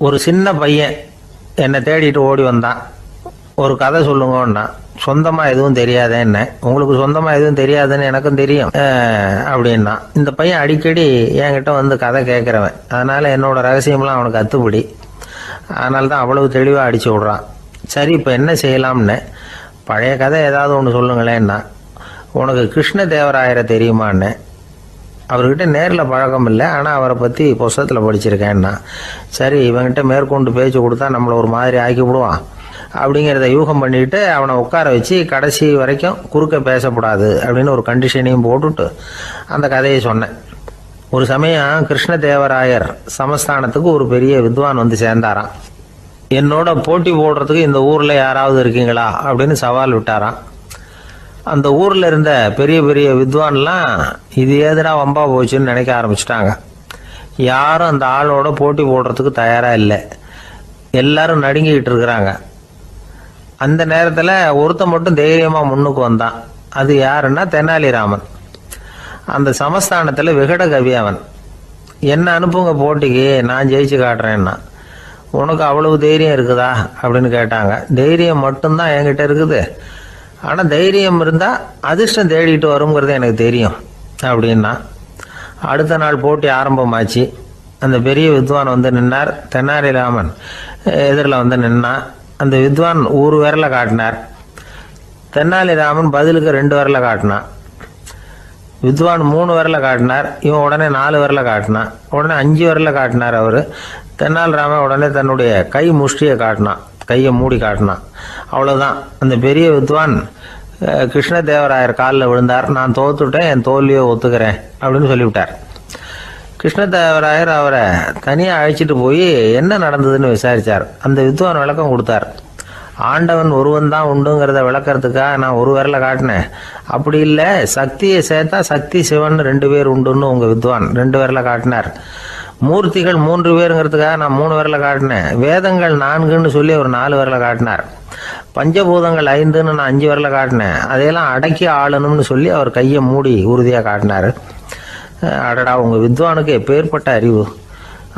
ஒரு சின்ன பையன் என்னை தேடிட்டு ஓடி வந்தான். ஒரு கதை சொல்லுங்கன்னா, சொந்தமாக எதுவும் தெரியாதே என்ன, உங்களுக்கு சொந்தமாக எதுவும் தெரியாதுன்னு எனக்கும் தெரியும் அப்படின்னா. இந்த பையன் அடிக்கடி என்கிட்ட வந்து கதை கேட்குறவன், அதனால் என்னோட ரகசியம்லாம் அவனுக்கு அத்துப்படி. அதனால தான் அவ்வளவு தெளிவாக அடித்து விட்றான். சரி, இப்போ என்ன செய்யலாம்னு, பழைய கதை ஏதாவது ஒன்று சொல்லுங்களேன்னா. உனக்கு கிருஷ்ணதேவராயரை தெரியுமான்னு. அவர்கிட்ட நேரில் பழக்கம் இல்லை, ஆனால் அவரை பற்றி புஸ்தகத்தில் படிச்சிருக்கேன்னா. சரி, இவங்கிட்ட மேற்கொண்டு பேச்சு கொடுத்தா நம்மளை ஒரு மாதிரி ஆக்கி விடுவான் அப்படிங்கிறத யூகம் பண்ணிட்டு அவனை உட்கார வச்சு கடைசி வரைக்கும் குறுக்க பேசக்கூடாது அப்படின்னு ஒரு கண்டிஷனையும் போட்டுட்டு அந்த கதையை சொன்னேன். ஒரு சமயம் கிருஷ்ணதேவராயர் சமஸ்தானத்துக்கு ஒரு பெரிய வித்வான் வந்து சேர்ந்தாராம். என்னோட போட்டி போடுறதுக்கு இந்த ஊரில் யாராவது இருக்கீங்களா அப்படின்னு சவால் விட்டாராம். அந்த ஊரில் இருந்த பெரிய பெரிய வித்வான்லாம் இது ஏதுடா வம்பா போச்சுன்னு நினைக்க ஆரம்பிச்சிட்டாங்க. யாரும் அந்த ஆளோட போட்டி போடுறதுக்கு தயாராக இல்லை. எல்லாரும் நடுங்கிக்கிட்டு இருக்கிறாங்க. அந்த நேரத்தில் ஒருத்தன் மட்டும் தைரியமாக முன்னுக்கு வந்தான். அது யாருன்னா தெனாலிராமன். அந்த சமஸ்தானத்தில் விகட கவி அவன். என்ன அனுப்புங்க போட்டிக்கு, நான் ஜெயிச்சு காட்டுறேன்னா. உனக்கு அவ்வளவு தைரியம் இருக்குதா அப்படின்னு கேட்டாங்க. தைரியம் மட்டும்தான் என்கிட்ட இருக்குது, ஆனால் தைரியம் இருந்தால் அதிர்ஷ்டம் தேடிட்டு வருங்கிறது எனக்கு தெரியும் அப்படின்னா. அடுத்த நாள் போட்டி ஆரம்பமாச்சு. அந்த பெரிய வித்வான் வந்து நின்னார். தெனாலிராமன் எதிரில் வந்து நின்னான். அந்த வித்வான் ஒரு விரலை காட்டினார். தெனாலிராமன் பதிலுக்கு 2 விரலை காட்டினான். வித்வான் 3 விரலை காட்டினார். இவன் உடனே 4 விரலை காட்டினான். உடனே 5 விரலை காட்டினார் அவர். தெனாலிராமன் உடனே தன்னுடைய கை முஷ்டியை காட்டினான், கையை மூடி காட்டினான். அவ்வளோதான். அந்த பெரிய வித்வான் கிருஷ்ணதேவராயர் காலில் விழுந்தார். நான் தோத்துட்டேன், என் தோல்வியை ஒத்துக்கிறேன் அப்படின்னு சொல்லிவிட்டார். கிருஷ்ணதேவராயர் அவரை தனியாக அழைச்சிட்டு போய் என்ன நடந்ததுன்னு விசாரித்தார். அந்த வித்வான் விளக்கம் கொடுத்தார். ஆண்டவன் ஒருவன் தான் உண்டுங்கிறத விளக்கிறதுக்காக நான் ஒரு விரலை காட்டினேன். அப்படி இல்லை, சக்தியை சேர்த்தா சக்தி சிவன் 2 பேர் உண்டுன்னு உங்கள் வித்வான் 2 விரலை காட்டினார். மூர்த்திகள் 3 பேருங்கிறதுக்காக நான் 3 விரலை காட்டினேன். வேதங்கள் 4ன்னு சொல்லி ஒரு 4 விரலை காட்டினார். பஞ்சபூதங்கள் 5ன்னு நான் 5 விரலை காட்டினேன். அதையெல்லாம் அடக்கி ஆளணும்னு சொல்லி அவர் கையை மூடி உறுதியாக காட்டினார். அடடா, உங்கள் வித்வானுக்கு எப்பேற்பட்ட அறிவு,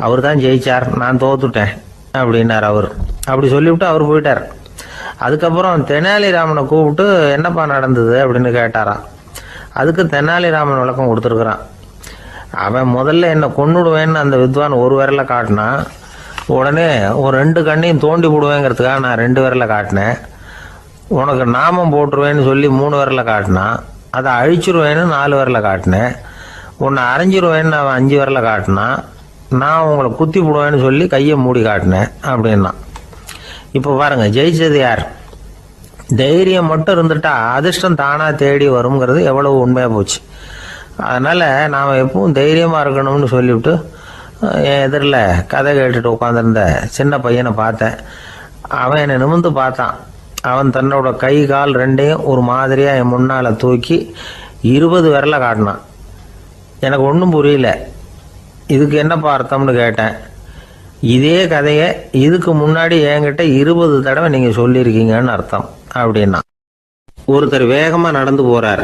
அவர் தான் ஜெயிச்சார், நான் தோத்துட்டேன் அப்படின்னார் அவர். அப்படி சொல்லிவிட்டு அவர் போயிட்டார். அதுக்கப்புறம் தெனாலிராமனை கூப்பிட்டு என்னப்பா நடந்தது அப்படின்னு கேட்டாராம். அதுக்கு தெனாலிராமன் விளக்கம் கொடுத்துருக்குறான். அவன் முதல்ல என்னை கொன்னுடுவேன்னு அந்த வித்வான் ஒரு விரலை காட்டினான். உடனே ஒரு 2 கண்ணையும் தோண்டி போடுவேங்கிறதுக்காக நான் 2 விரலை காட்டினேன். உனக்கு நாமம் போட்டுருவேன்னு சொல்லி 3 விரலை காட்டினான். அதை அழிச்சிருவேன்னு 4 விரலை காட்டினேன். உன்னை அரைஞ்சிருவேன்னு அவன் 5 விரலை காட்டினான். நான் உங்களை குத்தி போடுவேன்னு சொல்லி கையை மூடி காட்டினேன் அப்படின்னா. இப்போ பாருங்க, ஜெயிச்சது யார்? தைரியம் மட்டும் இருந்துட்டா அதிர்ஷ்டம் தானாக தேடி வருங்கிறது எவ்வளவு உண்மையாக போச்சு. அதனால் நாம் எப்பவும் தைரியமாக இருக்கணும்னு சொல்லிவிட்டு என் எதிரில் கதை கேட்டுட்டு உட்காந்துருந்த சின்ன பையனை பார்த்தேன். அவன் என்னை நிமிர்ந்து பார்த்தான். அவன் தன்னோட கை கால் 2ஐயும் ஒரு மாதிரியாக என் முன்னால் தூக்கி 20 விரலை காட்டினான். எனக்கு ஒன்றும் புரியல. இதுக்கு என்னப்பா அர்த்தம்னு கேட்டேன். இதே கதையை இதுக்கு முன்னாடி என்கிட்ட 20 தடவை நீங்கள் சொல்லியிருக்கீங்கன்னு அர்த்தம் அப்படின்னா. ஒருத்தர் வேகமாக நடந்து போகிறார்.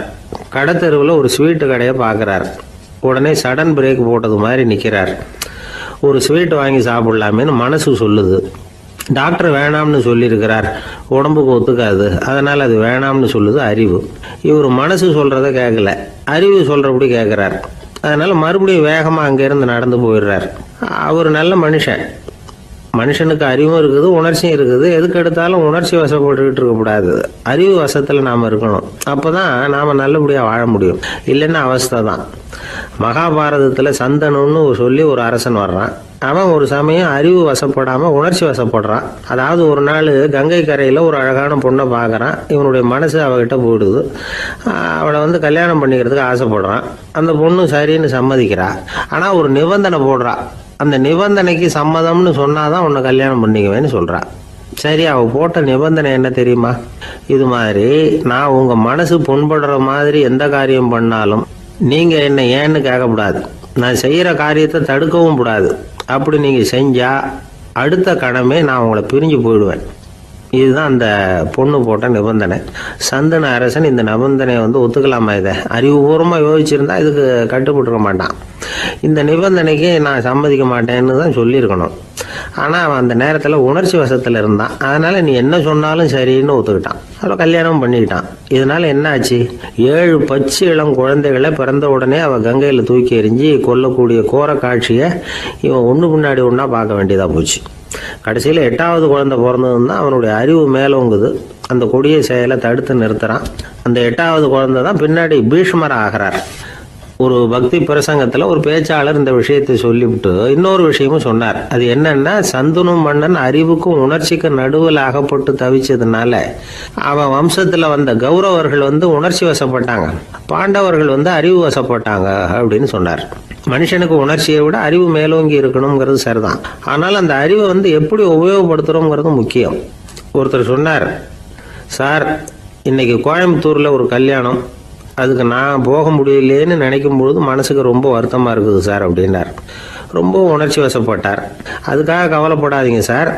கடத்தெருவில் ஒரு ஸ்வீட்டு கடையை பார்க்குறார். உடனே சடன் பிரேக் போட்டது மாதிரி நிற்கிறார். ஒரு ஸ்வீட் வாங்கி சாப்பிடலாமேன்னு மனசு சொல்லுது. டாக்டர் வேணாம்னு சொல்லியிருக்கிறார், உடம்புக்கு ஒத்துக்காது, அதனால் அது வேணாம்னு சொல்லுது அறிவு. இவர் மனசு சொல்கிறத கேட்கல, அறிவு சொல்கிறபடி கேட்குறார். அதனால் மறுபடியும் வேகமாக அங்கேருந்து நடந்து போயிடுறார். அவர் நல்ல மனுஷன். மனுஷனுக்கு அறிவும் இருக்குது, உணர்ச்சியும் இருக்குது. எதுக்கு எடுத்தாலும் உணர்ச்சி வசப்பட்டுக்கிட்டு இருக்கக்கூடாது, அறிவு வசத்தில் நாம் இருக்கணும். அப்போ தான் நாம் நல்லபடியாக வாழ முடியும். இல்லைன்னா அவஸ்தை தான். மகாபாரதத்தில் சந்தனுன்னு சொல்லி ஒரு அரசன் வர்றான். அவன் ஒரு சமயம் அறிவு வசப்படாமல் உணர்ச்சி வசப்படுறான். அதாவது ஒரு நாள் கங்கை கரையில் ஒரு அழகான பொண்ணை பார்க்குறான். இவனுடைய மனசு அவகிட்ட போயிடுது. அவளை வந்து கல்யாணம் பண்ணிக்கிறதுக்கு ஆசைப்படுறான். அந்த பொண்ணு சரின்னு சம்மதிக்கிறா. ஆனால் ஒரு நிபந்தனை போடுறா. அந்த நிபந்தனைக்கு சம்மதம்னு சொன்னாதான் உன்னை கல்யாணம் பண்ணிக்குவேன்னு சொல்கிறா. சரி, அவள் போட்ட நிபந்தனை என்ன தெரியுமா? இது மாதிரி, நான் உங்கள் மனசு புண்படுற மாதிரி எந்த காரியம் பண்ணாலும் நீங்கள் என்ன ஏன்னு கேட்கக்கூடாது, நான் செய்கிற காரியத்தை தடுக்கவும் கூடாது. அப்படி நீங்கள் செஞ்சால் அடுத்த கணமே நான் உங்களை பிரிஞ்சு போயிடுவேன். இதுதான் அந்த பொண்ணு போட்ட நிபந்தனை. சந்தன அரசன் இந்த நிபந்தனையை வந்து ஒத்துக்கலாமா? இதை அறிவுபூர்வமாக யோசிச்சிருந்தா இதுக்கு கட்டுப்பட்டுருக்க மாட்டான். இந்த நிபந்தனைக்கு நான் சம்மதிக்க மாட்டேன்னு தான் சொல்லியிருக்கணும். ஆனால் அவன் அந்த நேரத்தில் உணர்ச்சி வசத்தில் இருந்தான். அதனால் நீ என்ன சொன்னாலும் சரின்னு ஒத்துக்கிட்டான். அவள் கல்யாணம் பண்ணிக்கிட்டான். இதனால் என்ன ஆச்சு? 7 பச்சை இளம் குழந்தைகளை பிறந்த உடனே அவள் கங்கையில் தூக்கி எறிஞ்சி கொல்லக்கூடிய கோர காட்சியை இவன் ஒன்று பின்னாடி ஒன்றா பார்க்க வேண்டியதாக போச்சு. கடைசியில் 8வது குழந்தை பிறந்ததுன்னு தான் அவனுடைய அறிவு மேலோங்குது. அந்த கொடிய செயலை தடுத்து நிறுத்துறான். அந்த 8வது குழந்தை தான் பின்னாடி பீஷ்மர் ஆகிறார். ஒரு பக்தி பிரசங்கத்தில் ஒரு பேச்சாளர் இந்த விஷயத்தை சொல்லிவிட்டு இன்னொரு விஷயமும் சொன்னார். அது என்னன்னா, சந்துனு மன்னன் அறிவுக்கும் உணர்ச்சிக்கும் நடுவில் அகப்பட்டு தவிச்சதுனால அவன் வம்சத்தில் வந்த கௌரவர்கள் உணர்ச்சி வசப்பட்டாங்க, பாண்டவர்கள் அறிவு வசப்பட்டாங்க அப்படின்னு சொன்னார். மனுஷனுக்கு உணர்ச்சியை விட அறிவு மேலோங்கி இருக்கணுங்கிறது சரிதான். ஆனால் அந்த அறிவை எப்படி உபயோகப்படுத்துகிறோங்கிறது முக்கியம். ஒருத்தர் சொன்னார், சார் இன்னைக்கு கோயம்புத்தூரில் ஒரு கல்யாணம், அதுக்கு நான் போக முடியலேன்னு நினைக்கும் பொழுது மனசுக்கு ரொம்ப வருத்தமாக இருக்குது சார் அப்படின்னார். ரொம்ப உணர்ச்சி வசப்பட்டார். அதுக்காக கவலைப்படாதீங்க சார்,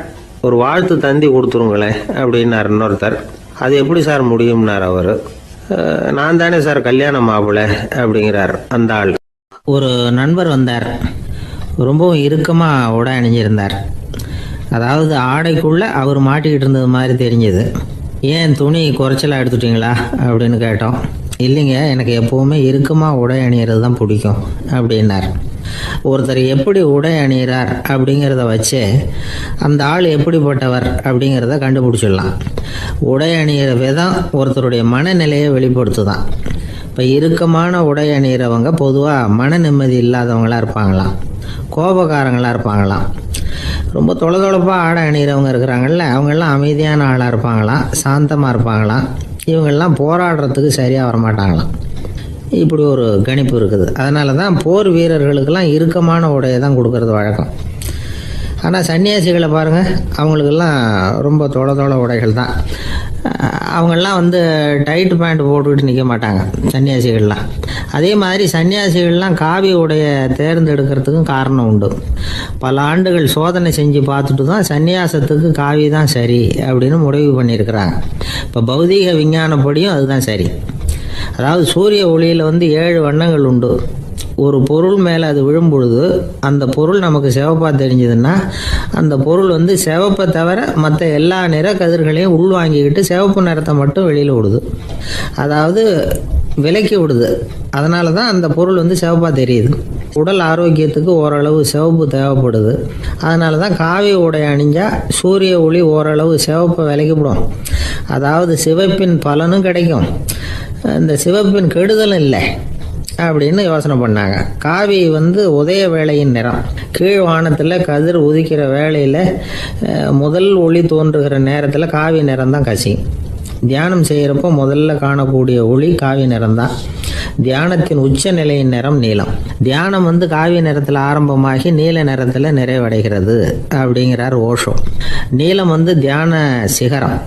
ஒரு வாழ்த்து தந்தி கொடுத்துருங்களேன் அப்படின்னார் இன்னொருத்தர். அது எப்படி சார் முடியும்னார் அவர். நான் தானே சார் கல்யாண மாப்பிள்ளை அப்படிங்கிறார் அந்த ஆள். ஒரு நண்பர் வந்தார். ரொம்பவும் இறுக்கமாக உடை அணிஞ்சிருந்தார். அதாவது ஆடைக்குள்ளே அவர் மாட்டிக்கிட்டு இருந்தது மாதிரி தெரிஞ்சது. ஏன் துணி குறைச்சலாக எடுத்துட்டீங்களா அப்படின்னு கேட்டோம். இல்லைங்க, எனக்கு எப்போவுமே இறுக்கமாக உடை அணிகிறது தான் பிடிக்கும் அப்படின்னார். ஒருத்தர் எப்படி உடை அணிகிறார் அப்படிங்கிறத வச்சு அந்த ஆள் எப்படிப்பட்டவர் அப்படிங்கிறத கண்டுபிடிச்சிடலாம். உடை அணிகிற விதம் ஒருத்தருடைய மனநிலையை வெளிப்படுத்துதான். இப்போ இறுக்கமான உடை அணிகிறவங்க பொதுவாக மன நிம்மதி இல்லாதவங்களாக இருப்பாங்களாம், கோபக்காரங்களாக இருப்பாங்களாம். ரொம்ப தொலைதொலைப்பாக ஆடை அணிகிறவங்க இருக்கிறாங்கல்ல, அவங்கெல்லாம் அமைதியான ஆளாக இருப்பாங்களாம், சாந்தமாக இருப்பாங்களாம். இவங்கெல்லாம் போராடுறதுக்கு சரியாக வரமாட்டாங்களாம். இப்படி ஒரு கணிப்பு இருக்குது. அதனால தான் போர் வீரர்களுக்கெல்லாம் இறுக்கமான உடையை தான் கொடுக்கறது வழக்கம். ஆனால் சன்னியாசிகளை பாருங்கள், அவங்களுக்கெல்லாம் ரொம்ப தொலை உடைகள் தான். அவங்கெல்லாம் டைட் பேண்ட் போட்டுக்கிட்டு நிற்க மாட்டாங்க சன்னியாசிகள்லாம். அதே மாதிரி சன்னியாசிகள்லாம் காவி உடையை தேர்ந்தெடுக்கிறதுக்கும் காரணம் உண்டு. பல ஆண்டுகள் சோதனை செஞ்சு பார்த்துட்டு தான் சன்னியாசத்துக்கு காவி தான் சரி அப்படின்னு முடிவு பண்ணியிருக்கிறாங்க. இப்போ பௌதீக விஞ்ஞானப்படியும் அதுதான் சரி. அதாவது சூரிய ஒளியில் 7 வண்ணங்கள் உண்டு. ஒரு பொருள் மேலே அது விழும் பொழுது அந்த பொருள் நமக்கு சிவப்பாக தெரிஞ்சதுன்னா அந்த பொருள் சிவப்பை தவிர மற்ற எல்லா நிற கதிர்களையும் உள்வாங்கிக்கிட்டு சிவப்பு நிறத்தை மட்டும் வெளியில் விடுது. அதாவது விலக்கி விடுது. அதனால தான் அந்த பொருள் சிவப்பாக தெரியுது. உடல் ஆரோக்கியத்துக்கு ஓரளவு சிவப்பு தேவைப்படுது. அதனால தான் காவி உடை அணிஞ்சால் சூரிய ஒளி ஓரளவு சிவப்பை விலக்கிவிடும். அதாவது சிவப்பின் பலனும் கிடைக்கும், இந்த சிவப்பின் கெடுதலும் இல்லை அப்படின்னு யோசனை பண்ணாங்க. காவி உதய வேளையின் நிறம். கீழ் வானத்தில் கதிர் உதிக்கிற வேளையில் முதல் ஒளி தோன்றுகிற நேரத்தில் காவி நிறம் தான் கசியும். தியானம் செய்கிறப்போ முதல்ல காணக்கூடிய ஒளி காவி நிறம் தான். தியானத்தின் உச்ச நிலையின் நிறம் நீலம். தியானம் காவி நிறத்தில் ஆரம்பமாகி நீல நிறத்தில் நிறைவடைகிறது அப்படிங்கிறார் ஓஷோ. நீலம் தியான சிகரம்,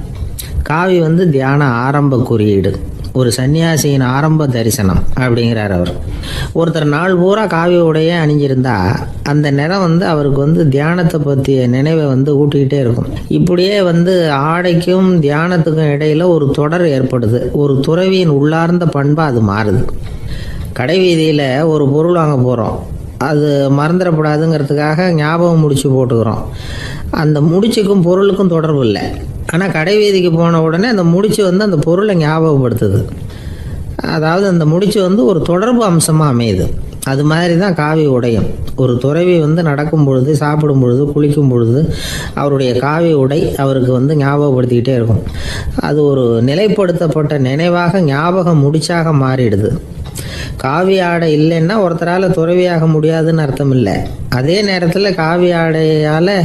காவி தியான ஆரம்ப குறியீடு, ஒரு சன்னியாசியின் ஆரம்ப தரிசனம் அப்படிங்கிறார் அவர். ஒருத்தர் நாள் பூரா காவி உடையே அணிஞ்சிருந்தா அந்த நிறம் அவருக்கு தியானத்தை பற்றிய நினைவை ஊட்டிக்கிட்டே இருக்கும். இப்படியே ஆடைக்கும் தியானத்துக்கும் இடையில ஒரு தொடர் ஏற்படுது. ஒரு துறவியின் உள்ளார்ந்த பண்பா அது மாறுது. கடை வீதியில் ஒரு பொருள் வாங்க போகிறோம், அது மறந்துடக்கூடாதுங்கிறதுக்காக ஞாபகம் முடிச்சு போட்டுக்கிறோம். அந்த முடிச்சுக்கும் பொருளுக்கும் தொடர்பு இல்லை. ஆனால் கடை வீதிக்கு போன உடனே அந்த முடிச்சு அந்த பொருளை ஞாபகப்படுத்துது. அதாவது அந்த முடிச்சு ஒரு தொடர்பு அம்சமாக அமையுது. அது மாதிரி தான் காவி உடையும். ஒரு துறவி நடக்கும் பொழுது, சாப்பிடும் பொழுது, குளிக்கும் பொழுது அவருடைய காவி உடை அவருக்கு ஞாபகப்படுத்திக்கிட்டே இருக்கும். அது ஒரு நிலைப்படுத்தப்பட்ட நினைவாக ஞாபகம் முடிச்சாக மாறிடுது. காவி ஆடை இல்லைன்னா ஒருத்தரால் துறவியாக முடியாதுன்னு அர்த்தம் இல்லை. அதே நேரத்தில் காவி ஆடையால்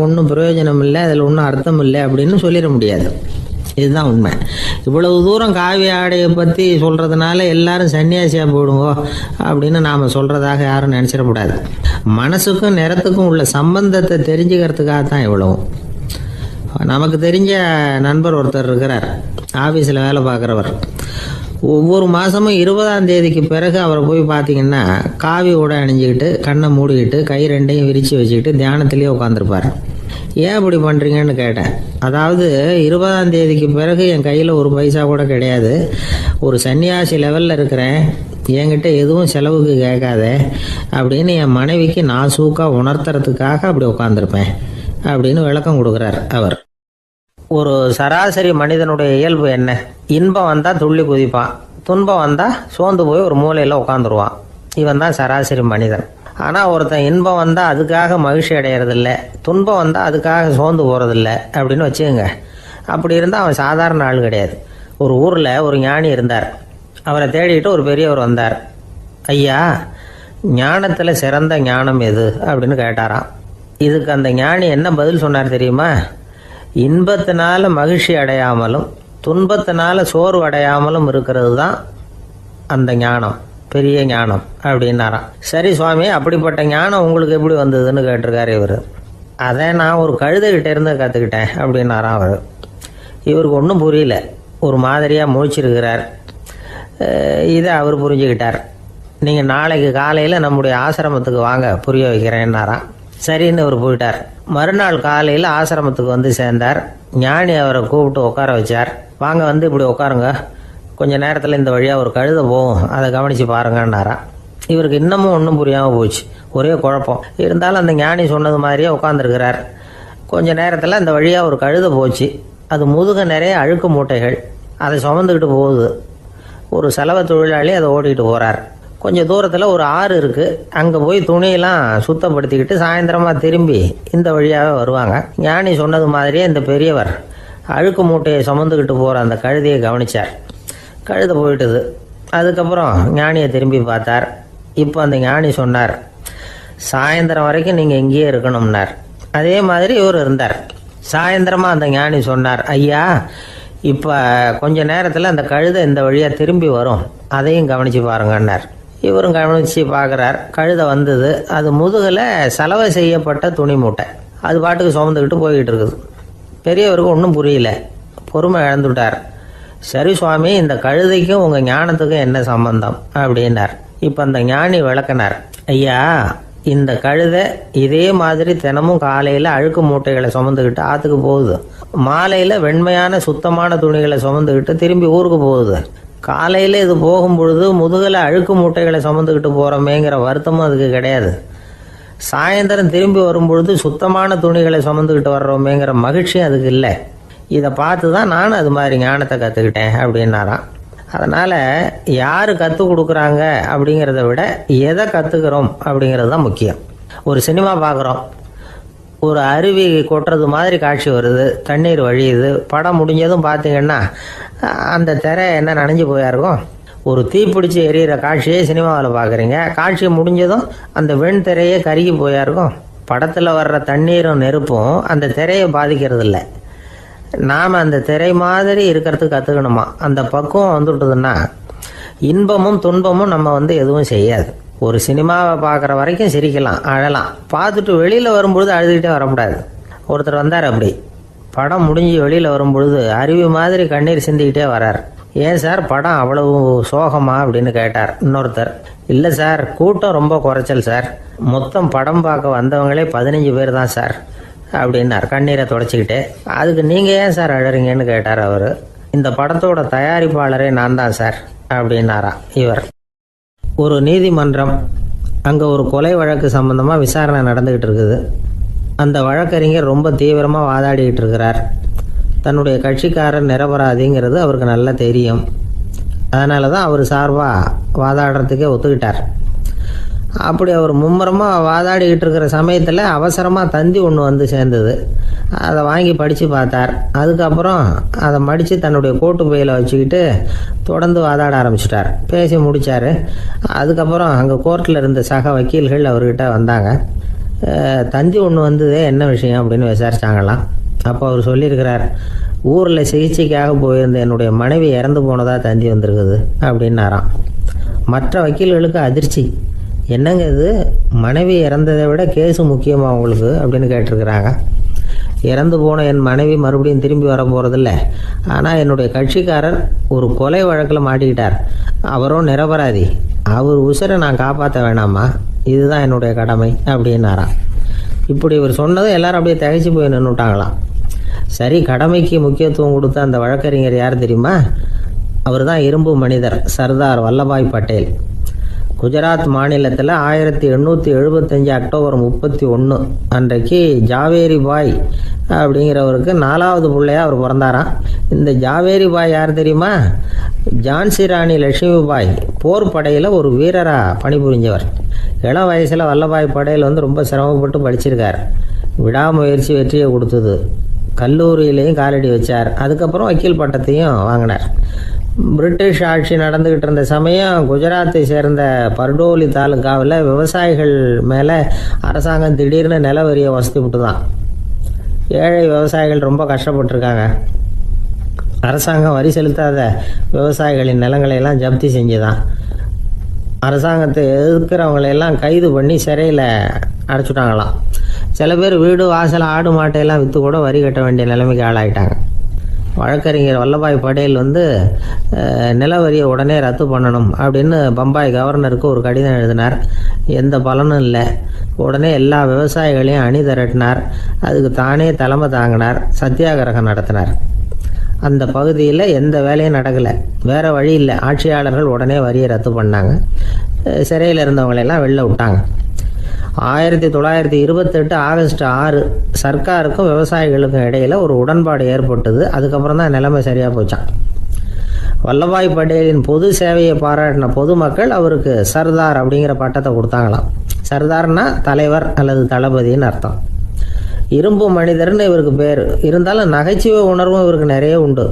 ஒன்றும் பிரயோஜனம் இல்லை, அதில் ஒன்றும் அர்த்தம் இல்லை அப்படின்னு சொல்லிட முடியாது. இதுதான் உண்மை. இவ்வளவு தூரம் காவி ஆடையை பற்றி சொல்கிறதுனால எல்லாரும் சன்னியாசியாக போயிடுங்கோ அப்படின்னு நாம் சொல்கிறதாக யாரும் நினச்சிடக்கூடாது. மனசுக்கும் நிறத்துக்கும் உள்ள சம்பந்தத்தை தெரிஞ்சுக்கிறதுக்காக தான் இவ்வளவும். நமக்கு தெரிஞ்ச நண்பர் ஒருத்தர் இருக்கிறார், ஆஃபீஸில் வேலை பார்க்குறவர். ஒவ்வொரு மாதமும் 20ஆம் தேதிக்கு பிறகு அவரை போய் பார்த்தீங்கன்னா காவி உடை அணிஞ்சிக்கிட்டு, கண்ணை மூடிக்கிட்டு, கை ரெண்டையும் விரித்து வச்சுக்கிட்டு தியானத்திலேயே உட்காந்துருப்பார். ஏன் இப்படி பண்ணுறீங்கன்னு கேட்டேன். அதாவது 20ஆம் தேதிக்கு பிறகு என் கையில் ஒரு பைசா கூட கிடையாது. ஒரு சன்னியாசி லெவலில் இருக்கிறேன். என்கிட்ட எதுவும் செலவுக்கு கேட்காத அப்படின்னு என் மனைவிக்கு நான் சூக்காக உணர்த்துறதுக்காக அப்படி உட்காந்துருப்பேன் அப்படின்னு விளக்கம் கொடுக்குறார் அவர். ஒரு சராசரி மனிதனுடைய இயல்பு என்ன? இன்பம் வந்தால் துள்ளி குதிப்பான், துன்பம் வந்தால் சோர்ந்து போய் ஒரு மூலையில் உட்காந்துருவான். இவன் தான் சராசரி மனிதன். ஆனால் ஒருத்தன் இன்பம் வந்தால் அதுக்காக மகிழ்ச்சி அடையிறதில்ல, துன்பம் வந்தால் அதுக்காக சோர்ந்து போகிறதில்ல அப்படின்னு வச்சுக்கோங்க. அப்படி இருந்தால் அவன் சாதாரண ஆள் கிடையாது. ஒரு ஊரில் ஒரு ஞானி இருந்தார். அவரை தேடிட்டு ஒரு பெரியவர் வந்தார். ஐயா, ஞானத்தில் சிறந்த ஞானம் எது அப்படின்னு கேட்டாராம். இதுக்கு அந்த ஞானி என்ன பதில் சொன்னார் தெரியுமா? இன்பத்தினால மகிழ்ச்சி அடையாமலும் துன்பத்தினால சோர்வு அடையாமலும் இருக்கிறது தான் அந்த ஞானம், பெரிய ஞானம் அப்படின்னாராம். சரி சுவாமி, அப்படிப்பட்ட ஞானம் உங்களுக்கு எப்படி வந்ததுன்னு கேட்டிருக்காரு இவர். அதை நான் ஒரு கழுதைகிட்ட இருந்து கற்றுக்கிட்டேன் அப்படின்னாராம் அவர். இவருக்கு ஒன்றும் புரியல, ஒரு மாதிரியாக முழிச்சிருக்கிறார். இதை அவர் புரிஞ்சுக்கிட்டார். நீங்கள் நாளைக்கு காலையில் நம்முடைய ஆசிரமத்துக்கு வாங்க, புரிய வைக்கிறேன்னாராம். சரின்னு அவர் போயிட்டார். மறுநாள் காலையில் ஆசிரமத்துக்கு வந்து சேர்ந்தார். ஞானி அவரை கூப்பிட்டு உட்கார வச்சார். வாங்க, வந்து இப்படி உட்காருங்க, கொஞ்ச நேரத்தில் இந்த வழியாக ஒரு கழுதை போகும், அதை கவனித்து பாருங்கன்னாராம். இவருக்கு இன்னமும் ஒன்றும் புரியாமல் போச்சு, ஒரே குழப்பம். இருந்தாலும் அந்த ஞானி சொன்னது மாதிரியே உட்காந்துருக்கிறார். கொஞ்ச நேரத்தில் அந்த வழியாக ஒரு கழுதை போச்சு. அது முதுக நிறைய அழுக்கு மூட்டைகள், அதை சுமந்துக்கிட்டு போகுது. ஒரு செலவு தொழிலாளி அதை ஓட்டிகிட்டு போகிறார். கொஞ்சம் தூரத்தில் ஒரு ஆறு இருக்குது. அங்கே போய் துணியெல்லாம் சுத்தப்படுத்திக்கிட்டு சாயந்தரமாக திரும்பி இந்த வழியாகவே வருவாங்க. ஞானி சொன்னது மாதிரியே இந்த பெரியவர் அழுக்கு மூட்டையை சுமந்துக்கிட்டு போகிற அந்த கழுதையை கவனித்தார். கழுதை போயிட்டுது. அதுக்கப்புறம் ஞானியை திரும்பி பார்த்தார். இப்போ அந்த ஞானி சொன்னார், சாயந்தரம் வரைக்கும் நீங்கள் இங்கேயே இருக்கணும்னார். அதே மாதிரி இவர் இருந்தார். சாயந்தரமாக அந்த ஞானி சொன்னார், ஐயா, இப்போ கொஞ்ச நேரத்தில் அந்த கழுதை இந்த வழியாக திரும்பி வரும், அதையும் கவனித்து பாருங்கன்னார். இவரும் கவனித்து பார்க்குறார். கழுதை வந்தது. அது முதுகில் சலவை செய்யப்பட்ட துணி மூட்டை, அது பாட்டுக்கு சுமந்துக்கிட்டு போய்கிட்டு இருக்குது. பெரியவருக்கு ஒன்றும் புரியல, பொறுமை இழந்துட்டார். சரி சுவாமி, இந்த கழுதைக்கும் உங்கள் ஞானத்துக்கும் என்ன சம்பந்தம் அப்படின்னார். இப்போ அந்த ஞானி விளக்கினார். ஐயா, இந்த கழுதை இதே மாதிரி தினமும் காலையில் அழுக்கு மூட்டைகளை சுமந்துக்கிட்டு ஆற்றுக்கு போகுது, மாலையில் வெண்மையான சுத்தமான துணிகளை சுமந்துக்கிட்டு திரும்பி ஊருக்கு போகுது. காலையில் இது போகும்பொழுது முதுகில் அழுக்கு மூட்டைகளை சுமந்துக்கிட்டு போகிறோமேங்கிற வருத்தமும் அதுக்கு கிடையாது. சாயந்தரம் திரும்பி வரும்பொழுது சுத்தமான துணிகளை சுமந்துக்கிட்டு வர்றோமேங்கிற மகிழ்ச்சியும் அதுக்கு இல்லை. இதை பார்த்து தான் நானும் அது மாதிரி ஞானத்தை கற்றுக்கிட்டேன் அப்படின்னாராம். அதனால் யார் கற்றுக் கொடுக்குறாங்க அப்படிங்கிறத விட எதை கற்றுக்கிறோம் அப்படிங்கிறது தான் முக்கியம். ஒரு சினிமா பார்க்குறோம், ஒரு அருவி கொட்டுறது மாதிரி காட்சி வருது, தண்ணீர் வழியுது. படம் முடிஞ்சதும் பார்த்தீங்கன்னா அந்த திரை என்ன நனைஞ்சு போயா இருக்கும். ஒரு தீப்பிடிச்சு எரியிற காட்சியே சினிமாவில் பார்க்குறீங்க, காட்சி முடிஞ்சதும் அந்த வெண் திரையே கருகி போயா இருக்கும். படத்தில் வர்ற தண்ணீரும் நெருப்பும் அந்த திரையை பாதிக்கிறது இல்லை. நாம் அந்த திரை மாதிரி இருக்கிறதுக்கு கற்றுக்கணுமா. அந்த பக்குவம் வந்துவிட்டதுன்னா இன்பமும் துன்பமும் நம்ம எதுவும் செய்யாது. ஒரு சினிமாவை பார்க்குற வரைக்கும் சிரிக்கலாம், அழலாம். பார்த்துட்டு வெளியில் வரும்பொழுது அழுதுகிட்டே வரக்கூடாது. ஒருத்தர் வந்தார், அப்படி படம் முடிஞ்சு வெளியில் வரும்பொழுது அருவி மாதிரி கண்ணீர் சிந்திக்கிட்டே வரார். ஏன் சார், படம் அவ்வளவு சோகமா அப்படின்னு கேட்டார். இன்னொருத்தர், இல்லை சார், கூட்டம் ரொம்ப குறைச்சல் சார், மொத்தம் படம் பார்க்க வந்தவங்களே 15 பேர் தான் சார் அப்படின்னார் கண்ணீரை தொடச்சிக்கிட்டே. அதுக்கு நீங்கள் ஏன் சார் அழறீங்கன்னு கேட்டார் அவர். இந்த படத்தோட தயாரிப்பாளரே நான் தான் சார் அப்படின்னாரா இவர். ஒரு நீதிமன்றம், அங்கே ஒரு கொலை வழக்கு சம்பந்தமாக விசாரணை நடந்துக்கிட்டு இருக்குது. அந்த வழக்கறிஞர் ரொம்ப தீவிரமாக வாதாடிக்கிட்டு இருக்கிறார். தன்னுடைய கட்சிக்காரர் நிரபராதிங்கிறது அவருக்கு நல்லா தெரியும். அதனால தான் அவர் சார்பாக வாதாடுறதுக்கே ஒத்துக்கிட்டார். அப்படி அவர் மும்முரமாக வாதாடிக்கிட்டு இருக்கிற சமயத்தில் அவசரமாக தந்தி ஒன்று வந்து சேர்ந்தது. அதை வாங்கி படித்து பார்த்தார். அதுக்கப்புறம் அதை மடித்து தன்னுடைய கோட்டு பையில் வச்சுக்கிட்டு தொடர்ந்து வாதாட ஆரம்பிச்சிட்டார். பேசி முடித்தார். அதுக்கப்புறம் அங்கே கோர்ட்டில் இருந்த சக வக்கீல்கள் அவர்கிட்ட வந்தாங்க. தந்தி ஒன்று வந்ததே, என்ன விஷயம் அப்படின்னு விசாரிச்சாங்களாம். அப்போ அவர் சொல்லியிருக்கிறார், ஊரில் சிகிச்சைக்காக போயிருந்த என்னுடைய மனைவி இறந்து போனதாக தந்தி வந்திருக்குது அப்படின்னாராம். மற்ற வக்கீல்களுக்கு அதிர்ச்சி. என்னங்க இது, மனைவி இறந்ததை விட கேஸு முக்கியமாக உங்களுக்கு அப்படின்னு கேட்டிருக்கிறாங்க. இறந்து போன என் மனைவி மறுபடியும் திரும்பி வர போகிறதில்ல, ஆனால் என்னுடைய கட்சிக்காரர் ஒரு கொலை வழக்கில் மாட்டிக்கிட்டார், அவரும் நிரபராதி, அவர் உசுரை நான் காப்பாற்ற வேணாமா, இதுதான் என்னுடைய கடமை அப்படின்னாராம். இப்படி இவர் சொன்னதும் எல்லாரும் அப்படியே திகைச்சு போய் நின்றுட்டாங்களாம். சரி, கடமைக்கு முக்கியத்துவம் கொடுத்த அந்த வழக்கறிஞர் யார் தெரியுமா? அவர் தான் இரும்பு மனிதர் சர்தார் வல்லபாய் பட்டேல். குஜராத் மாநிலத்தில் 1875 அக்டோபர் 31 அன்றைக்கு ஜாவேரி பாய் அப்படிங்கிறவருக்கு 4வது பிள்ளையா அவர் பிறந்தாராம். இந்த ஜாவேரி பாய் யார் தெரியுமா? ஜான்சி ராணி லட்சுமி பாய் போர் படையில் ஒரு வீரராக பணிபுரிஞ்சவர். இளம் வயசில் வல்லபாய் பட்டேல் ரொம்ப சிரமப்பட்டு படிச்சிருக்கார். விடாமுயற்சி வெற்றியை கொடுத்தது. கல்லூரியிலையும் காலடி வச்சார். அதுக்கப்புறம் வக்கீல் பட்டத்தையும் வாங்கினார். பிரிட்டிஷ் ஆட்சி நடந்துக்கிட்டு இருந்த சமயம் குஜராத்தை சேர்ந்த பர்டோலி தாலுக்காவில் விவசாயிகள் மேலே அரசாங்கம் திடீர்னு நில வரியை வசதி விட்டு தான். ஏழை விவசாயிகள் ரொம்ப கஷ்டப்பட்டுருக்காங்க. அரசாங்கம் வரி செலுத்தாத விவசாயிகளின் நிலங்களை எல்லாம் ஜப்தி செஞ்சுதான். அரசாங்கத்தை எதிர்க்கிறவங்களையெல்லாம் கைது பண்ணி சிறையில் அடைச்சுட்டாங்களாம். சில பேர் வீடு வாசல் ஆடு மாட்டையெல்லாம் விற்று கூட வரி கட்ட வேண்டிய நிலைமைக்கு ஆளாயிட்டாங்க. வழக்கறிஞர் வல்லபாய் பட்டேல் நில வரியை உடனே ரத்து பண்ணணும் அப்படின்னு பம்பாய் கவர்னருக்கு ஒரு கடிதம் எழுதினார். எந்த பலனும் இல்லை. உடனே எல்லா விவசாயிகளையும் அணி திரட்டினார். அதுக்கு தானே தலைமை தாங்கினார். சத்தியாகிரகம் நடத்தினார். அந்த பகுதியில் எந்த வேலையும் நடக்கலை. வேறு வழி இல்லை. ஆட்சியாளர்கள் உடனே வரியை ரத்து பண்ணாங்க. சிறையில் இருந்தவங்களெல்லாம் வெளில விட்டாங்க. 1928 ஆகஸ்ட் 6 சர்க்காருக்கும் விவசாயிகளுக்கும் இடையில் ஒரு உடன்பாடு ஏற்பட்டது. அதுக்கப்புறம் தான் நிலைமை சரியாக போச்சான். வல்லபாய் பட்டேலின் பொது சேவையை பாராட்டின பொதுமக்கள் அவருக்கு சர்தார் அப்படிங்கிற பட்டத்தை கொடுத்தாங்களாம். சர்தார்னா தலைவர் அல்லது தளபதின்னு அர்த்தம். இரும்பு மனிதர்னு இவருக்கு பேர். இருந்தாலும் நகைச்சுவை உணர்வும் இவருக்கு நிறைய உண்டு.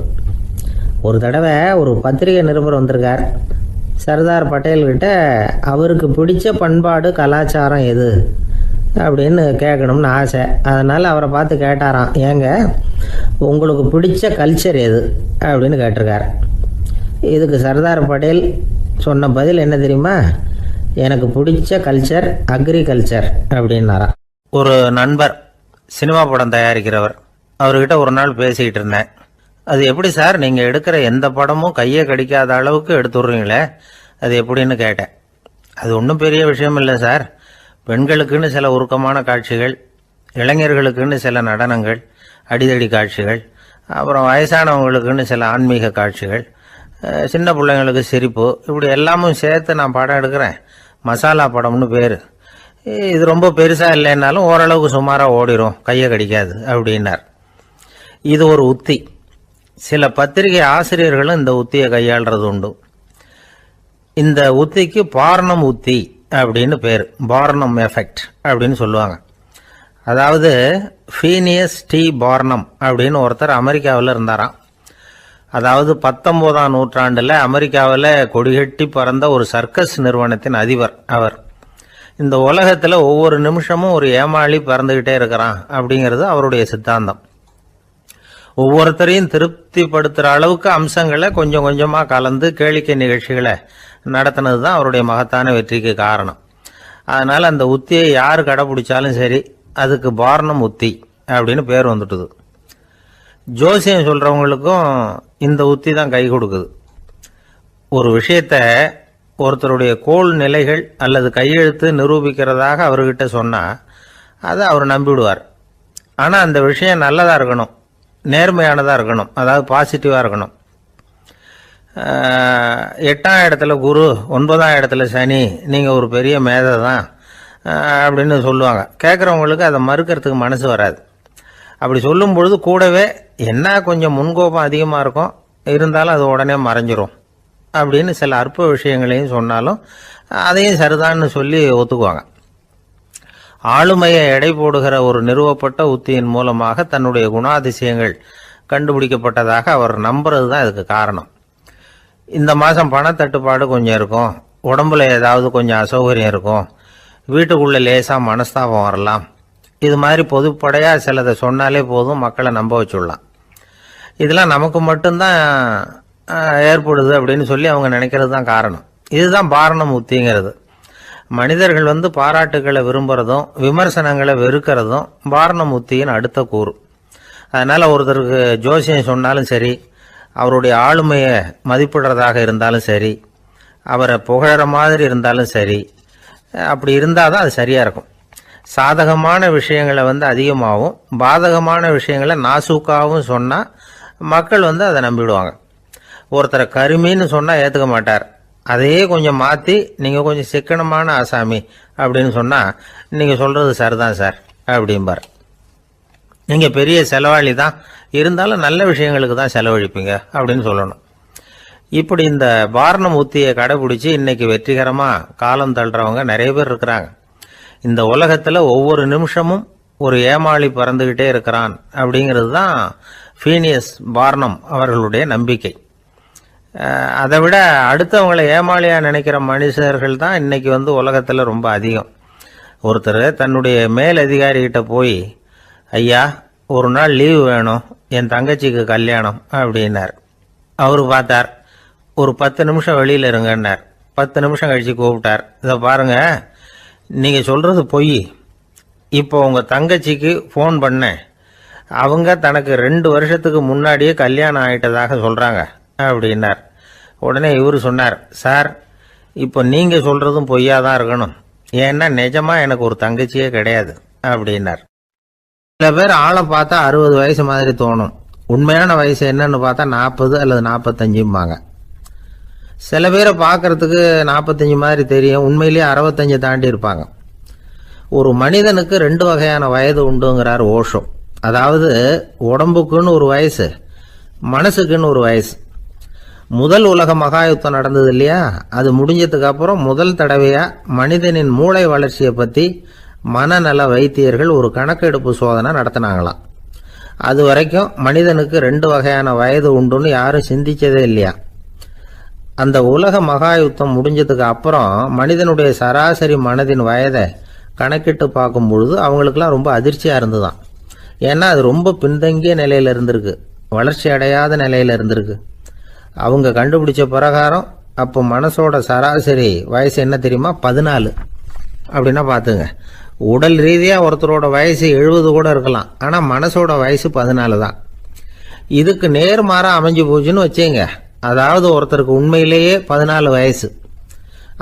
ஒரு தடவை ஒரு பத்திரிகை நிருபர் வந்திருக்கார். சர்தார் பட்டேல்கிட்ட அவருக்கு பிடிச்ச பண்பாடு கலாச்சாரம் எது அப்படின்னு கேட்கணும்னு ஆசை. அதனால் அவரை பார்த்து கேட்டாராம், ஏங்க உங்களுக்கு பிடிச்ச கல்ச்சர் எது அப்படின்னு கேட்டிருக்கார். இதுக்கு சர்தார் பட்டேல் சொன்ன பதில் என்ன தெரியுமா? எனக்கு பிடிச்ச கல்ச்சர் அக்ரிகல்ச்சர் அப்படின்னாராம். ஒரு நண்பர் சினிமா படம் தயாரிக்கிறவர், அவர்கிட்ட ஒரு நாள் பேசிக்கிட்டு இருந்தேன். அது எப்படி சார், நீங்கள் எடுக்கிற எந்த படமும் கையை கடிக்காத அளவுக்கு எடுத்துடுறீங்களே, அது எப்படின்னு கேட்டேன். அது ஒன்றும் பெரிய விஷயம் இல்லை சார். பெண்களுக்குன்னு சில உருக்கமான காட்சிகள், இளைஞர்களுக்குன்னு சில நடனங்கள், அடிதடி காட்சிகள், அப்புறம் வயசானவங்களுக்குன்னு சில ஆன்மீக காட்சிகள், சின்ன பிள்ளைங்களுக்கு சிரிப்பு, இப்படி எல்லாமும் சேர்த்து நான் படம் எடுக்கிறேன். மசாலா படம்னு பேர். இது ரொம்ப பெருசாக இல்லைன்னாலும் ஓரளவுக்கு சுமாராக ஓடிடும், கையை கடிக்காது அப்படின்னார். இது ஒரு உத்தி. சில பத்திரிகை ஆசிரியர்களும் இந்த உத்தியை கையாளுறது உண்டு. இந்த உத்திக்கு பார்னம் உத்தி அப்படின்னு பேர். பார்னம் எஃபெக்ட் அப்படின்னு சொல்லுவாங்க. அதாவது ஃபீனியஸ் டி பார்னம் அப்படின்னு ஒருத்தர் அமெரிக்காவில் இருந்தாராம். அதாவது 19ஆம் நூற்றாண்டில் அமெரிக்காவில் கொடிகட்டி பறந்த ஒரு சர்க்கஸ் நிறுவனத்தின் அதிபர் அவர். இந்த உலகத்தில் ஒவ்வொரு நிமிஷமும் ஒரு ஏமாளி பறந்துக்கிட்டே இருக்கிறான் அப்படிங்கிறது அவருடைய சித்தாந்தம். ஒவ்வொருத்தரையும் திருப்திப்படுத்துகிற அளவுக்கு அம்சங்களை கொஞ்சம் கொஞ்சமாக கலந்து கேளிக்கை நிகழ்ச்சிகளை நடத்தினது தான் அவருடைய மகத்தான வெற்றிக்கு காரணம். அதனால் அந்த உத்தியை யார் கடைப்பிடிச்சாலும் சரி, அதுக்கு பார்னம் உத்தி அப்படின்னு பேர் வந்துட்டுது. ஜோசியம் சொல்கிறவங்களுக்கும் இந்த உத்தி தான் கை கொடுக்குது. ஒரு விஷயத்தை ஒருத்தருடைய கோள் நிலைகள் அல்லது கையெழுத்து நிரூபிக்கிறதாக அவர்கிட்ட சொன்னால் அதை அவர் நம்பிவிடுவார். ஆனால் அந்த விஷயம் நல்லதாக இருக்கணும், நேர்மையானதாக இருக்கணும், அதாவது பாசிட்டிவாக இருக்கணும். 8ஆம் இடத்துல குரு, 9ஆம் இடத்துல சனி, நீங்கள் ஒரு பெரிய மேதை தான் அப்படின்னு சொல்லுவாங்க. கேட்குறவங்களுக்கு அதை மறுக்கிறதுக்கு மனசு வராது. அப்படி சொல்லும் பொழுது கூடவே என்ன கொஞ்சம் முன்கோபம் அதிகமாக இருக்கும், இருந்தாலும் அது உடனே மறைஞ்சிரும் அப்படின்னு சில அற்ப விஷயங்களையும் சொன்னாலும் அதையும் சரிதான்னு சொல்லி ஒத்துக்குவாங்க. ஆளுமையை எடை போடுகிற ஒரு நிறுவப்பட்ட உத்தியின் மூலமாக தன்னுடைய குணாதிசயங்கள் கண்டுபிடிக்கப்பட்டதாக அவர் நம்புறது தான் இதுக்கு காரணம். இந்த மாதம் பணத்தட்டுப்பாடு கொஞ்சம் இருக்கும், உடம்புல ஏதாவது கொஞ்சம் அசௌகரியம் இருக்கும், வீட்டுக்குள்ளே லேசாக மனஸ்தாபம் வரலாம், இது மாதிரி பொதுப்படையாக சிலதை சொன்னாலே போதும், மக்களை நம்ப வச்சுடலாம். இதெல்லாம் நமக்கு மட்டும்தான் ஏற்படுது அப்படின்னு சொல்லி அவங்க நினைக்கிறது தான் காரணம். இதுதான் பார்னம் உத்திங்கிறது. மனிதர்கள் பாராட்டுகளை விரும்புகிறதும் விமர்சனங்களை வெறுக்கிறதும் பார்னம் உத்தியின் அடுத்த கூறு. அதனால் ஒருத்தருக்கு ஜோசியம் சொன்னாலும் சரி, அவருடைய ஆளுமையை மதிப்பிடுறதாக இருந்தாலும் சரி, அவரை புகழற மாதிரி இருந்தாலும் சரி, அப்படி இருந்தால் தான் அது சரியாக இருக்கும். சாதகமான விஷயங்களை அதிகமாகவும் பாதகமான விஷயங்களை நாசூக்காகவும் சொன்னால் மக்கள் அதை நம்பிடுவாங்க. ஒருத்தரை கருமின்னு சொன்னால் ஏற்றுக்க மாட்டார். அதையே கொஞ்சம் மாற்றி நீங்கள் கொஞ்சம் சிக்கனமான ஆசாமி அப்படின்னு சொன்னால் நீங்கள் சொல்கிறது சரிதான் சார் அப்படிம்பார். நீங்கள் பெரிய செலவாளி தான், இருந்தாலும் நல்ல விஷயங்களுக்கு தான் செலவழிப்பீங்க அப்படின்னு சொல்லணும். இப்படி இந்த வாரணம் உத்தியை கடைபிடிச்சி இன்னைக்கு வெற்றிகரமாக காலம் தள்ளுறவங்க நிறைய பேர் இருக்கிறாங்க. இந்த உலகத்தில் ஒவ்வொரு நிமிஷமும் ஒரு ஏமாளி பறந்துக்கிட்டே இருக்கிறான் அப்படிங்கிறது தான் ஃபீனியஸ் பார்னம் அவர்களுடைய நம்பிக்கை. அதை விட அடுத்தவங்களை ஏமாளியாக நினைக்கிற மனுஷர்கள் தான் இன்னைக்கு உலகத்தில் ரொம்ப அதிகம். ஒருத்தர் தன்னுடைய மேல் அதிகாரிகிட்ட போய், ஐயா ஒரு நாள் லீவு வேணும், என் தங்கச்சிக்கு கல்யாணம் அப்படின்னார். அவரு பார்த்தார், ஒரு 10 நிமிஷம் வெளியில் இருங்கன்னார். 10 நிமிஷம் கழித்து கூப்பிட்டார். இதை பாருங்க, நீங்கள் சொல்கிறது பொய். இப்போ உங்கள் தங்கச்சிக்கு ஃபோன் பண்ணேன், அவங்க தனக்கு 2 வருஷத்துக்கு முன்னாடியே கல்யாணம் ஆகிட்டதாக சொல்கிறாங்க அப்படின்னார். உடனே இவர் சொன்னார், சார் இப்போ நீங்கள் சொல்கிறதும் பொய்யா தான் இருக்கணும், ஏன்னா நிஜமாக எனக்கு ஒரு தங்கச்சியே கிடையாது அப்படின்னார். சில பேர் ஆளை பார்த்தா 60 வயசு மாதிரி தோணும், உண்மையான வயசு என்னன்னு பார்த்தா 40 அல்லது 45பாங்க. சில பேரை பார்க்கறதுக்கு 45 மாதிரி தெரியும், உண்மையிலேயே 65 தாண்டி இருப்பாங்க. ஒரு மனிதனுக்கு 2 வகையான வயது உண்டுங்கிறார் ஓஷோ. அதாவது உடம்புக்குன்னு ஒரு வயசு, மனசுக்குன்னு ஒரு வயசு. முதல் உலக மகாயுத்தம் நடந்தது இல்லையா, அது முடிஞ்சதுக்கு அப்புறம் முதல் தடவையா மனிதனின் மூளை வளர்ச்சியை பற்றி மனநல வைத்தியர்கள் ஒரு கணக்கெடுப்பு சோதனை நடத்தினாங்களாம். அது வரைக்கும் மனிதனுக்கு 2 வகையான வயது உண்டுன்னு யாரும் சிந்திச்சதே இல்லையா. அந்த உலக மகாயுத்தம் முடிஞ்சதுக்கு அப்புறம் மனிதனுடைய சராசரி மனதின் வயதை கணக்கிட்டு பார்க்கும் பொழுது அவங்களுக்கெல்லாம் ரொம்ப அதிர்ச்சியாக இருந்துதான். ஏன்னா அது ரொம்ப பின்தங்கிய நிலையில் இருந்திருக்கு, வளர்ச்சி அடையாத நிலையில் இருந்திருக்கு. அவங்க கண்டுபிடிச்ச பிரகாரம் அப்போ மனசோட சராசரி வயசு என்ன தெரியுமா, 14. அப்படின்னா பார்த்துங்க, உடல் ரீதியாக ஒருத்தரோட வயசு 70 கூட இருக்கலாம், ஆனால் மனசோட வயசு 14 தான். இதுக்கு நேர்மாறாக அமைஞ்சு போச்சுன்னு வச்சுங்க. அதாவது ஒருத்தருக்கு உண்மையிலேயே 14 வயசு,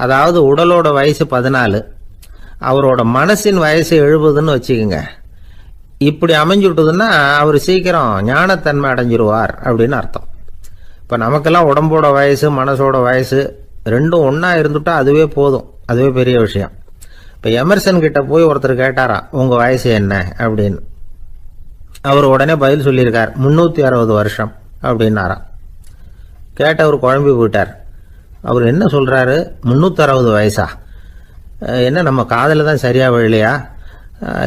அதாவது உடலோட வயசு 14, அவரோட மனசின் வயசு 70ன்னு வச்சுக்கோங்க. இப்படி அமைஞ்சுட்டுதுன்னா அவர் சீக்கிரம் ஞானத்தன்மை அடைஞ்சிருவார் அப்படின்னு அர்த்தம். இப்போ நமக்கெல்லாம் உடம்போட வயசு மனசோட வயசு ரெண்டும் ஒன்றா இருந்துட்டா அதுவே போதும், அதுவே பெரிய விஷயம். இப்போ எமர்சன் கிட்ட போய் ஒருத்தர் கேட்டாராம், உங்கள் வயசு என்ன அப்படின்னு. அவர் உடனே பதில் சொல்லியிருக்கார், 360 வருஷம் அப்படின்னாராம். கேட்டவர் குழம்பி போயிட்டார். அவர் என்ன சொல்கிறாரு, 360 வயசா, என்ன நம்ம காதில் தான் சரியாக விழலையா?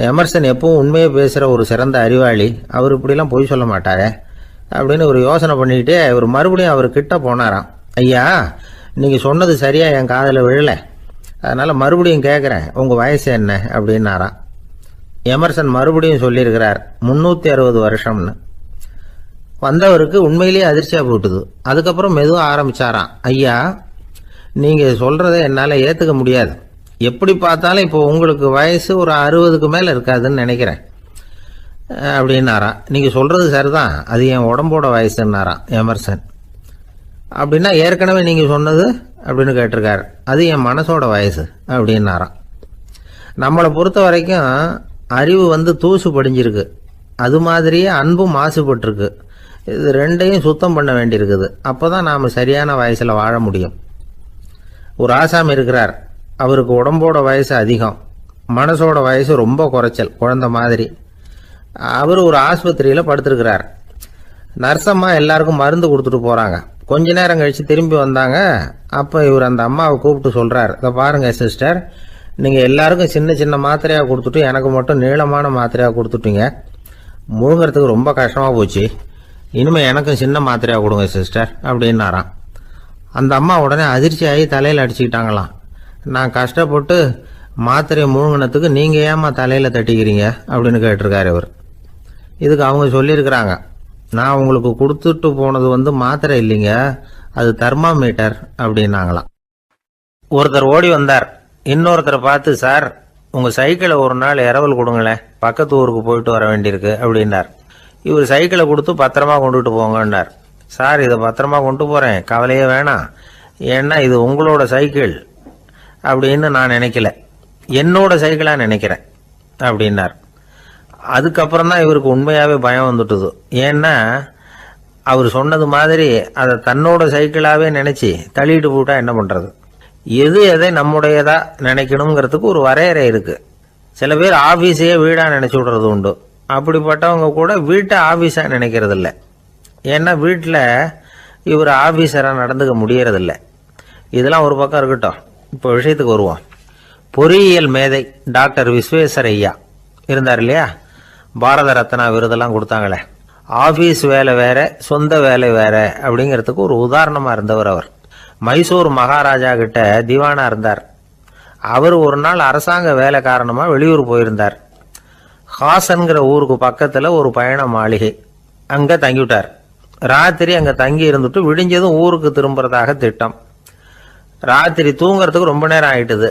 எமர்சன் எப்பவும் உண்மையை பேசுகிற ஒரு சிறந்த அறிவாளி, அவர் இப்படிலாம் பொய் சொல்ல மாட்டாரே அப்படின்னு ஒரு யோசனை பண்ணிக்கிட்டே இவர் மறுபடியும் அவர் கிட்ட போனாராம். ஐயா நீங்கள் சொன்னது சரியாக என் காதில் விழலை, அதனால் மறுபடியும் கேட்குறேன், உங்கள் வயசு என்ன அப்படின்னாராம். எமர்சன் மறுபடியும் சொல்லியிருக்கிறார் 360 வருஷம்னு. வந்தவருக்கு உண்மையிலேயே அதிர்ச்சியாக போட்டுது. அதுக்கப்புறம் மெதுவாக ஆரம்பித்தாராம், ஐயா நீங்கள் சொல்கிறத என்னால் ஏற்றுக்க முடியாது, எப்படி பார்த்தாலும் இப்போ உங்களுக்கு வயசு ஒரு 60க்கு மேலே இருக்காதுன்னு நினைக்கிறேன் அப்படின்னாராம். நீங்கள் சொல்கிறது சரிதான், அது என் உடம்போட வயசுன்னாராம் எமர்சன். அப்படின்னா ஏற்கனவே நீங்கள் சொன்னது அப்படின்னு கேட்டிருக்காரு, அது என் மனசோட வயசு அப்படின்னாராம். நம்மளை பொறுத்த வரைக்கும் அறிவு தூசு படிஞ்சிருக்கு, அது மாதிரியே அன்பும் மாசுபட்டிருக்கு. இது ரெண்டையும் சுத்தம் பண்ண வேண்டியிருக்குது, அப்போ தான் நாம் சரியான வயசில் வாழ முடியும். ஒரு ஆசாமி இருக்கிறார், அவருக்கு உடம்போட வயசு அதிகம், மனசோட வயசு ரொம்ப குறைச்சல், குழந்தை மாதிரி. அவர் ஒரு ஆஸ்பத்திரியில் படுத்திருக்கிறார். நர்சம்மா எல்லாருக்கும் மருந்து கொடுத்துட்டு போகிறாங்க. கொஞ்ச நேரம் கழித்து திரும்பி வந்தாங்க. அப்போ இவர் அந்த அம்மாவை கூப்பிட்டு சொல்கிறார், இதை பாருங்கள் சிஸ்டர், நீங்கள் எல்லாருக்கும் சின்ன சின்ன மாத்திரையாக கொடுத்துட்டு எனக்கு மட்டும் நீளமான மாத்திரையாக கொடுத்துட்டீங்க, முழுங்கிறதுக்கு ரொம்ப கஷ்டமாக போச்சு, இனிமேல் எனக்கும் சின்ன மாத்திரையாக கொடுங்க சிஸ்டர் அப்படின்னாராம். அந்த அம்மா உடனே அதிர்ச்சியாகி தலையில் அடிச்சுக்கிட்டாங்களாம். நான் கஷ்டப்பட்டு மாத்திரையை முழுங்கினத்துக்கு நீங்கள் ஏமா தலையில் தட்டிக்கிறீங்க அப்படின்னு கேட்டிருக்காரு இவர். இதுக்கு அவங்க சொல்லியிருக்கிறாங்க, நான் உங்களுக்கு கொடுத்துட்டு போனது மாத்திரை இல்லைங்க, அது தெர்மாமீட்டர் அப்படின்னாங்களாம். ஒருத்தர் ஓடி வந்தார், இன்னொருத்தரை பார்த்து, சார் உங்கள் சைக்கிளை ஒரு நாள் இரவல் கொடுங்களேன், பக்கத்து ஊருக்கு போயிட்டு வர வேண்டியிருக்கு அப்படின்னார். இவர் சைக்கிளை கொடுத்து பத்திரமா கொண்டுட்டு போங்கன்னார். சார் இதை பத்திரமா கொண்டு போகிறேன், கவலையே வேணாம், ஏன்னா இது உங்களோட சைக்கிள் அப்படின்னு நான் நினைக்கல, என்னோட சைக்கிளாக நினைக்கிறேன், அப்படின்னார். அதுக்கப்புறம் தான் இவருக்கு உண்மையாவே பயம் வந்துட்டுது. ஏன்னா அவர் சொன்னது மாதிரி அதை தன்னோட சைக்கிளாவே நினைச்சு தள்ளிட்டு போட்டா என்ன பண்றது? எது எதை நம்முடையதா நினைக்கணுங்கிறதுக்கு ஒரு வரையறை இருக்கு. சில பேர் ஆபீஸையே வீடா நினைச்சு விடுறது உண்டு. அப்படிப்பட்டவங்க கூட வீட்டை ஆபீஸா நினைக்கிறது இல்லை. ஏன்னா வீட்டில் இவர் ஆபீஸரா நடந்துக்க முடியறதில்லை. இதெல்லாம் ஒரு பக்கம் இருக்கட்டும். இப்போ விஷயத்துக்கு வருவோம். பொறியியல் மேதை டாக்டர் விஸ்வேஸ்வரய்யா இருந்தார் இல்லையா, பாரத ரத்னா விருதெல்லாம் கொடுத்தாங்களே. ஆபீஸ் வேலை வேற, சொந்த வேலை வேற அப்படிங்கிறதுக்கு ஒரு உதாரணமா இருந்தவர் அவர். மைசூர் மகாராஜா கிட்ட திவானா இருந்தார். அவர் ஒரு நாள் அரசாங்க வேலை காரணமா வெளியூர் போயிருந்தார். ஹாசன்கிற ஊருக்கு பக்கத்துல ஒரு பயண மாளிகை, அங்க தங்கிவிட்டார். ராத்திரி அங்க தங்கி இருந்துட்டு விடிஞ்சதும் ஊருக்கு திரும்புறதாக திட்டம். ராத்திரி தூங்குறதுக்கு ரொம்ப நேரம் ஆயிட்டுது.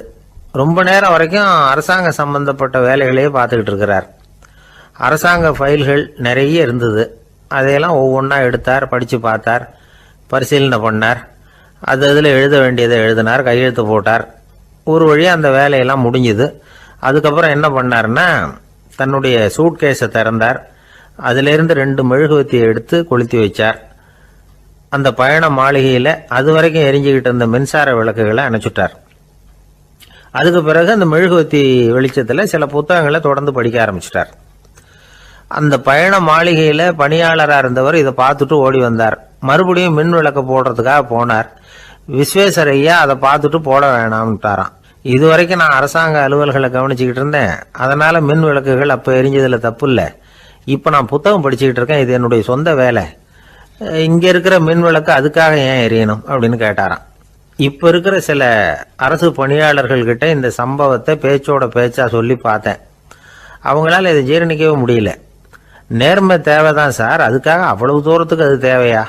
ரொம்ப நேரம் வரைக்கும் அரசாங்க சம்பந்தப்பட்ட வேலைகளையே பார்த்துக்கிட்டு இருக்கிறார். அரசாங்க ஃபைல்கள் நிறைய இருந்தது. அதையெல்லாம் ஒவ்வொன்றா எடுத்தார், படித்து பார்த்தார், பரிசீலனை பண்ணார். அதில் எழுத வேண்டியதை எழுதினார், கையெழுத்து போட்டார். ஒரு வழியாக அந்த வேலையெல்லாம் முடிஞ்சுது. அதுக்கப்புறம் என்ன பண்ணார்னா, தன்னுடைய சூட்கேஸை திறந்தார். அதிலிருந்து 2 மெழுகுவத்தியை எடுத்து கொளுத்தி வச்சார். அந்த பயண மாளிகையில் அது வரைக்கும் எரிஞ்சுக்கிட்டு இருந்த மின்சார விளக்குகளை அணைச்சுட்டார். அதுக்கு பிறகு அந்த மெழுகுவத்தி வெளிச்சத்தில் சில புத்தகங்களை தொடர்ந்து படிக்க ஆரம்பிச்சிட்டார். அந்த பயண மாளிகையில் பணியாளராக இருந்தவர் இதை பார்த்துட்டு ஓடி வந்தார். மறுபடியும் மின் விளக்கு போடுறதுக்காக போனார். விஸ்வேஸ்வரய்யா அதை பார்த்துட்டு போட வேணாம்ட்டாராம். இது வரைக்கும் நான் அரசாங்க அலுவல்களை கவனிச்சுக்கிட்டு இருந்தேன், அதனால மின் விளக்குகள் அப்போ எரிஞ்சதில் தப்பு இல்லை. இப்போ நான் புத்தகம் படிச்சுக்கிட்டு இருக்கேன், இது என்னுடைய சொந்த வேலை. இங்கே இருக்கிற மின் விளக்கு அதுக்காக ஏன் எரியணும் அப்படின்னு கேட்டாராம். இப்போ இருக்கிற சில அரசு பணியாளர்கள்கிட்ட இந்த சம்பவத்தை பேச்சோட பேச்சா சொல்லி பார்த்தேன். அவங்களால இதை ஜீரணிக்கவே முடியல. நேர்மை தேவைதான் சார், அதுக்காக அவ்வளவு தூரத்துக்கு அது தேவையா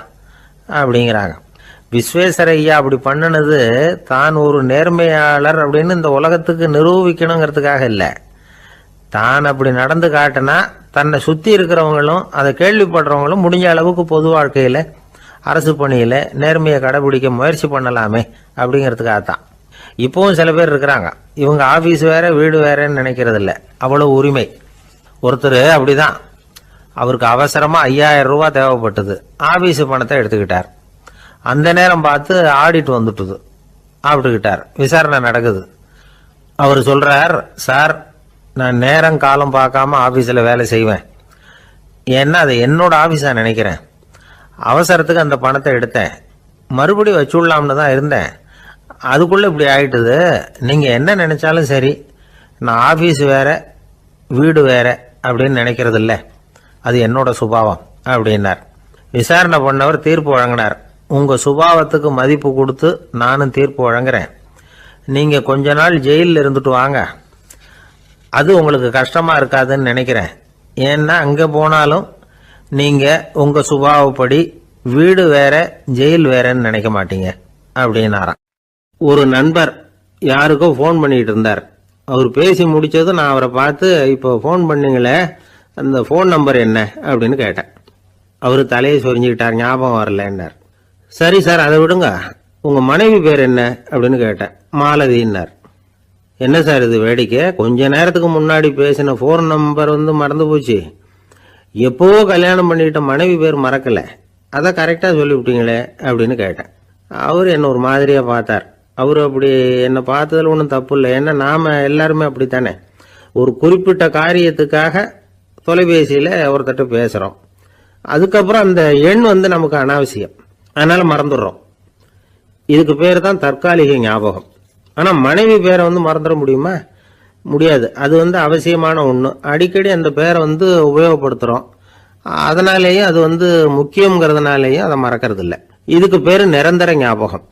அப்படிங்கிறாங்க. விஸ்வேஸ்வரய்யா அப்படி பண்ணினது தான் ஒரு நேர்மையாளர் அப்படின்னு இந்த உலகத்துக்கு நிரூபிக்கணுங்கிறதுக்காக இல்லை. தான் அப்படி நடந்து காட்டினா தன்னை சுற்றி இருக்கிறவங்களும் அதை கேள்விப்படுறவங்களும் முடிஞ்ச அளவுக்கு பொது வாழ்க்கையில், அரசு பணியில் நேர்மையை கடைபிடிக்க முயற்சி பண்ணலாமே அப்படிங்கிறதுக்காகத்தான். இப்போவும் சில பேர் இருக்கிறாங்க, இவங்க ஆஃபீஸ் வேற வீடு வேறன்னு நினைக்கிறது இல்லை, அவ்வளோ உரிமை. ஒருத்தர் அப்படிதான், அவருக்கு அவசரமாக 5000 ரூபா தேவைப்பட்டது. ஆஃபீஸு பணத்தை எடுத்துக்கிட்டார். அந்த நேரம் பார்த்து ஆடிட் வந்துட்டுது. ஆப்பிட்டுக்கிட்டார். விசாரணை நடக்குது. அவர் சொல்றார், சார் நான் நேரம் காலம் பார்க்காம ஆஃபீஸில் வேலை செய்வேன். ஏன்னா அதை என்னோட ஆஃபீஸாக நினைக்கிறேன். அவசரத்துக்கு அந்த பணத்தை எடுத்தேன், மறுபடியும் வச்சுடலாம்னு தான் இருந்தேன். அதுக்குள்ளே இப்படி ஆயிட்டுது. நீங்கள் என்ன நினைச்சாலும் சரி, நான் ஆஃபீஸ் வேற வீடு வேற அப்படின்னு நினைக்கிறது இல்லை, அது என்னோட சுபாவம் அப்படின்னார். விசாரணை பண்ணவர் தீர்ப்பு வழங்கினார். உங்கள் சுபாவத்துக்கு மதிப்பு கொடுத்து நானும் தீர்ப்பு வழங்குறேன். நீங்கள் கொஞ்ச நாள் ஜெயிலில் இருந்துட்டு வாங்க, அது உங்களுக்கு கஷ்டமாக இருக்காதுன்னு நினைக்கிறேன். ஏன்னா அங்கே போனாலும் நீங்கள் உங்கள் சுபாவப்படி வீடு வேற ஜெயில் வேறன்னு நினைக்க மாட்டீங்க அப்படின்னாராம். ஒரு நண்பர் யாருக்கோ ஃபோன் பண்ணிட்டு இருந்தார். அவர் பேசி முடிச்சதும் நான் அவரை பார்த்து, இப்போ ஃபோன் பண்ணீங்களே அந்த ஃபோன் நம்பர் என்ன அப்படின்னு கேட்டேன். அவர் தலையை சொரிஞ்சுக்கிட்டார், ஞாபகம் வரலன்னார். சரி சார் அதை விடுங்க, உங்கள் மனைவி பேர் என்ன அப்படின்னு கேட்டேன். மாலதின்னார். என்ன சார் இது வேடிக்கை, கொஞ்ச நேரத்துக்கு முன்னாடி பேசின ஃபோன் நம்பர் மறந்து போச்சு. எப்போவோ கல்யாணம் பண்ணிக்கிட்ட மனைவி பேர் மறக்கலை, அதை கரெக்டாக சொல்லிவிட்டீங்களே அப்படின்னு கேட்டேன். அவர் என்ன ஒரு மாதிரியாக பார்த்தார். அவர் அப்படி என்னை பார்த்ததில் ஒன்றும் தப்பு இல்லை, ஏன்னா நாம் எல்லாருமே அப்படித்தானே. ஒரு குறிப்பிட்ட காரியத்துக்காக தொலைபேசியில் ஒருத்தட்ட பேசுகிறோம், அதுக்கப்புறம் அந்த எண் நமக்கு அனாவசியம், அதனால மறந்துடுறோம். இதுக்கு பேர் தான் தற்காலிக ஞாபகம். ஆனால் மனைவி பேரை மறந்துட முடியுமா? முடியாது. அது அவசியமான ஒன்று. அடிக்கடி அந்த பேரை உபயோகப்படுத்துகிறோம், அதனாலேயும் அது முக்கியங்கிறதுனாலேயும் அதை மறக்கிறது இல்லை. இதுக்கு பேர் நிரந்தர ஞாபகம்.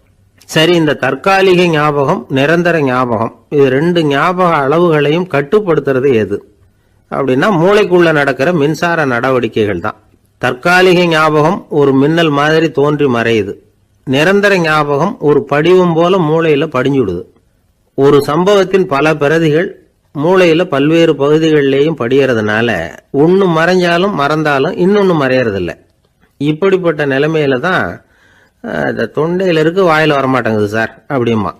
சரி, இந்த தற்காலிக ஞாபகம் நிரந்தர ஞாபகம் இது 2 ஞாபக அளவுகளையும் கட்டுப்படுத்துறது எது அப்படின்னா மூளைக்குள்ள நடக்கிற மின்சார நடவடிக்கைகள் தான். தற்காலிக ஞாபகம் ஒரு மின்னல் மாதிரி தோன்றி மறையுது. நிரந்தர ஞாபகம் ஒரு படிவம் போல மூளையில படிஞ்சுடுது. ஒரு சம்பவத்தின் பல பிரதிகள் மூளையில பல்வேறு பகுதிகளிலேயும் படியறதுனால ஒன்னு மறைஞ்சாலும் மறந்தாலும் இன்னொன்னு மறையறதில்லை. இப்படிப்பட்ட நிலைமையில தான் இந்த தொண்டையில இருக்கு வாயில வரமாட்டேங்குது சார் அப்படிமா.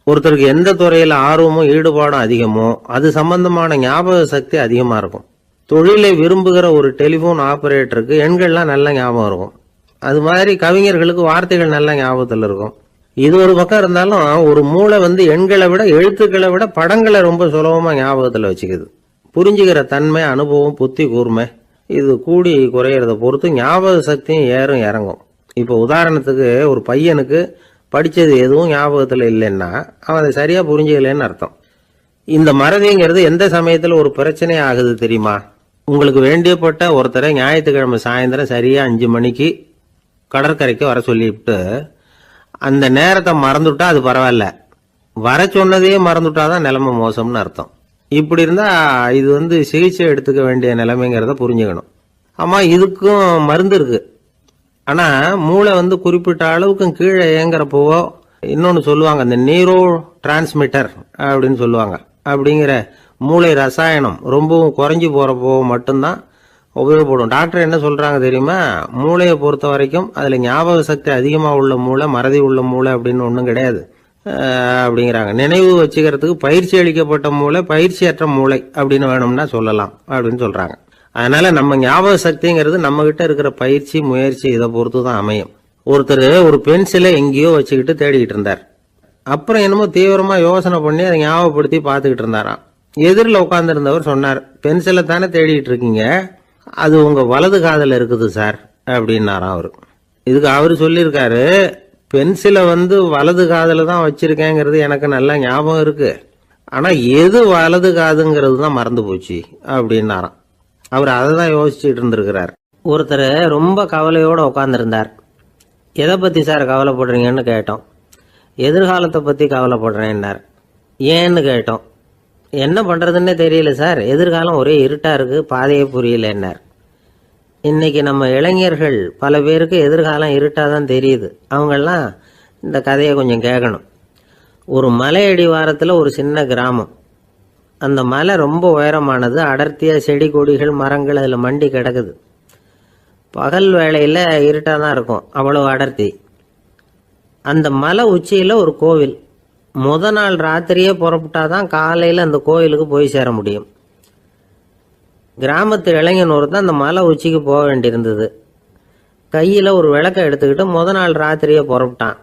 ஒருத்தருக்கு எந்த துறையில ஆர்வமும் ஈடுபாடும் அதிகமோ அது சம்பந்தமான ஞாபக சக்தி அதிகமா இருக்கும். தொழிலை விரும்புகிற ஒரு டெலிபோன் ஆபரேட்டருக்கு எண்கள்லாம் நல்ல ஞாபகம் இருக்கும். அது மாதிரி கவிஞர்களுக்கு வார்த்தைகள் நல்ல ஞாபகத்தில் இருக்கும். இது ஒரு பக்கம் இருந்தாலும் ஒரு மூளை எண்களை விட எழுத்துக்களை விட படங்களை ரொம்ப சுலபமா ஞாபகத்தில் வச்சுக்குது. புரிஞ்சுக்கிற தன்மை, அனுபவம், புத்தி கூர்மை இது கூடி குறையிறத பொறுத்து ஞாபக சக்தியும் ஏறும் இறங்கும். இப்போ உதாரணத்துக்கு ஒரு பையனுக்கு படித்தது எதுவும் ஞாபகத்தில் இல்லைன்னா அவன் அதை சரியாக புரிஞ்சுக்கலன்னு அர்த்தம். இந்த மறதிங்கிறது எந்த சமயத்தில் ஒரு பிரச்சனை ஆகுது தெரியுமா? உங்களுக்கு வேண்டியப்பட்ட ஒருத்தரை ஞாயிற்றுக்கிழமை சாயந்தரம் சரியாக 5 மணிக்கு கடற்கரைக்கு வர சொல்லிவிட்டு அந்த நேரத்தை மறந்துட்டா அது பரவாயில்ல, வர சொன்னதையே மறந்துட்டாதான் நிலைமை மோசம்னு அர்த்தம். இப்படி இருந்தா இது சிகிச்சை எடுத்துக்க வேண்டிய நிலைமைங்கிறத புரிஞ்சுக்கணும். ஆமா, இதுக்கும் மருந்து இருக்கு. ஆனா மூளை குறிப்பிட்ட அளவுக்கும் கீழே இயங்குறப்போ இன்னொன்னு சொல்லுவாங்க, இந்த நியூரோ டிரான்ஸ்மிட்டர் அப்படின்னு சொல்லுவாங்க. அப்படிங்கிற மூளை ரசாயனம் ரொம்பவும் குறைஞ்சி போறப்போ மட்டும்தான் உபயோகப்படும். டாக்டர் என்ன சொல்றாங்க தெரியுமா? மூளையை பொறுத்த வரைக்கும் அதுல ஞாபக சக்தி அதிகமா உள்ள மூளை, மறதி உள்ள மூளை அப்படின்னு ஒன்றும் கிடையாது அப்படிங்கிறாங்க. நினைவு வச்சுக்கிறதுக்கு பயிற்சி அளிக்கப்பட்ட மூளை, பயிற்சியற்ற மூளை அப்படின்னு வேணும்னா சொல்லலாம் அப்படின்னு சொல்றாங்க. அதனால நம்ம ஞாபக சக்திங்கிறது நம்ம கிட்ட இருக்கிற பயிற்சி, முயற்சி இதை பொறுத்து தான் அமையும். ஒருத்தர் ஒரு பென்சிலை எங்கேயோ வச்சுக்கிட்டு தேடிக்கிட்டு இருந்தார். அப்புறம் என்னமோ தீவிரமா யோசனை பண்ணி அதை ஞாபகப்படுத்தி பார்த்துக்கிட்டு இருந்தாராம். எதிரில் உட்கார்ந்துருந்தவர் சொன்னார், பென்சிலை தானே தேடிட்டு இருக்கீங்க, அது உங்க வலது காதில் இருக்குது சார் அப்படின்னாராம் அவரு. இதுக்கு அவரு சொல்லியிருக்காரு, பென்சிலை வலது காதில் தான் வச்சிருக்கேங்கிறது எனக்கு நல்லா ஞாபகம் இருக்கு, ஆனா எது வலது காதுங்கிறது தான் மறந்து போச்சு அப்படின்னாராம். அவர் அதை தான் யோசிச்சுட்டு இருந்திருக்கிறார். ஒருத்தர் ரொம்ப கவலையோட உட்காந்துருந்தார். எதை பத்தி சார் கவலைப்படுறீங்கன்னு கேட்டோம். எதிர்காலத்தை பத்தி கவலைப்படுறேன்னார். ஏன்னு கேட்டோம். என்ன பண்றதுன்னே தெரியல சார், எதிர்காலம் ஒரே இருட்டா இருக்கு, பாதையே புரியலன்னார். இன்னைக்கு நம்ம இளைஞர்கள் பல பேருக்கு எதிர்காலம் இருட்டா தான் தெரியுது. அவங்கெல்லாம் இந்த கதையை கொஞ்சம் கேட்கணும். ஒரு மலை அடிவாரத்தில் ஒரு சின்ன கிராமம். அந்த மலை ரொம்ப உயரமானது. அடர்த்தியா செடி கொடிகள் மரங்கள் அதில் மண்டி கிடக்குது. பகல் வேளையில் இருட்டாக தான் இருக்கும், அவ்வளோ அடர்த்தி. அந்த மலை உச்சியில் ஒரு கோவில். நாள் ராத்திரியே புறப்பட்டாதான் காலையில் அந்த கோயிலுக்கு போய் சேர முடியும். கிராமத்து இளைஞன் ஒருத்தன் அந்த மலை உச்சிக்கு போக வேண்டியிருந்தது. கையில் ஒரு விளக்கை எடுத்துக்கிட்டு நாள் ராத்திரியே புறப்பட்டான்.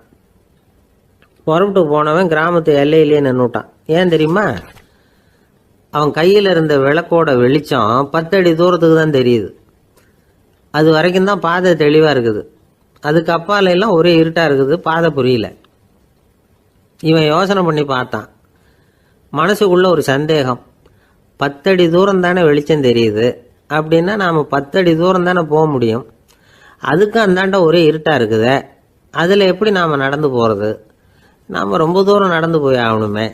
புறப்பட்டு போனவன் கிராமத்து எல்லையிலேயே நின்றுட்டான். ஏன் தெரியுமா? அவன் கையில் இருந்த விளக்கோட வெளிச்சம் 10 அடி தூரத்துக்கு தான் தெரியுது. அது வரைக்கும் தான் பாதை தெளிவாக இருக்குது. அதுக்கு அப்பால எல்லாம் ஒரே இருட்டாக இருக்குது, பாதை புரியல. இவன் யோசனை பண்ணி பார்த்தான். மனசுக்குள்ள ஒரு சந்தேகம். 10 அடி தூரம் தானே வெளிச்சம் தெரியுது, அப்படின்னா நாம் 10 அடி தூரம் தானே போக முடியும். அதுக்கு அந்தாண்ட ஒரே இருட்டாக இருக்குது, அதில் எப்படி நாம் நடந்து போகிறது? நாம் ரொம்ப தூரம் நடந்து போய் ஆகணுமே.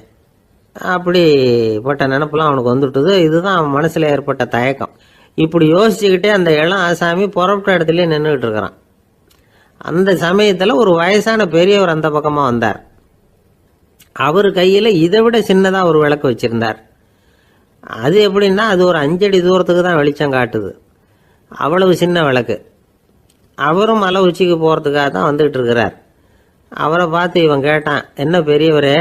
அப்படிப்பட்ட நினப்பெல்லாம் அவனுக்கு வந்துட்டுது. இதுதான் அவன் மனசில் ஏற்பட்ட தயக்கம். இப்படி யோசிச்சுக்கிட்டே அந்த இளம் ஆசாமி புறப்பட்ட இடத்துலயே நின்றுகிட்டு இருக்கிறான். அந்த சமயத்தில் ஒரு வயசான பெரியவர் அந்த பக்கமாக வந்தார். அவர் கையில் இதை விட சின்னதாக ஒரு விளக்கு வச்சிருந்தார். அது எப்படின்னா அது ஒரு 5 அடி தூரத்துக்கு தான் வெளிச்சம் காட்டுது. அவ்வளவு சின்ன விளக்கு. அவரும் மலை உச்சிக்கு போகிறதுக்காக தான் வந்துகிட்டு இருக்கிறார். அவரை பார்த்து இவன் கேட்டான், என்ன பெரியவரே,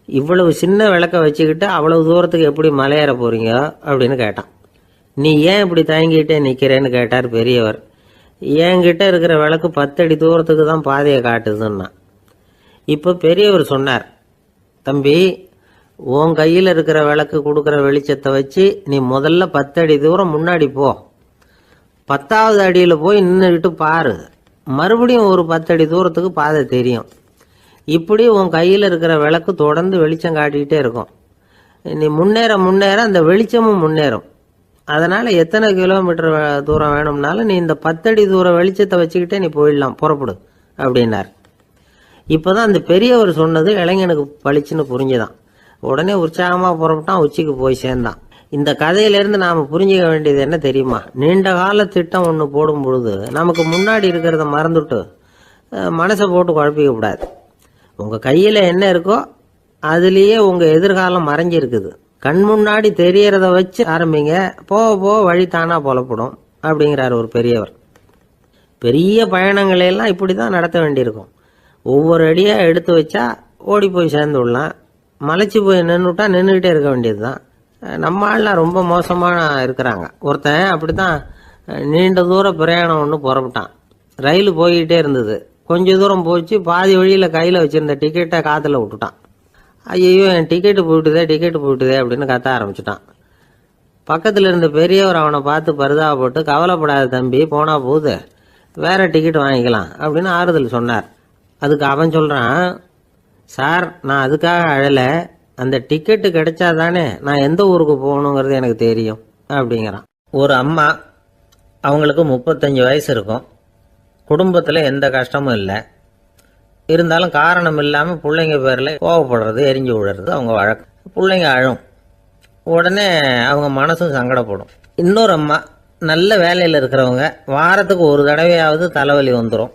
இவ்வளவு சின்ன விளக்க வச்சுக்கிட்டு அவ்வளவு தூரத்துக்கு எப்படி மலையேற போறீங்க அப்படின்னு கேட்டான். நீ ஏன் இப்படி தயங்கிட்டே நிற்கிறேன்னு கேட்டார் பெரியவர். என்கிட்ட இருக்கிற விளக்கு 10 அடி தூரத்துக்கு தான் பாதையை காட்டுதுன்னா. இப்போ பெரியவர் சொன்னார், தம்பி, உன் கையில் இருக்கிற விளக்கு கொடுக்குற வெளிச்சத்தை வச்சு நீ முதல்ல 10 அடி தூரம் முன்னாடி போ. 10வது அடியில் போய் நின்றுக்கிட்டு பாரு, மறுபடியும் ஒரு 10 அடி தூரத்துக்கு பாதை தெரியும். இப்படி உன் கையில் இருக்கிற விளக்கு தொடர்ந்து வெளிச்சம் காட்டிக்கிட்டே இருக்கும். நீ முன்னேற முன்னேற அந்த வெளிச்சமும் முன்னேறும். அதனால எத்தனை கிலோமீட்டர் தூரம் வேணும்னாலும் நீ இந்த 10 அடி தூரம் வெளிச்சத்தை வச்சுக்கிட்டே நீ போயிடலாம், புறப்படு அப்படின்னார். இப்போதான் அந்த பெரியவர் சொன்னது இளைஞனுக்கு பளிச்சுன்னு புரிஞ்சுதான். உடனே உற்சாகமாக புறப்பட்டான், உச்சிக்கு போய் சேர்ந்தான். இந்த கதையிலேருந்து நாம் புரிஞ்சுக்க வேண்டியது என்ன தெரியுமா? நீண்ட கால திட்டம் ஒன்று போடும் பொழுது நமக்கு முன்னாடி இருக்கிறத மறந்துட்டு மனசை போட்டு குழப்பிக்க கூடாது. உங்கள் கையில் என்ன இருக்கோ அதுலேயே உங்கள் எதிர்காலம் மறைஞ்சிருக்குது. கண் முன்னாடி தெரியறத வச்சு ஆரம்பிங்க, போக போக வழி தானா புலப்படும் அப்படிங்கிறார் ஒரு பெரியவர். பெரிய பயணங்களையெல்லாம் இப்படி தான் நடத்த வேண்டியிருக்கும். ஒவ்வொரு அடியாக எடுத்து வச்சா ஓடி போய் சேர்ந்து விடலாம். மலைச்சு போய் நின்றுட்டா நின்றுக்கிட்டே இருக்க வேண்டியது தான். நம்ம ஆள்லாம் ரொம்ப மோசமான இருக்கிறாங்க. ஒருத்தன் அப்படி தான் நீண்ட தூர பிரயாணம் ஒன்று புறப்பட்டான். ரயில் போய்கிட்டே இருந்தது. கொஞ்சம் தூரம் போச்சு, பாதி வழியில் கையில் வச்சுருந்த டிக்கெட்டை காற்றுல விட்டுட்டான். ஐயோ என் டிக்கெட்டு போயிட்டுதே அப்படின்னு கத்த ஆரம்பிச்சிட்டான். பக்கத்தில் இருந்த பெரியவர் அவனை பார்த்து பரிதாபப்பட்டு, கவலைப்படாத தம்பி, போனா போகுது, வேற டிக்கெட் வாங்கிக்கலாம் அப்படின்னு ஆறுதல் சொன்னார். அதுக்கு அவன் சொல்கிறான், சார் நான் அதுக்காக அழலை, அந்த டிக்கெட்டு கிடைச்சா தானே நான் எந்த ஊருக்கு போகணுங்கிறது எனக்கு தெரியும் அப்படிங்கிறான். ஒரு அம்மா, அவங்களுக்கு 35 வயசு இருக்கும். குடும்பத்தில் எந்த கஷ்டமும் இல்லை. இருந்தாலும் காரணம் இல்லாமல் பிள்ளைங்க பேரில் கோவப்படுறது, எரிஞ்சு விடுறது அவங்க வழக்கம். பிள்ளைங்க அழும். உடனே அவங்க மனசும் சங்கடப்படும். இன்னொரு அம்மா, நல்ல வேலையில் இருக்கிறவங்க, வாரத்துக்கு ஒரு தடவையாவது தலைவலி வந்துடும்.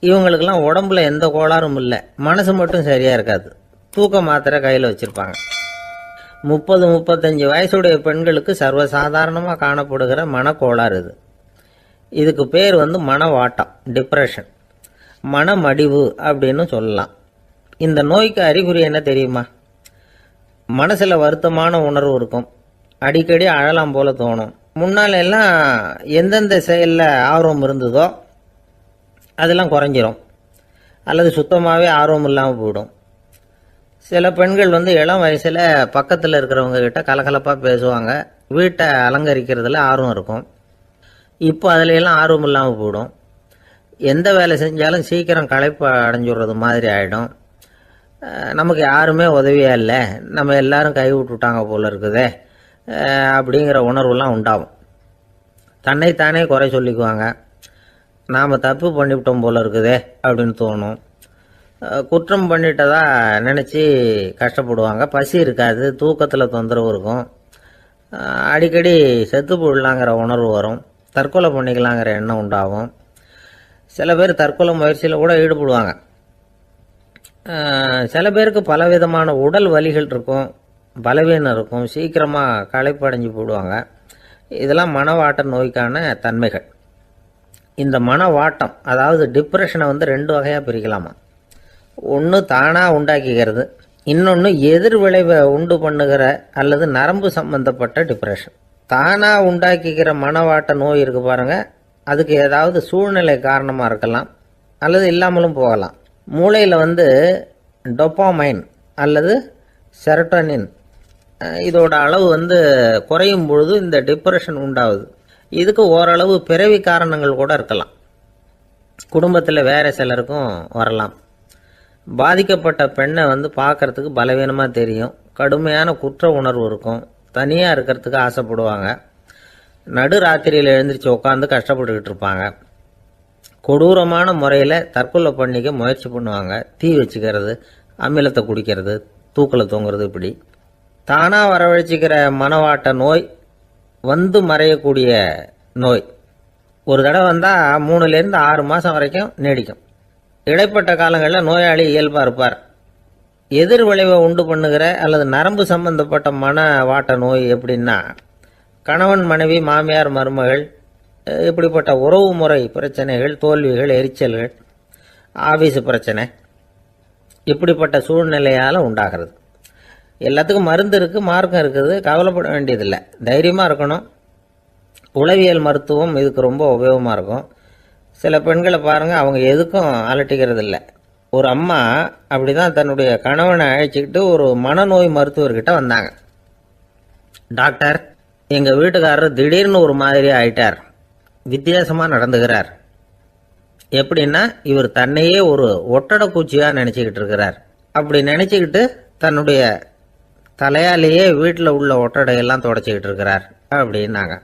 இவங்களுக்கெல்லாம் உடம்புல எந்த கோளாறும் இல்லை, மனசு மட்டும் சரியாக இருக்காது. தூக்க மாத்திரை கையில் வச்சுருப்பாங்க. 30-35 வயசுடைய பெண்களுக்கு சர்வசாதாரணமாக காணப்படுகிற மனக்கோளாறு இது. இதுக்கு பேர் மனவாட்டம், டிப்ரெஷன், மனமடிவு அப்படின்னு சொல்லலாம். இந்த நோய்க்கு அறிகுறி என்ன தெரியுமா? மனசில் வருத்தமான உணர்வு இருக்கும். அடிக்கடி அழலாம் போல தோணும். முன்னால எல்லாம் எந்தெந்த செயலில் ஆர்வம் இருந்ததோ அதெல்லாம் குறைஞ்சிரும், அல்லது சுத்தமாகவே ஆர்வம் இல்லாமல் போயிடும். சில பெண்கள் இளம் வயசில் பக்கத்தில் இருக்கிறவங்க கிட்ட கலகலப்பாக பேசுவாங்க, வீட்டை அலங்கரிக்கிறதுல ஆர்வம் இருக்கும். இப்போ அதுல எல்லாம் ஆர்வம் இல்லாமல் போயிடும். எந்த வேலை செஞ்சாலும் சீக்கிரம் களைப்பு அடைஞ்சுடுறது மாதிரி ஆகிடும். நமக்கு யாருமே உதவியாக இல்லை, நம்ம எல்லாரும் கை விட்டுட்டாங்க போல இருக்குதே அப்படிங்கிற உணர்வுலாம் உண்டாகும். தன்னைத்தானே குறை சொல்லிக்குவாங்க. நாம் தப்பு பண்ணிவிட்டோம் போல இருக்குதே அப்படின்னு தோணும். குற்றம் பண்ணிட்டதா நினச்சி கஷ்டப்படுவாங்க. பசி இருக்காது, தூக்கத்தில் தொந்தரவு இருக்கும். அடிக்கடி செத்து போடலாங்கிற உணர்வு வரும். தற்கொலை பண்ணிக்கலாங்கிற எண்ணம் உண்டாகும். சில பேர் தற்கொலை முயற்சியில் கூட ஈடுபடுவாங்க. சில பேருக்கு பலவிதமான உடல் வலிகள் இருக்கும், பலவீனம் இருக்கும், சீக்கிரமாக களைப்படைஞ்சு போடுவாங்க. இதெல்லாம் மனவாட்ட நோய்க்கான தன்மைகள். இந்த மனவாட்டம், அதாவது டிப்ரெஷனை 2 வகையாக பிரிக்கலாமா. ஒன்று தானாக உண்டாக்கிக்கிறது, இன்னொன்று எதிர் விளைவை உண்டு பண்ணுகிற அல்லது நரம்பு சம்பந்தப்பட்ட டிப்ரெஷன். தானாக உண்டாக்கிக்கிற மனவாட்ட நோய் இருக்கு பாருங்க, அதுக்கு ஏதாவது சூழ்நிலை காரணமாக இருக்கலாம், அல்லது இல்லாமலும் போகலாம். மூளையில் டொப்பாமைன் அல்லது செரட்டோனின் இதோட அளவு குறையும் பொழுது இந்த டிப்ரெஷன் உண்டாகுது. இதுக்கு ஓரளவு பிறவி காரணங்கள் கூட இருக்கலாம். குடும்பத்தில் வேற சிலருக்கும் வரலாம். பாதிக்கப்பட்ட பெண்ணை பார்க்கறதுக்கு பலவீனமாக தெரியும், கடுமையான குற்ற உணர்வு இருக்கும், தனியாக இருக்கிறதுக்கு ஆசைப்படுவாங்க, நடு ராத்திரியில் எழுந்திரிச்சு உட்காந்து கஷ்டப்பட்டுக்கிட்டு இருப்பாங்க, கொடூரமான முறையில் தற்கொலை பண்ணிக்க முயற்சி பண்ணுவாங்க, தீ வச்சுக்கிறது, அமிலத்தை குடிக்கிறது, தூக்கில் தொங்குறது. இப்படி தானாக வரவழைச்சிக்கிற மனவாட்ட நோய் மறையக்கூடிய நோய். ஒரு தடவை வந்தால் 3லேருந்து 6 மாதம் வரைக்கும் நீடிக்கும். இடைப்பட்ட காலங்களில் நோயாளி இயல்பாக இருப்பார். எதிர் விளைவை உண்டு பண்ணுகிற அல்லது நரம்பு சம்பந்தப்பட்ட மனவாட்ட நோய் எப்படின்னா, கணவன் மனைவி, மாமியார் மருமகள், இப்படிப்பட்ட உறவு முறை பிரச்சனைகள், தோல்விகள், எரிச்சல்கள், ஆபீஸ் பிரச்சனை, இப்படிப்பட்ட சூழ்நிலையால் உண்டாகிறது. எல்லாத்துக்கும் மருந்து இருக்குது, மார்க்கம் இருக்குது, கவலைப்பட வேண்டியதில்லை, தைரியமாக இருக்கணும். உளவியல் மருத்துவம் இதுக்கு ரொம்ப உபயோகமாக இருக்கும். சில பெண்களை பாருங்கள், அவங்க எதுக்கும் அலட்டிக்கிறது இல்லை. ஒரு அம்மா அப்படி தான் தன்னுடைய கணவனை அழைச்சிக்கிட்டு ஒரு மனநோய் மருத்துவர்கிட்ட வந்தாங்க. டாக்டர், எங்கள் வீட்டுக்காரர் திடீர்னு ஒரு மாதிரி ஆயிட்டார், வித்தியாசமாக நடந்துகிறார். எப்படின்னா, இவர் தன்னையே ஒரு ஒட்டடை பூச்சியாக நினச்சிக்கிட்டு இருக்கிறார். அப்படி நினச்சிக்கிட்டு தன்னுடைய தலையாலேயே வீட்டில் உள்ள ஒட்டடையெல்லாம் தொடச்சிக்கிட்டு இருக்கிறார் அப்படின்னாங்க.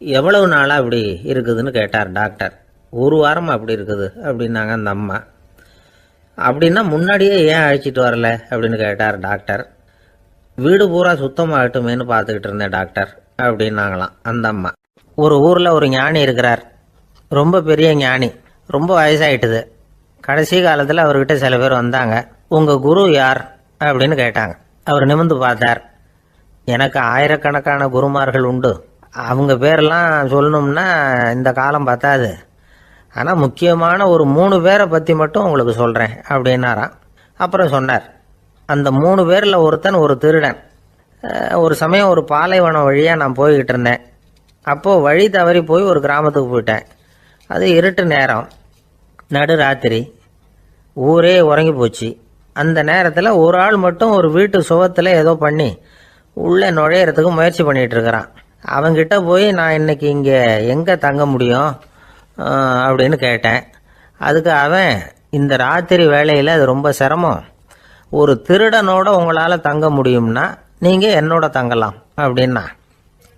எவ்வளவு நாளாக அப்படி இருக்குதுன்னு கேட்டார் டாக்டர். 1 வாரமாக அப்படி இருக்குது அப்படின்னாங்க அந்த அம்மா. அப்படின்னா முன்னாடியே ஏன் அழைச்சிட்டு வரல அப்படின்னு கேட்டார் டாக்டர். வீடு பூரா சுத்தமாகட்டுமேனு பார்த்துக்கிட்டு இருந்தேன் டாக்டர் அப்படின்னாங்களாம் அந்த அம்மா. ஒரு ஊரில் ஒரு ஞானி இருக்கிறார், ரொம்ப பெரிய ஞானி, ரொம்ப வயசாயிட்டுது. கடைசி காலத்தில் அவர்கிட்ட சில பேர் வந்தாங்க. உங்கள் குரு யார் அப்படின்னு கேட்டாங்க. அவர் நிமிர்ந்து பார்த்தார். எனக்கு ஆயிரக்கணக்கான குருமார்கள் உண்டு, அவங்க பேரெல்லாம் சொல்லணும்னா இந்த காலம் பத்தாது, ஆனால் முக்கியமான ஒரு 3 பேரை பற்றி மட்டும் உங்களுக்கு சொல்கிறேன் அப்படின்னாராம். அப்புறம் சொன்னார், அந்த 3 பேரில் ஒருத்தன் ஒரு திருடன். ஒரு சமயம் ஒரு பாலைவனம் வழியாக நான் போய்கிட்டு இருந்தேன். அப்போது வழி தவறி போய் ஒரு கிராமத்துக்கு போயிட்டேன். அது இருட்டு நேரம், நடு ராத்திரி, ஊரே உறங்கி போச்சு. அந்த நேரத்தில் ஒரு ஆள் மட்டும் ஒரு வீட்டு சுவத்தில் ஏதோ பண்ணி உள்ளே நுழையிறதுக்கு முயற்சி பண்ணிகிட்டு இருக்கிறான். அவங்கிட்ட போய் நான் இன்னைக்கு இங்கே எங்கே தங்க முடியும் அப்படின்னு கேட்டேன். அதுக்கு அவன், இந்த ராத்திரி வேளையில் அது ரொம்ப சிரமம், ஒரு திருடனோட உங்களால் தங்க முடியும்னா நீங்கள் என்னோட தங்கலாம் அப்படின்னா.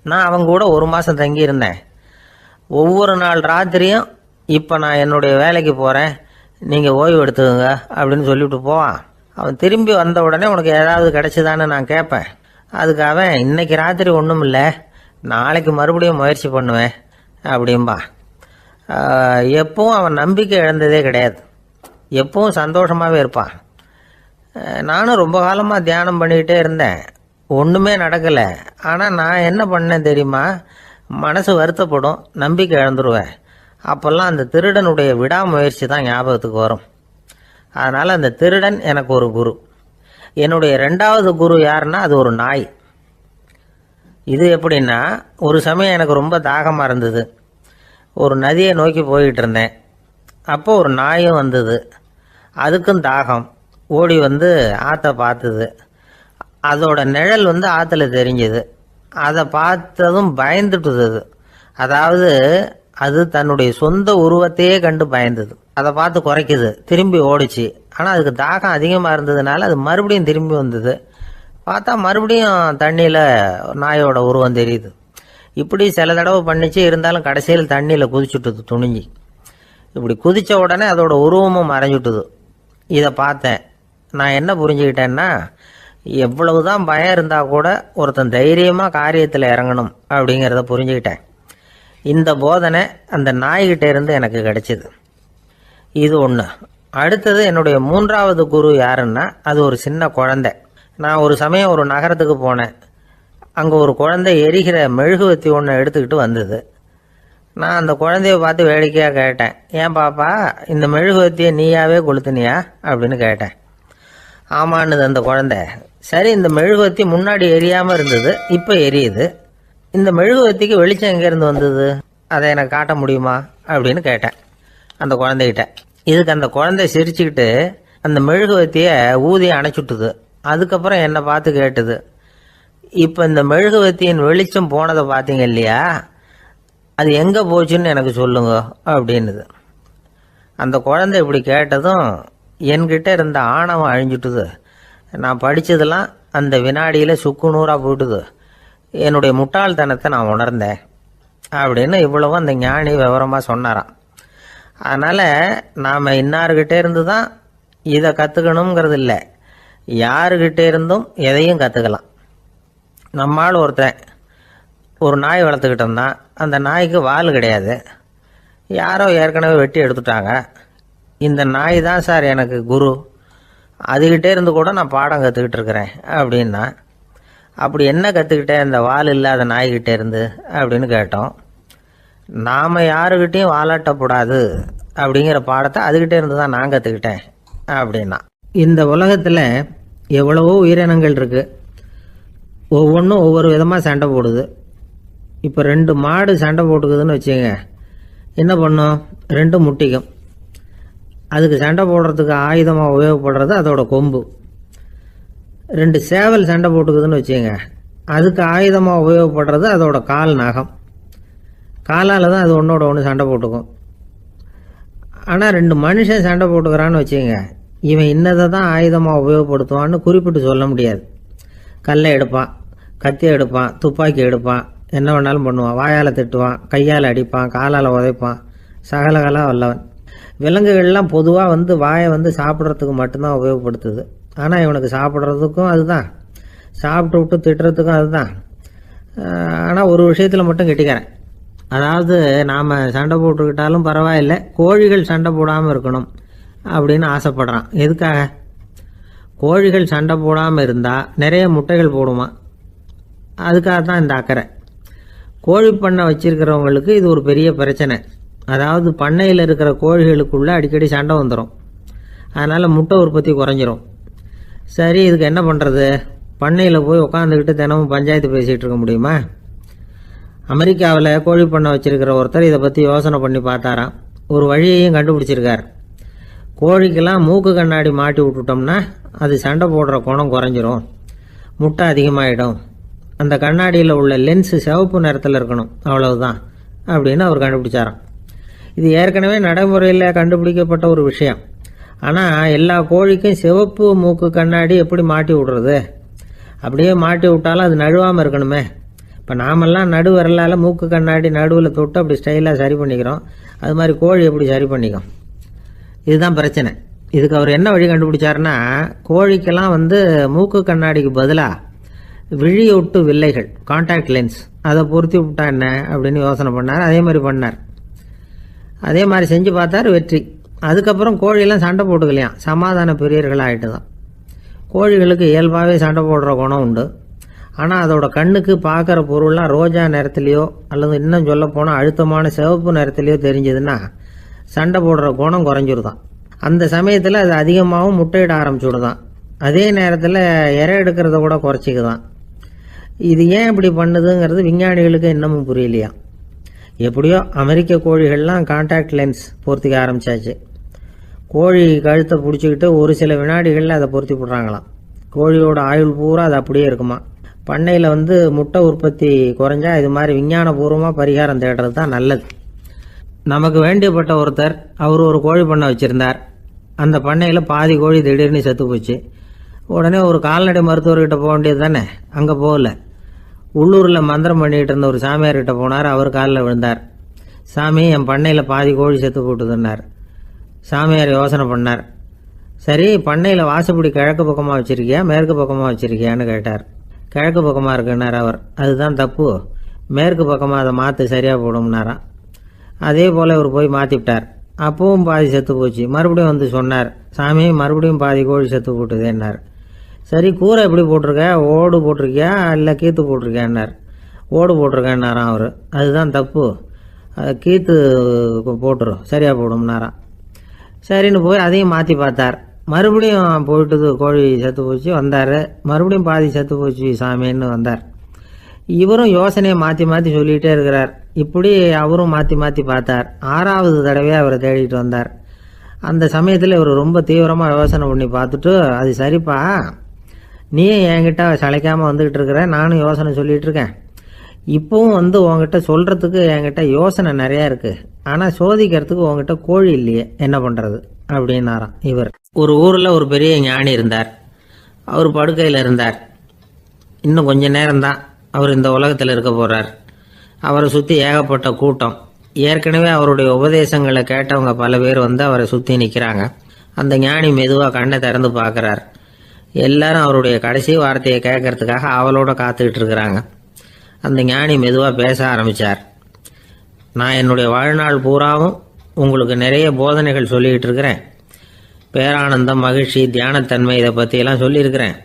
நான் அவங்க கூட 1 மாதம் தங்கியிருந்தேன். ஒவ்வொரு நாள் ராத்திரியும் இப்போ நான் என்னுடைய வேலைக்கு போகிறேன், நீங்கள் ஓய்வு எடுத்துக்கோங்க அப்படின்னு சொல்லிவிட்டு போவான். அவன் திரும்பி வந்த உடனே உனக்கு ஏதாவது கிடைச்சிதான்னு நான் கேட்பேன். அதுக்கு அவன், இன்னைக்கு ராத்திரி ஒன்றும் இல்லை, நாளைக்கு மறுபடியும் முயற்சி பண்ணுவேன் அப்படின்பா. எப்பவும் அவன் நம்பிக்கை இழந்ததே கிடையாது, எப்பவும் சந்தோஷமாகவே இருப்பான். நானும் ரொம்ப காலமாக தியானம் பண்ணிக்கிட்டே இருந்தேன், ஒன்றுமே நடக்கலை. ஆனால் நான் என்ன பண்ணேன் தெரியுமா, மனசு வருத்தப்படும், நம்பிக்கை இழந்துருவேன். அப்போல்லாம் அந்த திருடனுடைய விடாமுயற்சி தான் ஞாபகத்துக்கு வரும். அதனால் அந்த திருடன் எனக்கு ஒரு குரு. என்னுடைய 2வது குரு யாருன்னா அது ஒரு நாய். இது எப்படின்னா, ஒரு சமயம் எனக்கு ரொம்ப தாகமாக இருந்தது. ஒரு நதியை நோக்கி போய்கிட்டு இருந்தேன். அப்போ ஒரு நாயும் வந்தது. அதுக்கும் தாகம். ஓடி வந்து ஆற்றை பார்த்தது. அதோட நிழல் வந்து ஆற்றுல தெரிஞ்சது. அதை பார்த்ததும் பயந்துட்டுது. அதாவது அது தன்னுடைய சொந்த உருவத்தையே கண்டு பயந்தது. அதை பார்த்து குறைக்குது, திரும்பி ஓடிச்சு. ஆனால் அதுக்கு தாகம் அதிகமாக இருந்ததுனால அது மறுபடியும் திரும்பி வந்தது. பார்த்தா மறுபடியும் தண்ணியில் நாயோட உருவம் தெரியுது. இப்படி சில தடவை பண்ணிச்சு. இருந்தாலும் கடைசியில் தண்ணியில் குதிச்சுட்டுது துணிஞ்சி. இப்படி குதித்த உடனே அதோட உருவமும் மறைஞ்சுட்டுது. இதை பார்த்தேன். நான் என்ன புரிஞ்சுக்கிட்டேன்னா, எவ்வளவுதான் பயம் இருந்தால் கூட ஒருத்தன் தைரியமாக காரியத்தில் இறங்கணும் அப்படிங்கிறத புரிஞ்சுக்கிட்டேன். இந்த போதனை அந்த நாய்கிட்ட இருந்து எனக்கு கிடைச்சிது. இது ஒன்று. அடுத்தது என்னுடைய 3வது குரு யாருன்னா அது ஒரு சின்ன குழந்தை. நான் ஒரு சமயம் ஒரு நகரத்துக்கு போனேன். அங்கே ஒரு குழந்தை எரிகிற மெழுகுவத்தி ஒன்று எடுத்துக்கிட்டு வந்தது. நான் அந்த குழந்தைய பார்த்து வேடிக்கையாக கேட்டேன், ஏன் பாப்பா, இந்த மெழுகுவத்தியை நீயாவே கொளுத்துனியா அப்படின்னு கேட்டேன். ஆமான்னுது அந்த குழந்தை. சரி, இந்த மெழுகுவத்தி முன்னாடி எரியாமல் இருந்தது, இப்போ எரியுது. இந்த மெழுகுவத்திக்கு வெளிச்சம் எங்கேருந்து வந்தது, அதை எனக்கு காட்ட முடியுமா அப்படின்னு கேட்டேன் அந்த குழந்தைகிட்ட. இதுக்கு அந்த குழந்தை சிரிச்சுக்கிட்டு அந்த மெழுகுவத்தியை ஊதி அணைச்சுட்டுது. அதுக்கப்புறம் என்னை பார்த்து கேட்டுது, இப்போ இந்த மெழுகுவத்தியின் வெளிச்சம் போனதை பார்த்தீங்க இல்லையா, அது எங்கே போச்சுன்னு எனக்கு சொல்லுங்க அப்படின்னுது. அந்த குழந்தை இப்படி கேட்டதும் என்கிட்ட இருந்த ஆணவம் அழிஞ்சுட்டுது. நான் படித்ததெல்லாம் அந்த வினாடியில் சுக்கு நூறாக போயிட்டுது. என்னுடைய முட்டாள்தனத்தை நான் உணர்ந்தேன் அப்படின்னு இவ்வளவும் அந்த ஞானி விவரமாக சொன்னாராம். அதனால் நாம் இன்னார்கிட்டே இருந்து தான் இதை கற்றுக்கணுங்கிறது இல்லை, யாருக்கிட்டே இருந்தும் எதையும் கற்றுக்கலாம். நம்மால் ஒருத்தன் ஒரு நாய் வளர்த்துக்கிட்டு இருந்தான். அந்த நாய்க்கு வால் கிடையாது. யாரோ ஏற்கனவே வெட்டி எடுத்துட்டாங்க. இந்த நாய் தான் சார் எனக்கு குரு, அதுகிட்டே இருந்து கூட நான் பாடம் கற்றுக்கிட்டு இருக்கிறேன் அப்படின்னா. அப்படி என்ன கற்றுக்கிட்டேன் இந்த வால் இல்லாத நாய்கிட்டே இருந்து அப்படின்னு கேட்டோம். நாம் யாருக்கிட்டையும் வாலாட்டக்கூடாது அப்படிங்கிற பாடத்தை அதுகிட்டே இருந்து தான் நான் கற்றுக்கிட்டேன் அப்படின்னா. இந்த உலகத்தில் எவ்வளவோ உயிரினங்கள் இருக்குது, ஒவ்வொன்றும் ஒவ்வொரு விதமாக சண்டை போடுது. இப்போ 2 மாடு சண்டை போட்டுக்குதுன்னு வச்சுங்க, என்ன பண்ணும், 2 முட்டிக்கும். அதுக்கு சண்டை போடுறதுக்கு ஆயுதமாக உபயோகப்படுறது அதோட கொம்பு. 2 சேவல் சண்டை போட்டுக்குதுன்னு வச்சுங்க, அதுக்கு ஆயுதமாக உபயோகப்படுறது அதோட கால் நகம். காலால் தான் அது ஒன்றோட ஒன்று சண்டை போட்டுக்கும். ஆனால் 2 மனுஷன் சண்டை போட்டுக்கிறான்னு வச்சுங்க, இவன் இன்னதை தான் ஆயுதமாக உபயோகப்படுத்துவான்னு குறிப்பிட்டு சொல்ல முடியாது. கல்லை எடுப்பான், கத்தி எடுப்பான், துப்பாக்கி எடுப்பான், என்ன வேணாலும் பண்ணுவான். வாயால் திட்டுவான், கையால் அடிப்பான், காலால் உதைப்பான், சகலகலாக வல்லவன். விலங்குகள்லாம் பொதுவாக வாயை சாப்பிட்றதுக்கு மட்டும்தான் உபயோகப்படுத்துது. ஆனால் இவனுக்கு சாப்பிட்றதுக்கும் அதுதான், சாப்பிட்டு விட்டு திட்டுறதுக்கும் அதுதான். ஆனால் ஒரு விஷயத்தில் மட்டும் கெட்டிக்கிறேன். அதாவது நாம் சண்டை போட்டுக்கிட்டாலும் பரவாயில்லை, கோழிகள் சண்டை போடாமல் இருக்கணும் அப்படின்னு ஆசைப்படுறான். எதுக்காக? கோழிகள் சண்டை போடாமல் இருந்தால் நிறைய முட்டைகள் போடுமா, அதுக்காக தான் இந்த அக்கறை. கோழி பண்ணை வச்சிருக்கிறவங்களுக்கு இது ஒரு பெரிய பிரச்சனை. அதாவது பண்ணையில் இருக்கிற கோழிகளுக்குள்ளே அடிக்கடி சண்டை வந்துடும். அதனால் முட்டை உற்பத்தி குறைஞ்சிரும். சரி, இதுக்கு என்ன பண்ணுறது? பண்ணையில் போய் உட்காந்துக்கிட்டு தினமும் பஞ்சாயத்து பேசிகிட்டு இருக்க முடியுமா? அமெரிக்காவில் கோழி பண்ணை வச்சிருக்கிற ஒருத்தர் இதை பற்றி யோசனை பண்ணி பார்த்தாராம். ஒரு வழியையும் கண்டுபிடிச்சிருக்கார். கோழிக்கெல்லாம் மூக்கு கண்ணாடி மாட்டி விட்டுட்டோம்னா அது சண்டை போடுற குணம் குறைஞ்சிரும், முட்டை அதிகமாகிடும். அந்த கண்ணாடியில் உள்ள லென்ஸு சிவப்பு நிறத்தில் இருக்கணும், அவ்வளவுதான் அப்படின்னு அவர் கண்டுபிடிச்சாராம். இது ஏற்கனவே நடைமுறையில் கண்டுபிடிக்கப்பட்ட ஒரு விஷயம். ஆனால் எல்லா கோழிக்கும் சிவப்பு மூக்கு கண்ணாடி எப்படி மாட்டி விடுறது? அப்படியே மாட்டி விட்டாலும் அது நழுவாமல் இருக்கணுமே. இப்போ நாமெல்லாம் நடு விரலால் மூக்கு கண்ணாடி நடுவில் தொட்டு அப்படி ஸ்டைலாக சரி பண்ணிக்கிறோம். அது மாதிரி கோழி எப்படி சரி பண்ணிக்கும்? இதுதான் பிரச்சனை. இதுக்கு அவர் என்ன வழி கண்டுபிடிச்சாருன்னா, கோழிக்கெல்லாம் மூக்கு கண்ணாடிக்கு பதிலாக விழியொட்டு வில்லைகள், கான்டாக்ட் லென்ஸ், அதை பொருத்தி விட்டா என்ன அப்படின்னு யோசனை பண்ணார். அதே மாதிரி பண்ணார். அதே மாதிரி செஞ்சு பார்த்தார், வெற்றி. அதுக்கப்புறம் கோழியெல்லாம் சண்டை போட்டுக்கலையாம், சமாதான பிரியர்கள் ஆகிட்டு தான். கோழிகளுக்கு இயல்பாகவே சண்டை போடுற குணம் உண்டு. ஆனால் அதோட கண்ணுக்கு பார்க்குற பொருள்லாம் ரோஜா நிறத்துலையோ அல்லது இன்னும் சொல்ல போனால் அழுத்தமான சிவப்பு நிறத்துலையோ தெரிஞ்சதுன்னா சண்டை போடுற குணம் குறைஞ்சிருதான். அந்த சமயத்தில் அது அதிகமாகவும் முட்டையிட ஆரம்பிச்சுடுதான். அதே நேரத்தில் இறை எடுக்கிறத கூட குறைச்சிக்குதான். இது ஏன் இப்படி பண்ணுதுங்கிறது விஞ்ஞானிகளுக்கு இன்னமும் புரியலையா. எப்படியோ அமெரிக்க கோழிகள்லாம் கான்டாக்ட் லென்ஸ் பொருத்திக்க ஆரம்பித்தாச்சு. கோழி கழுத்தை பிடிச்சிக்கிட்டு ஒரு சில வினாடிகளில் அதை பொருத்தி விட்றாங்களாம். கோழியோட ஆயுள் பூரா அது அப்படியே இருக்குமா. பண்ணையில் முட்டை உற்பத்தி குறைஞ்சா இது மாதிரி விஞ்ஞானபூர்வமாக பரிகாரம் தேடுறது தான் நல்லது. நமக்கு வேண்டியப்பட்ட ஒருத்தர், அவர் ஒரு கோழி பண்ணை வச்சுருந்தார். அந்த பண்ணையில் பாதி கோழி திடீர்னு செத்து போச்சு. உடனே ஒரு கால்நடை மருத்துவர்கிட்ட போக வேண்டியது தானே. அங்கே போகல. உள்ளூரில் மந்திரம் பண்ணிகிட்டு இருந்த ஒரு சாமியார்கிட்ட போனார். அவர் காலில் விழுந்தார். சாமி, என் பண்ணையில் பாதி கோழி செத்து போட்டுதுன்னார். சாமியார் யோசனை பண்ணார். சரி, பண்ணையில் வாசப்படி கிழக்கு பக்கமாக வச்சுருக்கியா மேற்கு பக்கமாக வச்சுருக்கியான்னு கேட்டார். கிழக்கு பக்கமாக இருக்குன்னார் அவர். அதுதான் தப்பு, மேற்கு பக்கமாக அதை மாற்று சரியாக போடும்னாராம். அதே போல் இவர் போய் மாற்றிவிட்டார். அப்பவும் பாதி செத்து போச்சு. மறுபடியும் சொன்னார், சாமி மறுபடியும் பாதி கோழி செத்து போட்டுதேன்னார். சரி, கூரை எப்படி போட்டிருக்க? ஓடு போட்டிருக்கியா இல்லை கீத்து போட்டிருக்கியான்னார். ஓடு போட்டிருக்கேன்னாராம் அவர். அதுதான் தப்பு, கீத்து போட்டுரும் சரியாக போடும்னாராம். சரின்னு போய் அதையும் மாற்றி பார்த்தார். மறுபடியும் போயிட்டுது, கோழி செத்து போச்சு. வந்தார். மறுபடியும் பாதி செத்து போச்சு சாமின்னு வந்தார். இவரும் யோசனையை மாற்றி மாற்றி சொல்லிகிட்டே இருக்கிறார். இப்படி அவரும் மாற்றி மாற்றி பார்த்தார். 6வது தடவையாக அவரை தேடிட்டு வந்தார். அந்த சமயத்தில் இவர் ரொம்ப தீவிரமாக யோசனை பண்ணி பார்த்துட்டு, அது சரிப்பா, நீயும் என்கிட்ட சளைக்காமல் வந்துக்கிட்டு இருக்கிற, நானும் யோசனை சொல்லிகிட்டு இருக்கேன். இப்போவும் உங்ககிட்ட சொல்கிறதுக்கு என்கிட்ட யோசனை நிறையா இருக்குது. ஆனால் சோதிக்கிறதுக்கு உங்ககிட்ட கோழி இல்லையே, என்ன பண்ணுறது அப்படின்னாராம் இவர். ஒரு ஊரில் ஒரு பெரிய ஞானி இருந்தார். அவர் படுக்கையில் இருந்தார். இன்னும் கொஞ்ச நேரம்தான் அவர் இந்த உலகத்தில் இருக்க போகிறார். அவரை சுற்றி ஏகப்பட்ட கூட்டம். ஏற்கனவே அவருடைய உபதேசங்களை கேட்டவங்க பல பேர் அவரை சுற்றி நிற்கிறாங்க. அந்த ஞானி மெதுவாக கண்ணை திறந்து பார்க்குறார். எல்லாரும் அவருடைய கடைசி வார்த்தையை கேட்கறதுக்காக அவளோட காத்துக்கிட்டு இருக்கிறாங்க. அந்த ஞானி மெதுவாக பேச ஆரம்பித்தார். நான் என்னுடைய வாழ்நாள் பூராவும் உங்களுக்கு நிறைய போதனைகள் சொல்லிக்கிட்டு இருக்கிறேன். பேரானந்தம், மகிழ்ச்சி, தியானத்தன்மை, இதை பற்றியெல்லாம் சொல்லியிருக்கிறேன்.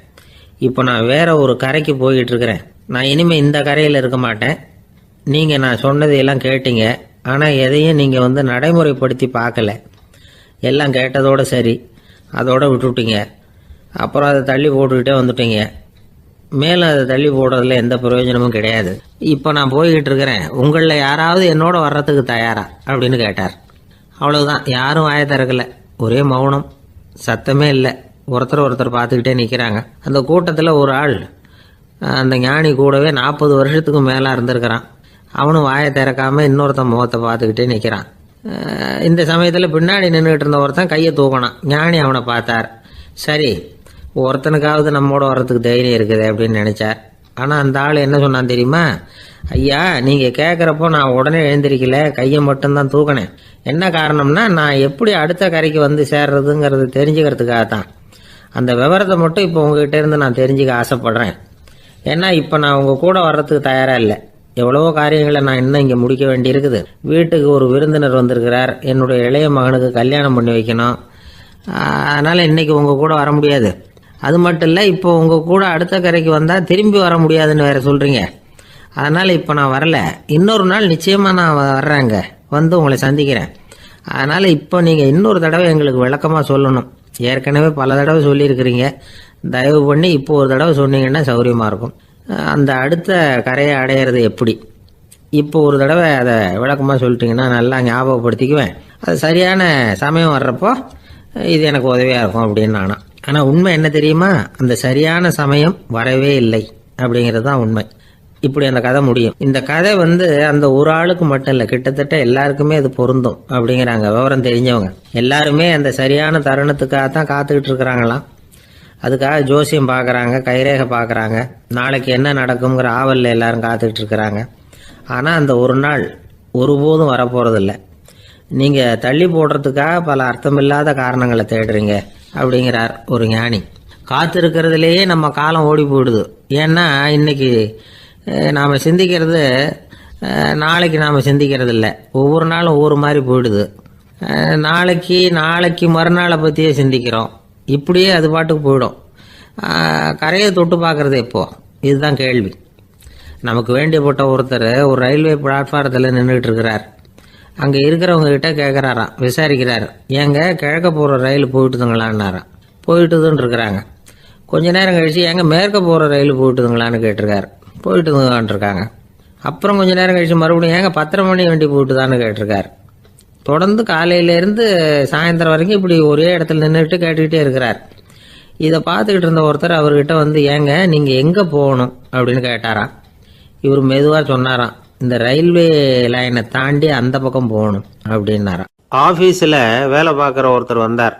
இப்போ நான் வேற ஒரு கரைக்கு போய்கிட்டு இருக்கிறேன். நான் இனிமேல் இந்த கரையில் இருக்க மாட்டேன். நீங்கள் நான் சொன்னதையெல்லாம் கேட்டீங்க, ஆனால் எதையும் நீங்கள் நடைமுறைப்படுத்தி பார்க்கல. எல்லாம் கேட்டதோடு சரி, அதோடு விட்டுவிட்டீங்க. அப்புறம் அதை தள்ளி போட்டுக்கிட்டே வந்துட்டீங்க. மேலும் அதை தள்ளி போடுறதுல எந்த பிரயோஜனமும் கிடையாது. இப்போ நான் போய்கிட்டு இருக்கிறேன். உங்களில் யாராவது என்னோட வர்றதுக்கு தயாரா அப்படின்னு கேட்டார். அவ்வளவுதான். யாரும் வாயை திறக்கல. ஒரே மௌனம், சத்தமே இல்லை. ஒருத்தர் பார்த்துக்கிட்டே நிற்கிறாங்க. அந்த கூட்டத்தில் ஒரு ஆள் அந்த ஞானி கூடவே 40 வருஷத்துக்கு மேலே இருந்திருக்கிறான். அவனும் வாயை திறக்காமல் இன்னொருத்தன் முகத்தை பார்த்துக்கிட்டே நிற்கிறான். இந்த சமயத்தில் பின்னாடி நின்றுட்டு இருந்த ஒருத்தன் கையை தூக்கினான். ஞானி அவனை பார்த்தார். சரி, ஒருத்தனுக்காவது நம்மோட வர்றதுக்கு தைரியம் இருக்குது அப்படின்னு நினைச்சார். ஆனால் அந்த ஆள் என்ன சொன்னான் தெரியுமா? ஐயா, நீங்கள் கேட்குறப்போ நான் உடனே எழுந்திருக்கல, கையை மட்டும்தான் தூக்கினேன். என்ன காரணம்னா, நான் எப்படி அடுத்த கரைக்கு சேர்றதுங்கிறது தெரிஞ்சுக்கிறதுக்காக தான். அந்த விவரத்தை மட்டும் இப்போ உங்ககிட்ட இருந்து நான் தெரிஞ்சுக்க ஆசைப்படுறேன். ஏன்னா இப்போ நான் உங்கள் கூட வர்றதுக்கு தயாராக இல்லை. எவ்வளவோ காரியங்களை நான் இன்னும் இங்கே முடிக்க வேண்டியிருக்குது. வீட்டுக்கு ஒரு விருந்தினர் வந்திருக்கிறார். என்னுடைய இளைய மகனுக்கு கல்யாணம் பண்ணி வைக்கணும். அதனால் இன்றைக்கி உங்கள் கூட வர முடியாது. அது மட்டும் இல்லை, இப்போ உங்கள் கூட அடுத்த கரைக்கு வந்தால் திரும்பி வர முடியாதுன்னு வேறு சொல்கிறீங்க. அதனால் இப்போ நான் வரல. இன்னொரு நாள் நிச்சயமாக நான் வர்றேங்க, உங்களை சந்திக்கிறேன். அதனால் இப்போ நீங்கள் இன்னொரு தடவை எங்களுக்கு விளக்கமாக சொல்லணும். ஏற்கனவே பல தடவை சொல்லியிருக்கிறீங்க. தயவு பண்ணி இப்போ ஒரு தடவை சொன்னீங்கன்னா சௌகரியமாக இருக்கும். அந்த அடுத்த கரையை அடையிறது எப்படி, இப்போ ஒரு தடவை அதை விளக்கமாக சொல்லிட்டீங்கன்னா நல்லா ஞாபகப்படுத்திக்குவேன். அது சரியான சமயம் வர்றப்போ இது எனக்கு உதவியாக இருக்கும் அப்படின்னு நானா. ஆனால் உண்மை என்ன தெரியுமா, அந்த சரியான சமயம் வரவே இல்லை அப்படிங்கிறது தான் உண்மை. இப்படி அந்த கதை முடியும். இந்த கதை அந்த ஒரு ஆளுக்கு மட்டும் இல்லை, கிட்டத்தட்ட எல்லாருக்குமே அது பொருந்தும் அப்படிங்கிறாங்க விவரம் தெரிஞ்சவங்க. எல்லாருமே அந்த சரியான தருணத்துக்காக தான் காத்துக்கிட்டு இருக்கிறாங்களாம். அதுக்காக ஜோசியம் பார்க்குறாங்க, கைரேகை பார்க்குறாங்க, நாளைக்கு என்ன நடக்குங்கிற ஆவலில் எல்லாரும் காத்துக்கிட்டு இருக்கிறாங்க. ஆனால் அந்த ஒரு நாள் ஒருபோதும் வரப்போகிறதில்ல. நீங்கள் தள்ளி போடுறதுக்காக பல அர்த்தமில்லாத காரணங்களை தேடுறீங்க அப்படிங்கிறார் ஒரு ஞானி. காத்திருக்கிறதுலேயே நம்ம காலம் ஓடி போயிடுது. ஏன்னா இன்னைக்கு நாம் சிந்திக்கிறது நாளைக்கு நாம் சிந்திக்கிறது இல்லை. ஒவ்வொரு நாளும் ஒவ்வொரு மாதிரி போயிடுது. நாளைக்கு மறுநாளை பற்றியே சிந்திக்கிறோம். இப்படியே அது பாட்டுக்கு போயிடும். கரையை தொட்டு பார்க்குறது எப்போ, இதுதான் கேள்வி. நமக்கு வேண்டியப்பட்ட ஒருத்தர் ஒரு ரயில்வே பிளாட்ஃபாரத்தில் நின்றுட்டு இருக்கிறார். அங்கே இருக்கிறவங்க கிட்ட கேட்குறாராம், விசாரிக்கிறார், ஏங்க கிழக்க போகிற ரயில் போயிட்டுதுங்களான்னாராம். போயிட்டுதுன்னு இருக்கிறாங்க. கொஞ்ச நேரம் கழிச்சு ஏங்க மேற்க போகிற ரயில் போயிட்டுதுங்களான்னு கேட்டிருக்காரு. போயிட்டுதுங்களான் இருக்காங்க. அப்புறம் கொஞ்ச நேரம் கழிச்சு மறுபடியும் ஏங்க 10:30 மணி வண்டி போயிட்டுதான்னு கேட்டிருக்காரு. தொடர்ந்து காலையிலேருந்து சாயந்தரம் வரைக்கும் இப்படி ஒரே இடத்துல நின்றுட்டு கேட்டுக்கிட்டே இருக்கிறார். இதை பார்த்துக்கிட்டு இருந்த ஒருத்தர் அவர்கிட்ட ஏங்க நீங்கள் எங்கே போகணும் அப்படின்னு கேட்டாராம். இவர் மெதுவாக சொன்னாராம், இந்த ரயில்வே லைனை தாண்டி அந்த பக்கம் போகணும் அப்படின்னாராம். ஆஃபீஸில் வேலை பார்க்குற ஒருத்தர் வந்தார்.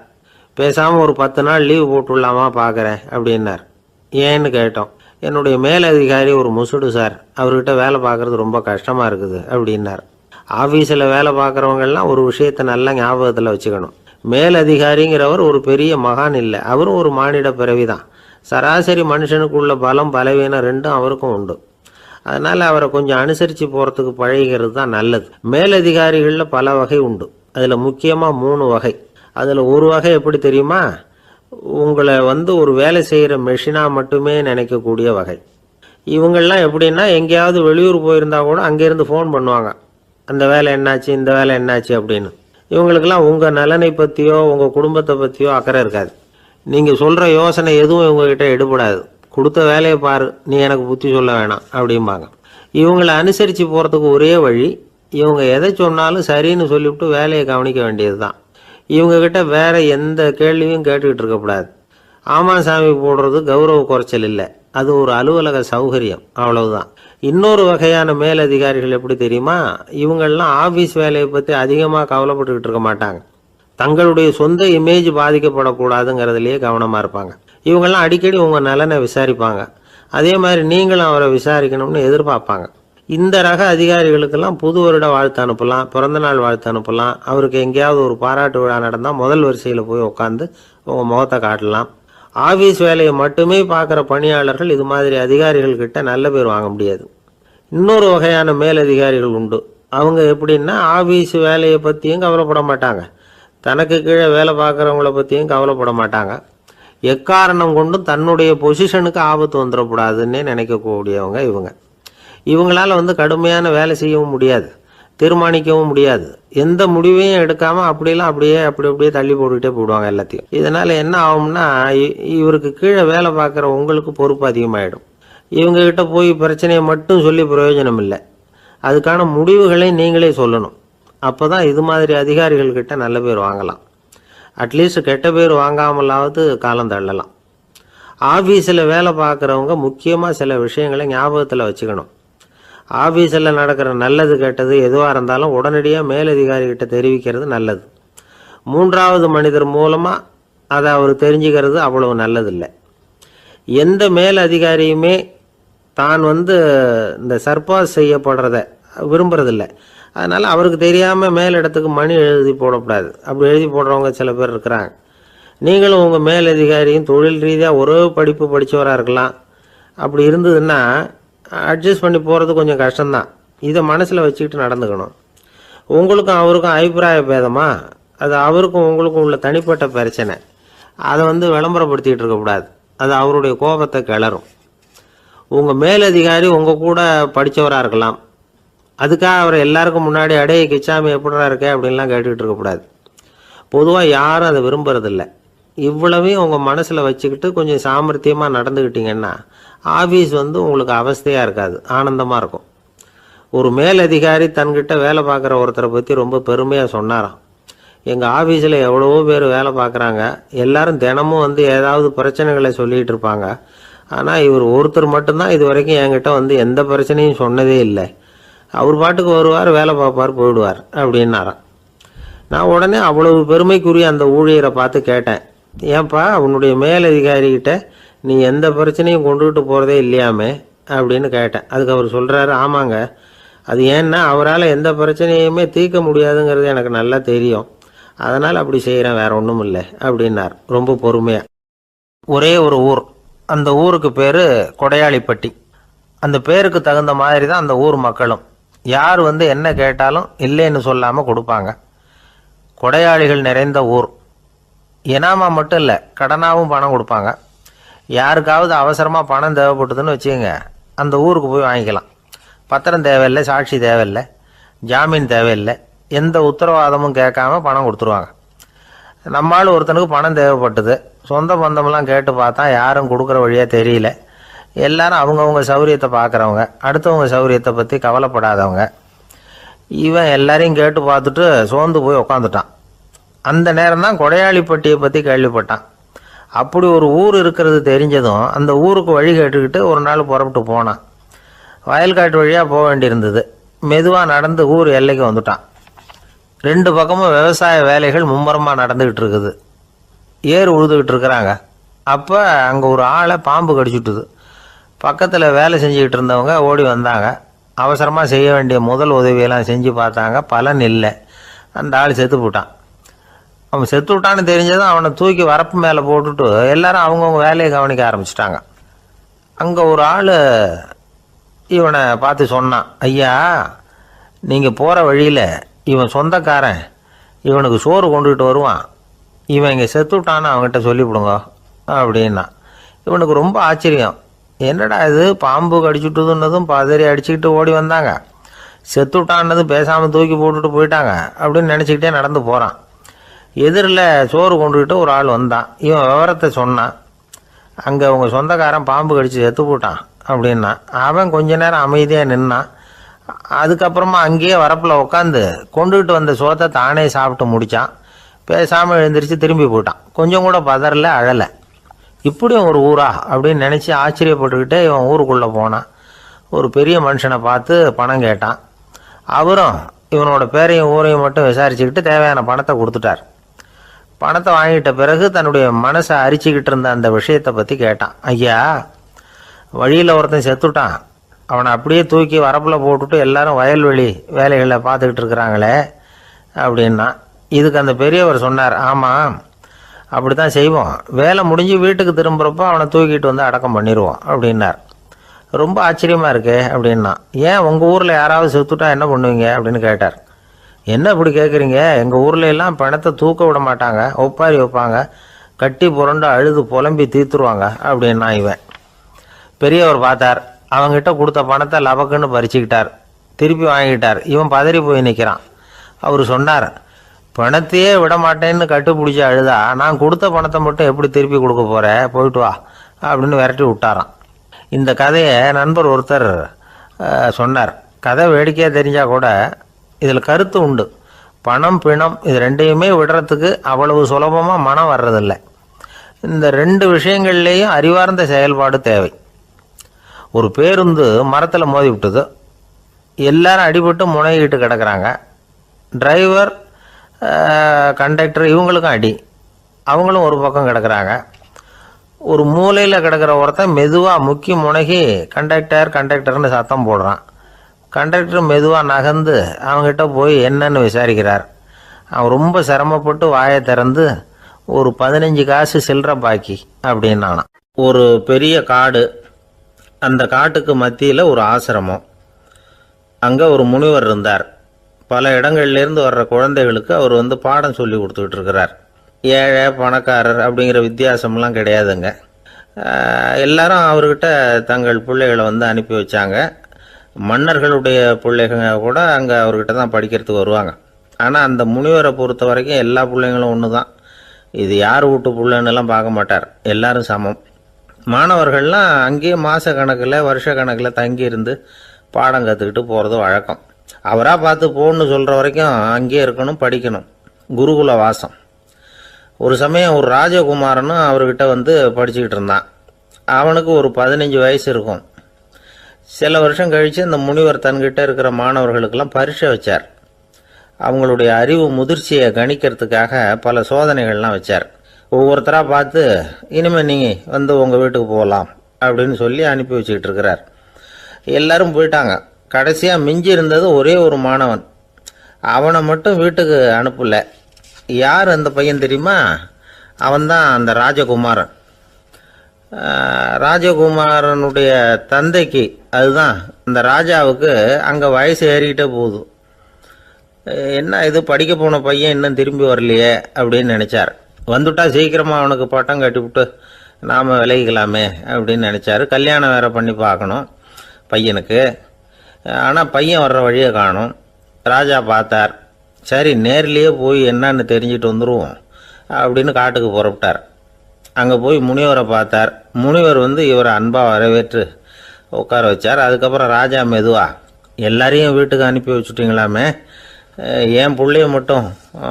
பேசாமல் ஒரு 10 நாள் லீவு போட்டுடலாமா பார்க்குறேன் அப்படின்னார். ஏன்னு கேட்டோம். என்னுடைய மேலதிகாரி ஒரு முசுடு சார், அவர்கிட்ட வேலை பார்க்குறது ரொம்ப கஷ்டமாக இருக்குது அப்படின்னார். ஆஃபீஸில் வேலை பார்க்குறவங்கெல்லாம் ஒரு விஷயத்தை நல்லா ஞாபகத்தில் வச்சுக்கணும். மேலதிகாரிங்கிறவர் ஒரு பெரிய மகான் இல்லை, அவரும் ஒரு மானிட பிறவி தான். சராசரி மனுஷனுக்குள்ள பலம் பலவீனம் ரெண்டும் அவருக்கும் உண்டு. அதனால் அவரை கொஞ்சம் அனுசரித்து போகிறதுக்கு பழகிறது தான் நல்லது. மேலதிகாரிகளில் பல வகை உண்டு. அதில் முக்கியமாக 3 வகை. அதில் ஒரு வகை எப்படி தெரியுமா, உங்களை ஒரு வேலை செய்கிற மெஷினாக மட்டுமே நினைக்கக்கூடிய வகை. இவங்கெல்லாம் எப்படின்னா, எங்கேயாவது வெளியூர் போயிருந்தா கூட அங்கேருந்து ஃபோன் பண்ணுவாங்க, அந்த வேலை என்னாச்சு, இந்த வேலை என்னாச்சு அப்படின்னு. இவங்களுக்கெல்லாம் உங்கள் நலனை பற்றியோ உங்கள் குடும்பத்தை பற்றியோ அக்கறை இருக்காது. நீங்கள் சொல்கிற யோசனை எதுவும் இவங்ககிட்ட எடுபடாது. கொடுத்த வேலையை பாரு, நீ எனக்கு புத்தி சொல்ல வேணாம் அப்படிம்பாங்க. இவங்களை அனுசரித்து போகிறதுக்கு ஒரே வழி, இவங்க எதை சொன்னாலும் சரின்னு சொல்லிவிட்டு வேலையை கவனிக்க வேண்டியது தான். இவங்ககிட்ட வேற எந்த கேள்வியும் கேட்டுக்கிட்டு இருக்கக்கூடாது. ஆமாம் சாமி போடுறது கௌரவ குறைச்சல் இல்லை, அது ஒரு அலுவலக சௌகரியம், அவ்வளவுதான். இன்னொரு வகையான மேலதிகாரிகள் எப்படி தெரியுமா, இவங்கெல்லாம் ஆஃபீஸ் வேலையை பற்றி அதிகமாக கவலைப்பட்டுக்கிட்டு இருக்க மாட்டாங்க. தங்களுடைய சொந்த இமேஜ் பாதிக்கப்படக்கூடாதுங்கிறதுலையே கவனமாக இருப்பாங்க. இவங்கெல்லாம் அடிக்கடி உங்கள் நலனை விசாரிப்பாங்க. அதே மாதிரி நீங்களும் அவரை விசாரிக்கணும்னு எதிர்பார்ப்பாங்க. இந்த ரக அதிகாரிகளுக்கெல்லாம் புது வருட வாழ்த்து அனுப்பலாம், பிறந்தநாள் வாழ்த்து அனுப்பலாம். அவருக்கு எங்கேயாவது ஒரு பாராட்டு விழா நடந்தால் முதல் வரிசையில் போய் உட்காந்து உங்கள் முகத்தை காட்டலாம். ஆஃபீஸ் வேலையை மட்டுமே பார்க்குற பணியாளர்கள் இது மாதிரி அதிகாரிகள்கிட்ட நல்ல பேர் வாங்க முடியாது. இன்னொரு வகையான மேலதிகாரிகள் உண்டு. அவங்க எப்படின்னா, ஆஃபீஸ் வேலையை பற்றியும் கவலைப்பட மாட்டாங்க, தனக்கு கீழே வேலை பார்க்குறவங்கள பற்றியும் கவலைப்பட மாட்டாங்க. எக்காரணம் கொண்டும் தன்னுடைய பொசிஷனுக்கு ஆபத்து வந்துடக்கூடாதுன்னே நினைக்கக்கூடியவங்க இவங்க. இவங்களால் கடுமையான வேலை செய்யவும் முடியாது, தீர்மானிக்கவும் முடியாது. எந்த முடிவையும் எடுக்காமல் அப்படியே தள்ளி போட்டுக்கிட்டே போயிடுவாங்க எல்லாத்தையும். இதனால் என்ன ஆகும்னா, இவருக்கு கீழே வேலை பார்க்குற உங்களுக்கு பொறுப்பு அதிகமாகிடும். இவங்ககிட்ட போய் பிரச்சனையை மட்டும் சொல்லி பிரயோஜனம் இல்லை, அதுக்கான முடிவுகளை நீங்களே சொல்லணும். அப்போ தான் இது மாதிரி அதிகாரிகள்கிட்ட நல்ல பேர் வாங்கலாம். அட்லீஸ்ட் கெட்ட பேர் வாங்காமலாவது காலம் தள்ளலாம். ஆஃபீஸில் வேலை பார்க்குறவங்க முக்கியமாக சில விஷயங்களை ஞாபகத்தில் வச்சுக்கணும். ஆஃபீஸில் நடக்கிற நல்லது கெட்டது எதுவாக இருந்தாலும் உடனடியாக மேலதிகாரிகிட்ட தெரிவிக்கிறது நல்லது. 3வது மனிதர் மூலமாக அதை அவர் தெரிஞ்சுக்கிறது அவ்வளவு நல்லதில்லை. எந்த மேலதிகாரியுமே தான் இந்த சர்பாஸ் செய்யப்படுறத விரும்புறதில்லை. அதனால் அவருக்கு தெரியாமல் மேலிடத்துக்கு மணி எழுதி போடக்கூடாது. அப்படி எழுதி போடுறவங்க சில பேர் இருக்கிறாங்க. நீங்களும் உங்கள் மேலதிகாரியும் தொழில் ரீதியாக ஒரே படிப்பு படித்தவராக இருக்கலாம். அப்படி இருந்ததுன்னா அட்ஜஸ்ட் பண்ணி போகிறது கொஞ்சம் கஷ்டம்தான். இதை மனசில் வச்சுக்கிட்டு நடந்துக்கணும். உங்களுக்கும் அவருக்கும் அபிப்பிராய பேதமா, அது அவருக்கும் உங்களுக்கும் உள்ள தனிப்பட்ட பிரச்சனை, அதை விளம்பரப்படுத்திக்கிட்டு இருக்கக்கூடாது. அது அவருடைய கோபத்தை கிளறும். உங்கள் மேலதிகாரி உங்கள் கூட படித்தவராக இருக்கலாம், அதுக்காக அவரை எல்லாருக்கும் முன்னாடி அடைய கிச்சாமி எப்படா இருக்க அப்படின்லாம் கேட்டுக்கிட்டு இருக்கக்கூடாது. பொதுவாக யாரும் அதை விரும்புறதில்லை. இவ்வளவையும் உங்கள் மனசில் வச்சுக்கிட்டு கொஞ்சம் சாமர்த்தியமாக நடந்துக்கிட்டீங்கன்னா ஆஃபீஸ் உங்களுக்கு அவஸ்தையாக இருக்காது, ஆனந்தமாக இருக்கும். ஒரு மேலதிகாரி தன்கிட்ட வேலை பார்க்குற ஒருத்தரை பற்றி ரொம்ப பெருமையாக சொன்னாராம். எங்கள் ஆஃபீஸில் எவ்வளவோ பேர் வேலை பார்க்குறாங்க, எல்லாரும் தினமும் ஏதாவது பிரச்சனைகளை சொல்லிகிட்டு இருப்பாங்க. ஆனால் இவர் ஒருத்தர் மட்டும்தான் இது வரைக்கும் என்கிட்ட எந்த பிரச்சனையும் சொன்னதே இல்லை. அவர் பாட்டுக்கு வருவார், வேலை பார்ப்பார், போயிடுவார் அப்படின்னாராம். நான் உடனே அவ்வளவு பெருமைக்குரிய அந்த ஊழியரை பார்த்து கேட்டேன், ஏன்பா உன்னுடைய மேலதிகாரிகிட்ட நீ எந்த பிரச்சனையும் கொண்டுகிட்டு போகிறதே இல்லையாமே அப்படின்னு கேட்டேன். அதுக்கு அவர் சொல்கிறாரு, ஆமாங்க, அது ஏன்னா அவரால் எந்த பிரச்சனையுமே தீர்க்க முடியாதுங்கிறது எனக்கு நல்லா தெரியும், அதனால் அப்படி செய்கிறேன், வேற ஒன்றும் இல்லை அப்படின்னார் ரொம்ப பொறுமையாக. ஒரே ஒரு ஊர், அந்த ஊருக்கு பேர் கொடையாளிப்பட்டி. அந்த பேருக்கு தகுந்த மாதிரி தான் அந்த ஊர் மக்களும். யார் என்ன கேட்டாலும் இல்லைன்னு சொல்லாமல் கொடுப்பாங்க. கொடையாளிகள் நிறைந்த ஊர். இனாமா மட்டும் இல்லை, கடனாகவும் பணம் கொடுப்பாங்க. யாருக்காவது அவசரமாக பணம் தேவைப்பட்டதுன்னு வச்சுக்கோங்க, அந்த ஊருக்கு போய் வாங்கிக்கலாம். பத்திரம் தேவையில்லை, சாட்சி தேவையில்லை, ஜாமீன் தேவையில்லை, எந்த உத்தரவாதமும் கேட்காம பணம் கொடுத்துருவாங்க. நம்மளால் ஒருத்தனுக்கு பணம் தேவைப்பட்டது, சொந்த பந்தமெல்லாம் கேட்டு பார்த்தா யாரும் கொடுக்குற வழியாக தெரியல. எல்லாரும் அவங்கவுங்க சௌரியத்தை பார்க்குறவங்க, அடுத்தவங்க சௌரியத்தை பற்றி கவலைப்படாதவங்க. இவன் எல்லாரையும் கேட்டு பார்த்துட்டு சோர்ந்து போய் உக்காந்துட்டான். அந்த நேரம் தான் கொடையாளிப்பட்டியை பற்றி கேள்விப்பட்டான். அப்படி ஒரு ஊர் இருக்கிறது தெரிஞ்சதும் அந்த ஊருக்கு வழி கேட்டுக்கிட்டு ஒரு நாள் புறப்பட்டு போனான். வயல்காட்டு வழியாக போக வேண்டியிருந்தது. மெதுவாக நடந்து ஊர் எல்லைக்கு வந்துட்டான். ரெண்டு பக்கமும் விவசாய வேலைகள் மும்முரமாக நடந்துக்கிட்டு இருக்குது. ஏர் உழுதுகிட்டு இருக்கிறாங்க. அப்போ அங்கே ஒரு ஆளை பாம்பு கடிச்சுட்டுது. பக்கத்தில் வேலை செஞ்சுக்கிட்டு இருந்தவங்க ஓடி வந்தாங்க. அவசரமாக செய்ய வேண்டிய முதல் உதவியெல்லாம் செஞ்சு பார்த்தாங்க, பலன் இல்லை. அந்த ஆள் செத்து போட்டான். அவன் செத்து விட்டான்னு தெரிஞ்சதும் அவனை தூக்கி வரப்பு மேலே போட்டுட்டு எல்லாரும் அவங்கவுங்க வேலையை கவனிக்க ஆரம்பிச்சிட்டாங்க. அங்கே ஒரு ஆள் இவனை பார்த்து சொன்னான், ஐயா, நீங்கள் போகிற வழியில் இவன் சொந்தக்காரன், இவனுக்கு சோறு கொண்டுகிட்டு வருவான், இவன் இங்கே செத்து விட்டான்னு அவங்ககிட்ட சொல்லிவிடுங்க அப்படின்னா. இவனுக்கு ரொம்ப ஆச்சரியம், என்னடா இது பாம்பு கடிச்சுட்டுதுன்னதும் பதறி அடிச்சுக்கிட்டு ஓடி வந்தாங்க, செத்து விட்டான்னதும் பேசாமல் தூக்கி போட்டுட்டு போயிட்டாங்க அப்படின்னு நினச்சிக்கிட்டே நடந்து போகிறான். எதிரில் சோறு கொண்டுக்கிட்டு ஒரு ஆள் வந்தான். இவன் விவரத்தை சொன்னான். அங்கே அவங்க சொந்தக்காரன் பாம்பு கடிச்சு செத்து போட்டான் அப்படின்னா. அவன் கொஞ்ச நேரம் அமைதியாக நின்னான். அதுக்கப்புறமா அங்கேயே வரப்பில் உட்காந்து கொண்டுகிட்டு வந்த சோத்தை தானே சாப்பிட்டு முடித்தான். பேசாமல் எழுந்திரிச்சு திரும்பி போயிட்டான். கொஞ்சம் கூட பதறல, அழலை. இப்படியும் ஒரு ஊரா அப்படின்னு நினச்சி ஆச்சரியப்பட்டுக்கிட்டே இவன் ஊருக்குள்ளே போனான். ஒரு பெரிய மனுஷனை பார்த்து பணம் கேட்டான். அவரும் இவனோட பேரையும் ஊரையும் மட்டும் விசாரிச்சுக்கிட்டு தேவையான பணத்தை கொடுத்துட்டார். பணத்தை வாங்கிட்ட பிறகு தன்னுடைய மனசை அரிச்சுக்கிட்டு இருந்த அந்த விஷயத்தை பற்றி கேட்டான். ஐயா, வழியில் ஒருத்தன் செத்துட்டான், அவனை அப்படியே தூக்கி வரப்பில் போட்டுட்டு எல்லாரும் வயல்வெளி வேலைகளை பார்த்துக்கிட்டு இருக்கிறாங்களே அப்படின்னா. இதுக்கு அந்த பெரியவர் சொன்னார், ஆமாம், அப்படி தான் செய்வோம், வேலை முடிஞ்சு வீட்டுக்கு திரும்புகிறப்போ அவனை தூக்கிட்டு அடக்கம் பண்ணிடுவோம் அப்படின்னார். ரொம்ப ஆச்சரியமாக இருக்கே அப்படின்னா. ஏன் உங்கள் ஊரில் யாராவது செத்துட்டா என்ன பண்ணுவீங்க அப்படின்னு கேட்டார். என்ன இப்படி கேட்குறீங்க, எங்கள் ஊரில் எல்லாம் பணத்தை தூக்க விட மாட்டாங்க, ஒப்பாரி வைப்பாங்க, கட்டி புரண்டு அழுது புலம்பி தீர்த்துருவாங்க அப்படின்னா. இவன் பெரியவர் பார்த்தார். அவங்ககிட்ட கொடுத்த பணத்தை லபக்குன்னு பறிச்சுக்கிட்டார். திருப்பி வாங்கிட்டார். இவன் பதறி போய் நிற்கிறான். அவர் சொன்னார், பணத்தையே விட மாட்டேன்னு கட்டுப்பிடிச்சி அழுதா நான் கொடுத்த பணத்தை மட்டும் எப்படி திருப்பி கொடுக்க போகிறேன், போயிட்டு வா அப்படின்னு விரட்டி விட்டாரான். இந்த கதையை நண்பர் ஒருத்தர் சொன்னார். கதை வேடிக்கையாக தெரிஞ்சால் கூட இதில் கருத்து உண்டு. பணம் பிணம் இது ரெண்டையுமே விடுறதுக்கு அவ்வளவு சுலபமாக மனம் வர்றதில்லை. இந்த ரெண்டு விஷயங்கள்லேயும் அறிவார்ந்த செயல்பாடு தேவை. ஒரு பேருந்து மரத்தில் மோதி விட்டது. எல்லாரும் அடிபட்டு முனைகிட்டு கிடக்கிறாங்க. டிரைவர், கண்டக்டர் இவங்களுக்கும் அடி. அவங்களும் ஒரு பக்கம் கிடக்கிறாங்க. ஒரு மூலையில் கிடக்கிற ஒருத்தன் மெதுவாக முக்கி முனகி கண்டக்டர்னு சத்தம் போடுறான். கண்டக்டர் மெதுவாக நகர்ந்து அவங்ககிட்ட போய் என்னன்னு விசாரிக்கிறார். அவன் ரொம்ப சிரமப்பட்டு வாயை திறந்து ஒரு 15 காசு சில்லற பாக்கி அப்படின்னானான். ஒரு பெரிய காடு. அந்த காட்டுக்கு மத்தியில் ஒரு ஆசிரமம். அங்கே ஒரு முனிவர் இருந்தார். பல இடங்கள்லேருந்து வர்ற குழந்தைகளுக்கு அவர் பாடம் சொல்லி கொடுத்துக்கிட்டு இருக்கிறார். ஏழை பணக்காரர் அப்படிங்கிற வித்தியாசம்லாம் கிடையாதுங்க. எல்லாரும் அவர்கிட்ட தங்கள் பிள்ளைகளை அனுப்பி வச்சாங்க. மன்னர்களுடைய பிள்ளைங்க கூட அங்கே அவர்கிட்ட தான் படிக்கிறதுக்கு வருவாங்க. ஆனால் அந்த முனிவரை பொறுத்த வரைக்கும் எல்லா பிள்ளைங்களும் ஒன்று தான். இது யார் வீட்டு புள்ளன்னெல்லாம் பார்க்க மாட்டார், எல்லாரும் சமம். மாணவர்கள்லாம் அங்கேயே மாத கணக்கில் வருஷ கணக்கில் தங்கி இருந்து பாடம் கற்றுக்கிட்டு போகிறது வழக்கம். அவராக பார்த்து போன்னு சொல்கிற வரைக்கும் அங்கேயே இருக்கணும், படிக்கணும். குருகுல வாசம். ஒரு சமயம் ஒரு ராஜகுமாரனும் அவர்கிட்ட வந்து படிச்சுக்கிட்டு இருந்தான். அவனுக்கு ஒரு 15 வயசு இருக்கும். சில வருஷம் கழித்து இந்த முனிவர் தன்கிட்ட இருக்கிற மாணவர்களுக்கெல்லாம் பரீட்சை வச்சார். அவங்களுடைய அறிவு முதிர்ச்சியை கணிக்கிறதுக்காக பல சோதனைகள்லாம் வச்சார். ஒவ்வொருத்தராக பார்த்து இனிமேல் நீங்கள் வந்து உங்கள் வீட்டுக்கு போகலாம் அப்படின்னு சொல்லி அனுப்பி வச்சுக்கிட்டு இருக்கிறார். எல்லாரும் போயிட்டாங்க. கடைசியாக மிஞ்சி இருந்தது ஒரே ஒரு மாணவன். அவனை மட்டும் வீட்டுக்கு அனுப்பலை. யார் அந்த பையன் தெரியுமா? அவன்தான் அந்த ராஜகுமாரன். ராஜகுமாரனுடைய தந்தைக்கு, அதுதான் இந்த ராஜாவுக்கு, அங்கே வயசு ஏறிக்கிட்டே போகுது. என்ன இது படிக்க போன பையன் இன்னும் திரும்பி வரலையே அப்படின்னு நினச்சார். வந்துட்டா சீக்கிரமாக அவனுக்கு பட்டம் கட்டிவிட்டு நாம் விலகிக்கலாமே அப்படின்னு நினச்சார். கல்யாணம் வேறு பண்ணி பார்க்கணும் பையனுக்கு. ஆனால் பையன் வர்ற வழியை காணும். ராஜா பார்த்தார். சரி, நேர்லேயே போய் என்னன்னு தெரிஞ்சுட்டு வந்துடுவோம் அப்படின்னு காட்டுக்கு புறப்பட்டார். அங்கே போய் முனிவரை பார்த்தார். முனிவர் வந்து இவரை அன்பாக வரவேற்று உட்கார வச்சார். அதுக்கப்புறம் ராஜா மெதுவா, எல்லாரையும் வீட்டுக்கு அனுப்பி வச்சுட்டிங்களாமே, ஏன் பிள்ளைய மட்டும்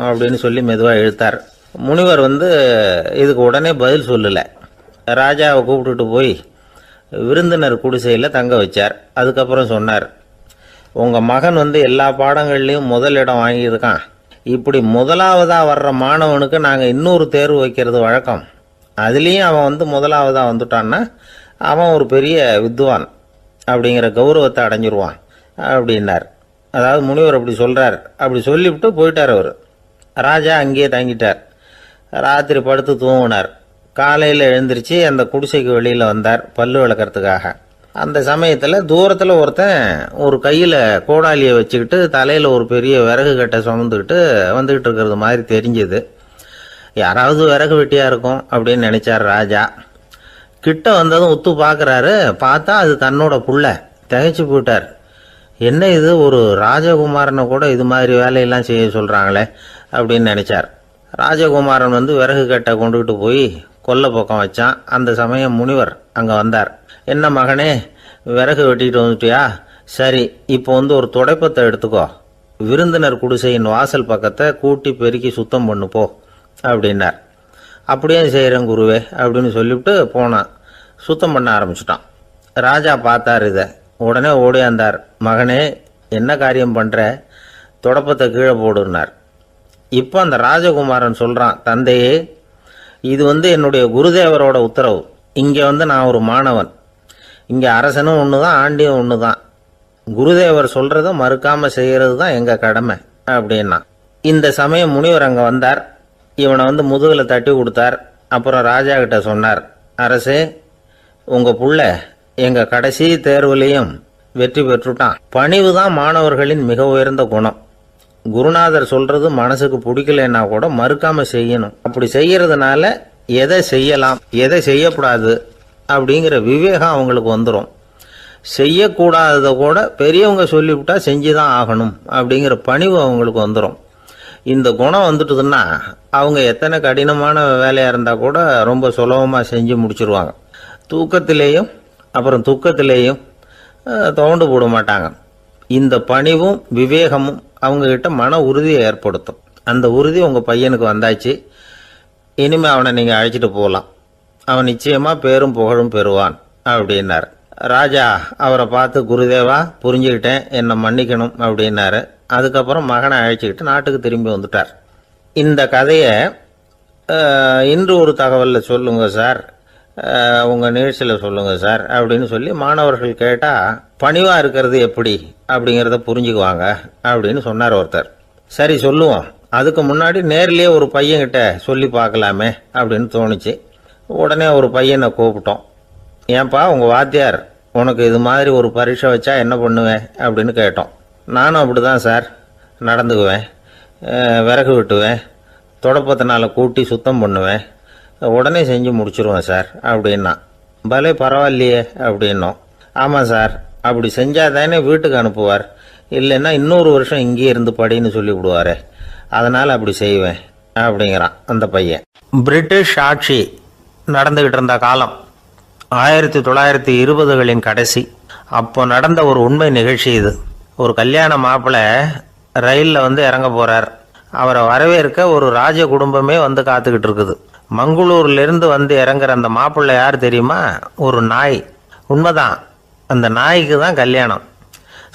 அப்படின்னு சொல்லி மெதுவாக இழுத்தார். முனிவர் வந்து இதுக்கு உடனே பதில் சொல்லலை. ராஜாவை கூப்பிட்டுட்டு போய் விருந்தினர் குடிசையில் தங்க வச்சார். அதுக்கப்புறம் சொன்னார், உங்கள் மகன் வந்து எல்லா பாடங்கள்லேயும் முதலிடம் வாங்கியிருக்கான். இப்படி முதலாவதாக வர்ற மாணவனுக்கு நாங்கள் இன்னொரு தேர்வு வைக்கிறது வழக்கம். அதுலேயும் அவன் வந்து முதலாவதாக வந்துட்டான்னா அவன் ஒரு பெரிய வித்வான் அப்படிங்கிற கௌரவத்தை அடைஞ்சிருவான் அப்படின்னார். அதாவது முனிவர் அப்படி சொல்கிறார். அப்படி சொல்லிவிட்டு போயிட்டார் அவர். ராஜா அங்கேயே தங்கிட்டார். ராத்திரி படுத்து தூங்கினார். காலையில் எழுந்திரிச்சு அந்த குடிசைக்கு வெளியில் வந்தார் பல்லு விளக்கிறதுக்காக. அந்த சமயத்தில் தூரத்தில் ஒருத்தன் ஒரு கையில் கோடாலியை வச்சுக்கிட்டு தலையில் ஒரு பெரிய விறகு கட்டை சுமந்துக்கிட்டு வந்துக்கிட்டு இருக்கிறது மாதிரி தெரிஞ்சுது. யாராவது விறகு வெட்டியாக இருக்கும் அப்படின்னு நினச்சார் ராஜா. கிட்ட வந்ததும் உத்து பார்க்குறாரு. பார்த்தா அது தன்னோட புள்ள. திகைச்சு போயிட்டார். என்ன இது, ஒரு ராஜகுமாரனை கூட இது மாதிரி வேலையெல்லாம் செய்ய சொல்கிறாங்களே அப்படின்னு நினச்சார். ராஜகுமாரன் வந்து விறகு கட்டை கொண்டுகிட்டு போய் கொல்லை பக்கம் வச்சான். அந்த சமயம் முனிவர் அங்கே வந்தார். என்ன மகனே, விறகு வெட்டிட்டு வந்துட்டியா? சரி, இப்போ வந்து ஒரு துடைப்பத்தை எடுத்துக்கோ, விருந்தினர் குடிசையின் வாசல் பக்கத்தை கூட்டி பெருக்கி சுத்தம் பண்ணு போ அப்படின்னார். அப்படியே செய்கிறேன் குருவே அப்படின்னு சொல்லிவிட்டு போனான். சுத்தம் பண்ண ஆரம்பிச்சிட்டான். ராஜா பார்த்தார் இதை. உடனே ஓடியாந்தார். மகனே, என்ன காரியம் பண்ணுற? துடப்பத்தை கீழே போடுனார். இப்போ அந்த ராஜகுமாரன் சொல்கிறான், தந்தையே, இது வந்து என்னுடைய குருதேவரோட உத்தரவு. இங்கே வந்து நான் ஒரு மாணவன். இங்கே அரசனும் ஒன்று தான், ஆண்டியும் ஒன்று தான். குருதேவர் சொல்கிறத மறுக்காமல் செய்கிறது தான் எங்கள் கடமை அப்படின்னா. இந்த சமயம் முனிவர் அங்கே வந்தார். இவனை வந்து முதுகில் தட்டி கொடுத்தார். அப்புறம் ராஜா கிட்ட சொன்னார், அரசே, உங்கள் புள்ள எங்கள் கடைசி தேர்வுலையும் வெற்றி பெற்றுட்டான். பணிவு தான் மாணவர்களின் மிக உயர்ந்த குணம். குருநாதர் சொல்றது மனசுக்கு பிடிக்கலன்னா கூட மறுக்காம செய்யணும். அப்படி செய்யறதுனால எதை செய்யலாம் எதை செய்யக்கூடாது அப்படிங்கிற விவேகம் அவங்களுக்கு வந்துடும். செய்யக்கூடாததை கூட பெரியவங்க சொல்லிவிட்டா செஞ்சுதான் ஆகணும் அப்படிங்கிற பணிவு அவங்களுக்கு வந்துடும். இந்த குணம் வந்துட்டுதுன்னா அவங்க எத்தனை கடினமான வேலையாக இருந்தால் கூட ரொம்ப சுலபமாக செஞ்சு முடிச்சிருவாங்க. தூக்கத்திலேயும் அப்புறம் துக்கத்திலேயும் தோண்டு போட மாட்டாங்க. இந்த பணிவும் விவேகமும் அவங்கக்கிட்ட மன உறுதியை ஏற்படுத்தும். அந்த உறுதி உங்கள் பையனுக்கு வந்தாச்சு. இனிமேல் அவனை நீங்கள் அழைச்சிட்டு போகலாம். அவன் நிச்சயமாக பேரும் புகழும் பெறுவான் அப்படின்னார். ராஜா அவரை பார்த்து, குருதேவா, புரிஞ்சுக்கிட்டேன், என்னை மன்னிக்கணும் அப்படின்னாரு. அதுக்கப்புறம் மகனை அழைச்சிக்கிட்டு நாட்டுக்கு திரும்பி வந்துட்டார். இந்த கதையை இன்று ஒரு தகவலில் சொல்லுங்கள் சார், உங்கள் நிகழ்ச்சியில் சொல்லுங்கள் சார் அப்படின்னு சொல்லி மாணவர்கள் கேட்டால் பணிவாக இருக்கிறது எப்படி அப்படிங்கிறத புரிஞ்சுக்குவாங்க அப்படின்னு சொன்னார் ஒருத்தர். சரி சொல்லுவோம், அதுக்கு முன்னாடி நேர்லேயே ஒரு பையன்கிட்ட சொல்லி பார்க்கலாமே அப்படின்னு தோணுச்சு. உடனே ஒரு பையனை கூப்பிட்டோம். ஏன்பா, உங்கள் வாத்தியார் உனக்கு இது மாதிரி ஒரு பரீட்சை வச்சா என்ன பண்ணுவேன் அப்படின்னு கேட்டோம். நானும் அப்படி தான் சார் நடந்துக்குவேன், விறகு வெட்டுவேன், தொடப்பத்தினால கூட்டி சுத்தம் பண்ணுவேன், உடனே செஞ்சு முடிச்சிருவேன் சார் அப்படின்னா. பலே பரவாயில்லையே அப்படின்னோம். ஆமாம் சார், அப்படி செஞ்சால் தானே வீட்டுக்கு அனுப்புவார், இல்லைன்னா இன்னொரு வருஷம் இங்கேயே இருந்து படின்னு சொல்லி விடுவார், அதனால் அப்படி செய்வேன் அப்படிங்கிறான் அந்த பையன். பிரிட்டிஷ் ஆட்சி நடந்துக்கிட்டு இருந்த காலம் 1920களின் கடைசி. அப்போ நடந்த ஒரு உண்மை நிகழ்ச்சி இது. ஒரு கல்யாண மாப்பிள்ளை ரயிலில் இறங்க போகிறார். அவரை வரவேற்க ஒரு ராஜ குடும்பமே காத்துக்கிட்டு இருக்குது. மங்களூர்லேருந்து இறங்குற அந்த மாப்பிள்ளை யார் தெரியுமா? ஒரு நாய். உண்மைதான், அந்த நாய்க்கு தான் கல்யாணம்.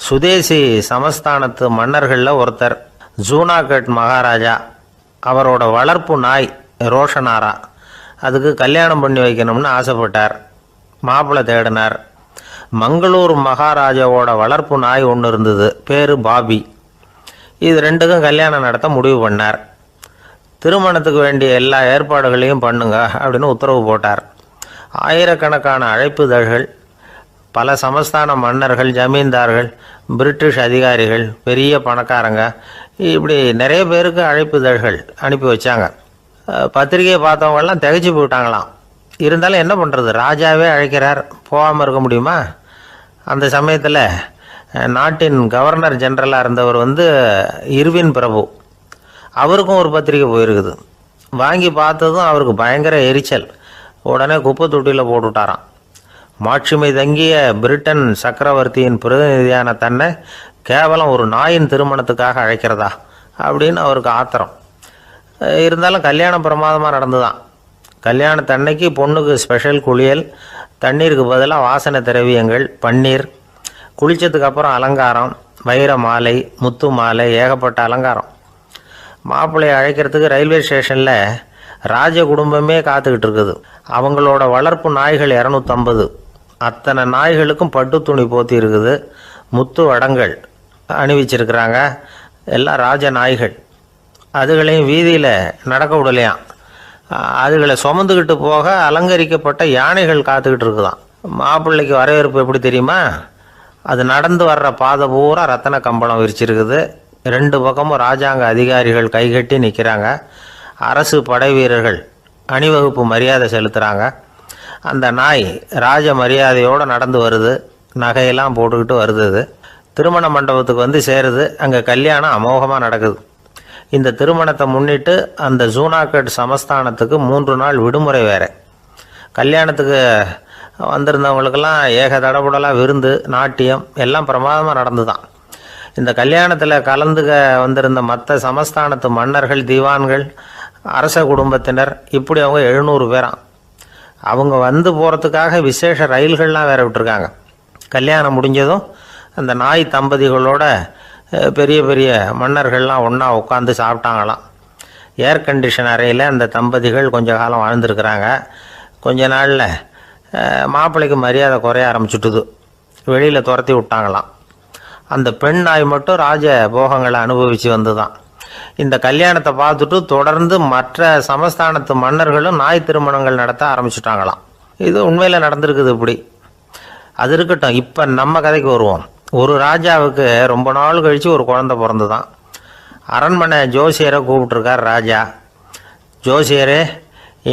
சுதேசி சமஸ்தானத்து மன்னர்களில் ஒருத்தர் ஜூனாகட் மகாராஜா. அவரோட வளர்ப்பு நாய் ரோஷனாரா. அதுக்கு கல்யாணம் பண்ணி வைக்கணும்னு ஆசைப்பட்டார். மாப்பிள்ளை தேடினார். மங்களூர் மகாராஜாவோட வளர்ப்பு நாய் ஒன்று இருந்தது, பேர் பாபி. இது ரெண்டுக்கும் கல்யாணம் நடத்த முடிவு பண்ணார். திருமணத்துக்கு வேண்டிய எல்லா ஏற்பாடுகளையும் பண்ணுங்க அப்படின்னு உத்தரவு போட்டார். ஆயிரக்கணக்கான அழைப்புதழ்கள், பல சமஸ்தான மன்னர்கள், ஜமீன்தார்கள், பிரிட்டிஷ் அதிகாரிகள், பெரிய பணக்காரங்க, இப்படி நிறைய பேருக்கு அழைப்புதழ்கள் அனுப்பி வச்சாங்க. பத்திரிகையை பார்த்தவங்கெல்லாம் திகைச்சு போயிட்டாங்களாம். இருந்தாலும் என்ன பண்ணுறது, ராஜாவே அழைக்கிறார், போகாமல் இருக்க முடியுமா? அந்த சமயத்தில் நாட்டின் கவர்னர் ஜெனரலாக இருந்தவர் இர்வின் பிரபு. அவருக்கும் ஒரு பத்திரிக்கை போயிருக்குது. வாங்கி பார்த்ததும் அவருக்கு பயங்கர எரிச்சல். உடனே குப்பை தொட்டியில் போட்டுவிட்டாராம். மாட்சிமை தங்கிய பிரிட்டன் சக்கரவர்த்தியின் பிரதிநிதியான தன்னை கேவலம் ஒரு நாயின் திருமணத்துக்காக அழைக்கிறதா அப்படின்னு அவருக்கு ஆத்திரம். இருந்தாலும் கல்யாணம் பிரமாதமாக நடந்துதான். கல்யாணத்தன்னைக்கு பொண்ணுக்கு ஸ்பெஷல் குளியல், தண்ணீருக்கு பதிலாக வாசனை திரவியங்கள், பன்னீர், குளித்ததுக்கு அப்புறம் அலங்காரம், வைர மாலை, முத்து மாலை, ஏகப்பட்ட அலங்காரம். மாப்பிள்ளையை அழைக்கிறதுக்கு ரயில்வே ஸ்டேஷனில் ராஜ குடும்பமே காத்துக்கிட்டு இருக்குது. அவங்களோட வளர்ப்பு நாய்கள் 250. அத்தனை நாய்களுக்கும் பட்டு துணி போத்தி இருக்குது. முத்து வடங்கள் அணிவிச்சிருக்கிறாங்க. எல்லாம் ராஜ நாய்கள். அதுகளையும் வீதியில் நடக்க விடலையாம். அதுகளை சுமந்துக்கிட்டு போக அலங்கரிக்கப்பட்ட யானைகள் காத்துக்கிட்டு இருக்குதான். மாப்பிள்ளைக்கு வரவேற்பு எப்படி தெரியுமா? அது நடந்து வர்ற பாதை பூரா ரத்தன கம்பளம் விரிச்சிருக்குது. 2 பக்கமும் ராஜாங்க அதிகாரிகள் கைகட்டி நிற்கிறாங்க. அரசு படை வீரர்கள் அணிவகுப்பு மரியாதை செலுத்துகிறாங்க. அந்த நாய் ராஜ மரியாதையோடு நடந்து வருது. நகையெல்லாம் போட்டுக்கிட்டு வருது. திருமண மண்டபத்துக்கு சேருது. அங்கே கல்யாணம் அமோகமாக நடக்குது. இந்த திருமணத்தை முன்னிட்டு அந்த ஜூனாகட் சமஸ்தானத்துக்கு 3 நாள் விடுமுறை வேறு. கல்யாணத்துக்கு வந்திருந்தவங்களுக்கெல்லாம் ஏக தடபுடலாக விருந்து, நாட்டியம் எல்லாம் பிரமாதமாக நடந்து தான். இந்த கல்யாணத்தில் கலந்துக்க வந்திருந்த மற்ற சமஸ்தானத்து மன்னர்கள், தீவான்கள், அரச குடும்பத்தினர், இப்படி அவங்க 700 பேராம். அவங்க போகிறதுக்காக விசேஷ ரயில்கள்லாம் வேற விட்டுருக்காங்க. கல்யாணம் முடிஞ்சதும் அந்த நாய் தம்பதிகளோட பெரிய பெரிய மன்னர்கள்லாம் ஒன்றா உட்காந்து சாப்பிட்டாங்களாம். ஏர் கண்டிஷன் அறையில் அந்த தம்பதிகள் கொஞ்ச காலம் வாழ்ந்துருக்கிறாங்க. கொஞ்ச நாளில் மாப்பிள்ளைக்கு மரியாதை குறைய ஆரம்பிச்சுட்டுது. வெளியில் துரத்தி விட்டாங்களாம். அந்த பெண் நாய் மட்டும் ராஜ போகங்களை அனுபவித்து வந்து தான். இந்த கல்யாணத்தை பார்த்துட்டு தொடர்ந்து மற்ற சமஸ்தானத்து மன்னர்களும் நாய் திருமணங்கள் நடத்த ஆரம்பிச்சுட்டாங்களாம். இது உண்மையில் நடந்திருக்குது. இப்படி அது இருக்கட்டும். இப்போ நம்ம கதைக்கு வருவோம். ஒரு ராஜாவுக்கு ரொம்ப நாள் கழித்து ஒரு குழந்தை பிறந்து தான். அரண்மனை ஜோசியரை கூப்பிட்டுருக்கார் ராஜா. ஜோசியரே,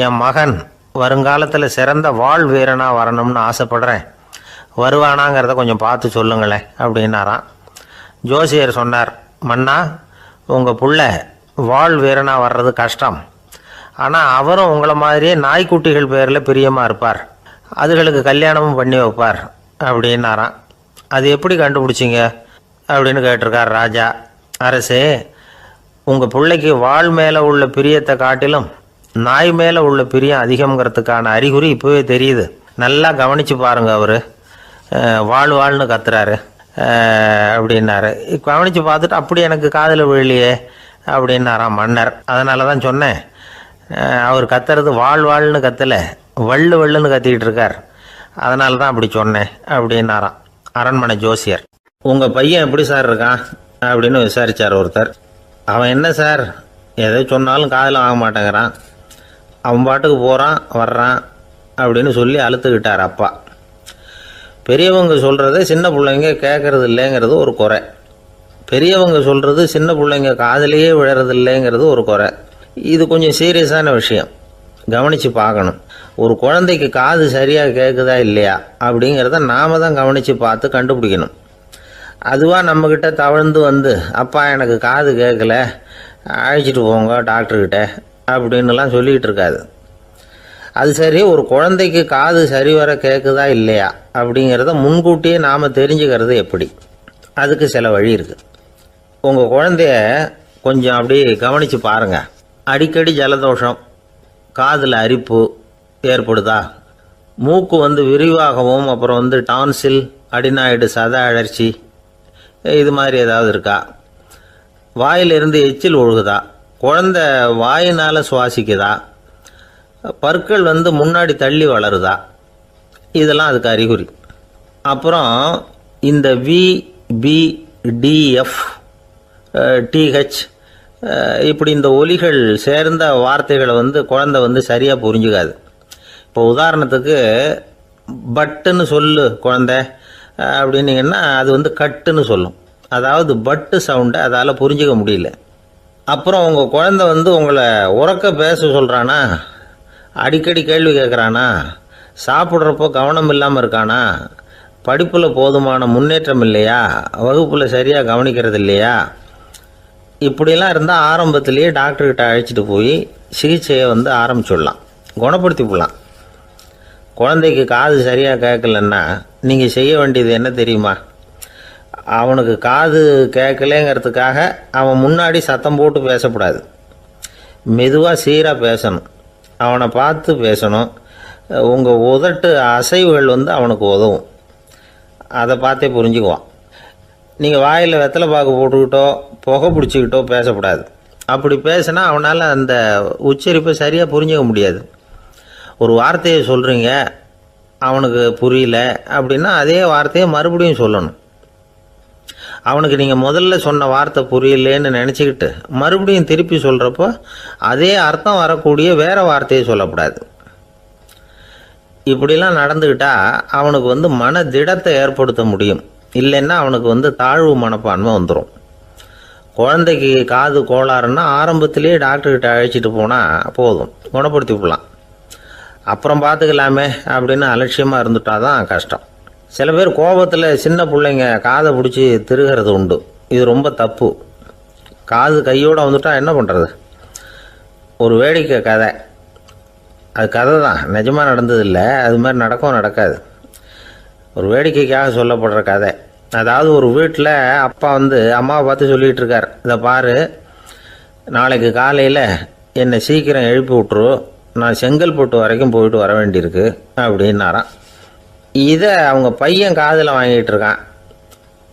என் மகன் வருங்காலத்தில் சிறந்த வாழ் வீரனாக வரணும்னு ஆசைப்படுறேன். வருவானாங்கிறத கொஞ்சம் பார்த்து சொல்லுங்களேன் அப்படின்னாராம். ஜோசியர் சொன்னார், மன்னா, உங்கள் புள்ள வாழ் வீரனாக வர்றது கஷ்டம். ஆனால் அவரும் உங்களை மாதிரியே நாய்க்குட்டிகள் பேரில் பிரியமாக இருப்பார். அதுகளுக்கு கல்யாணமும் பண்ணி வைப்பார் அப்படின்னாராம். அது எப்படி கண்டுபிடிச்சிங்க அப்படின்னு கேட்டிருக்கார் ராஜா. அரசே, உங்கள் பிள்ளைக்கு வாழ் மேலே உள்ள பிரியத்தை காட்டிலும் நாய் மேலே உள்ள பிரியம் அதிகங்கிறதுக்கான அறிகுறி இப்போவே தெரியுது. நல்லா கவனித்து பாருங்க. அவர் வாழ்ன்னு கத்துறாரு அப்படின்னாரு. கவனித்து பார்த்துட்டு அப்படி எனக்கு காதில் விழலையே அப்படின்னாராம் மன்னர். அதனால தான் சொன்னேன், அவர் கத்துறது வாழ்ன்னு கத்தலை, வள்ளுன்னு கத்திக்கிட்டு இருக்கார். அதனால தான் அப்படி சொன்னேன் அப்படின்னாராம் அரண்மனை ஜோசியர். உங்கள் பையன் எப்படி சார் இருக்கான் அப்படின்னு விசாரித்தார் ஒருத்தர். அவன் என்ன சார், எதை சொன்னாலும் காதில் வாங்க மாட்டேங்கிறான், அவன் பாட்டுக்கு போகிறான் வர்றான் அப்படின்னு சொல்லி அழுத்துக்கிட்டார் அப்பா. பெரியவங்க சொல்கிறத சின்ன பிள்ளைங்க கேட்கறது இல்லைங்கிறது ஒரு குறை. பெரியவங்க சொல்கிறது சின்ன பிள்ளைங்க காதிலேயே விழறது இல்லைங்கிறது ஒரு குறை. இது கொஞ்சம் சீரியஸான விஷயம், கவனித்து பார்க்கணும். ஒரு குழந்தைக்கு காது சரியாக கேட்குதா இல்லையா அப்படிங்கிறத நாம் தான் கவனித்து பார்த்து கண்டுபிடிக்கணும். அதுவாக நம்மக்கிட்ட தவழ்ந்து அப்பா எனக்கு காது கேட்கல, அழைச்சிட்டு போங்க டாக்டர்கிட்ட அப்படின்னுலாம் சொல்லிகிட்டு இருக்காது. அது சரி, ஒரு குழந்தைக்கு காது சரிவர கேட்குதா இல்லையா அப்படிங்கிறத முன்கூட்டியே நாம் தெரிஞ்சுக்கிறது எப்படி? அதுக்கு சில வழி இருக்குது. உங்கள் குழந்தைய கொஞ்சம் அப்படி கவனித்து பாருங்கள். அடிக்கடி ஜலதோஷம், காதில் அரிப்பு ஏற்படுதா, மூக்கு விரிவாகவும் அப்புறம் டான்சில், அடினாய்டு, சத அழற்சி இது மாதிரி ஏதாவது இருக்கா, வாயிலிருந்து எச்சில் ஒழுகுதா, குழந்தை வாயினால் சுவாசிக்குதா, பற்கள் முன்னாடி தள்ளி வளருதா, இதெல்லாம் அதுக்கு அறிகுறி. அப்புறம் இந்த VBDF TH இப்படி இந்த ஒலிகள் சேர்ந்த வார்த்தைகளை குழந்தை சரியாக புரிஞ்சுக்காது. இப்போ உதாரணத்துக்கு பட்டுன்னு சொல்லு குழந்தை அப்படின்னீங்கன்னா அது கட்டுன்னு சொல்லும். அதாவது பட்டு சவுண்டை அதால் புரிஞ்சுக்க முடியல. அப்புறம் உங்கள் குழந்தை உங்களை உறக்க பேச சொல்கிறானா, அடிக்கடி கேள்வி கேட்குறானா, சாப்பிட்றப்போ கவனம் இல்லாமல் இருக்கானா, படிப்பில் போதுமான முன்னேற்றம் இல்லையா, வகுப்பில் சரியாக கவனிக்கிறது இல்லையா, இப்படிலாம் இருந்தால் ஆரம்பத்திலேயே டாக்டர்கிட்ட அழைச்சிட்டு போய் சிகிச்சையை ஆரம்பிச்சுடலாம், குணப்படுத்தி விடலாம். குழந்தைக்கு காது சரியாக கேட்கலன்னா நீங்கள் செய்ய வேண்டியது என்ன தெரியுமா? அவனுக்கு காது கேட்கலேங்கிறதுக்காக அவன் முன்னாடி சத்தம் போட்டு பேசக்கூடாது. மெதுவாக சீராக பேசணும், அவனை பார்த்து பேசணும். உங்கள் உதட்டு அசைவுகள் அவனுக்கு உதவும், அதை பார்த்தே புரிஞ்சுக்குவான். நீங்கள் வாயில் வெத்தலை பாக்கு போட்டுக்கிட்டோ புகை பிடிச்சிக்கிட்டோ பேசக்கூடாது. அப்படி பேசினா அவனால் அந்த உச்சரிப்பை சரியாக புரிஞ்சிக்க முடியாது. ஒரு வார்த்தையை சொல்கிறீங்க, அவனுக்கு புரியல அப்படின்னா அதே வார்த்தையை மறுபடியும் சொல்லணும். அவனுக்கு நீங்கள் முதல்ல சொன்ன வார்த்தை புரியலேன்னு நினச்சிக்கிட்டு மறுபடியும் திருப்பி சொல்கிறப்போ அதே அர்த்தம் வரக்கூடிய வேறு வார்த்தையை சொல்லக்கூடாது. இப்படிலாம் நடந்துக்கிட்டால் அவனுக்கு மன திடத்தை ஏற்படுத்த முடியும். இல்லைன்னா அவனுக்கு தாழ்வு மனப்பான்மை வந்துடும். குழந்தைக்கு காது கோளாறுன்னா ஆரம்பத்திலேயே டாக்டர்கிட்ட அழைச்சிட்டு போனால் போதும், குணப்படுத்தி விடலாம். அப்புறம் பார்த்துக்கலாமே அப்படின்னு அலட்சியமாக இருந்துட்டா தான் கஷ்டம். சில பேர் கோபத்தில் சின்ன பிள்ளைங்க காதை பிடிச்சி திருகிறது உண்டு. இது ரொம்ப தப்பு. காது கையோடு வந்துட்டால் என்ன பண்ணுறது? ஒரு வேடிக்கை கதை, அது கதை தான், நிஜமாக நடந்ததில்லை, அது மாதிரி நடக்கவும் நடக்காது. ஒரு வேடிக்கைக்காக சொல்லப்படுற கதை. அதாவது ஒரு வீட்டில் அப்பா அம்மாவை பார்த்து சொல்லிகிட்டு இருக்கார், இதை பாரு, நாளைக்கு காலையில் என்னை சீக்கிரம் எழுப்பி விட்ரு, நான் செங்கல்பட்டு வரைக்கும் போயிட்டு வர வேண்டியிருக்கு அப்படின்னாராம். இதை அவங்க பையன் காதில் வாங்கிட்டு இருக்கான்.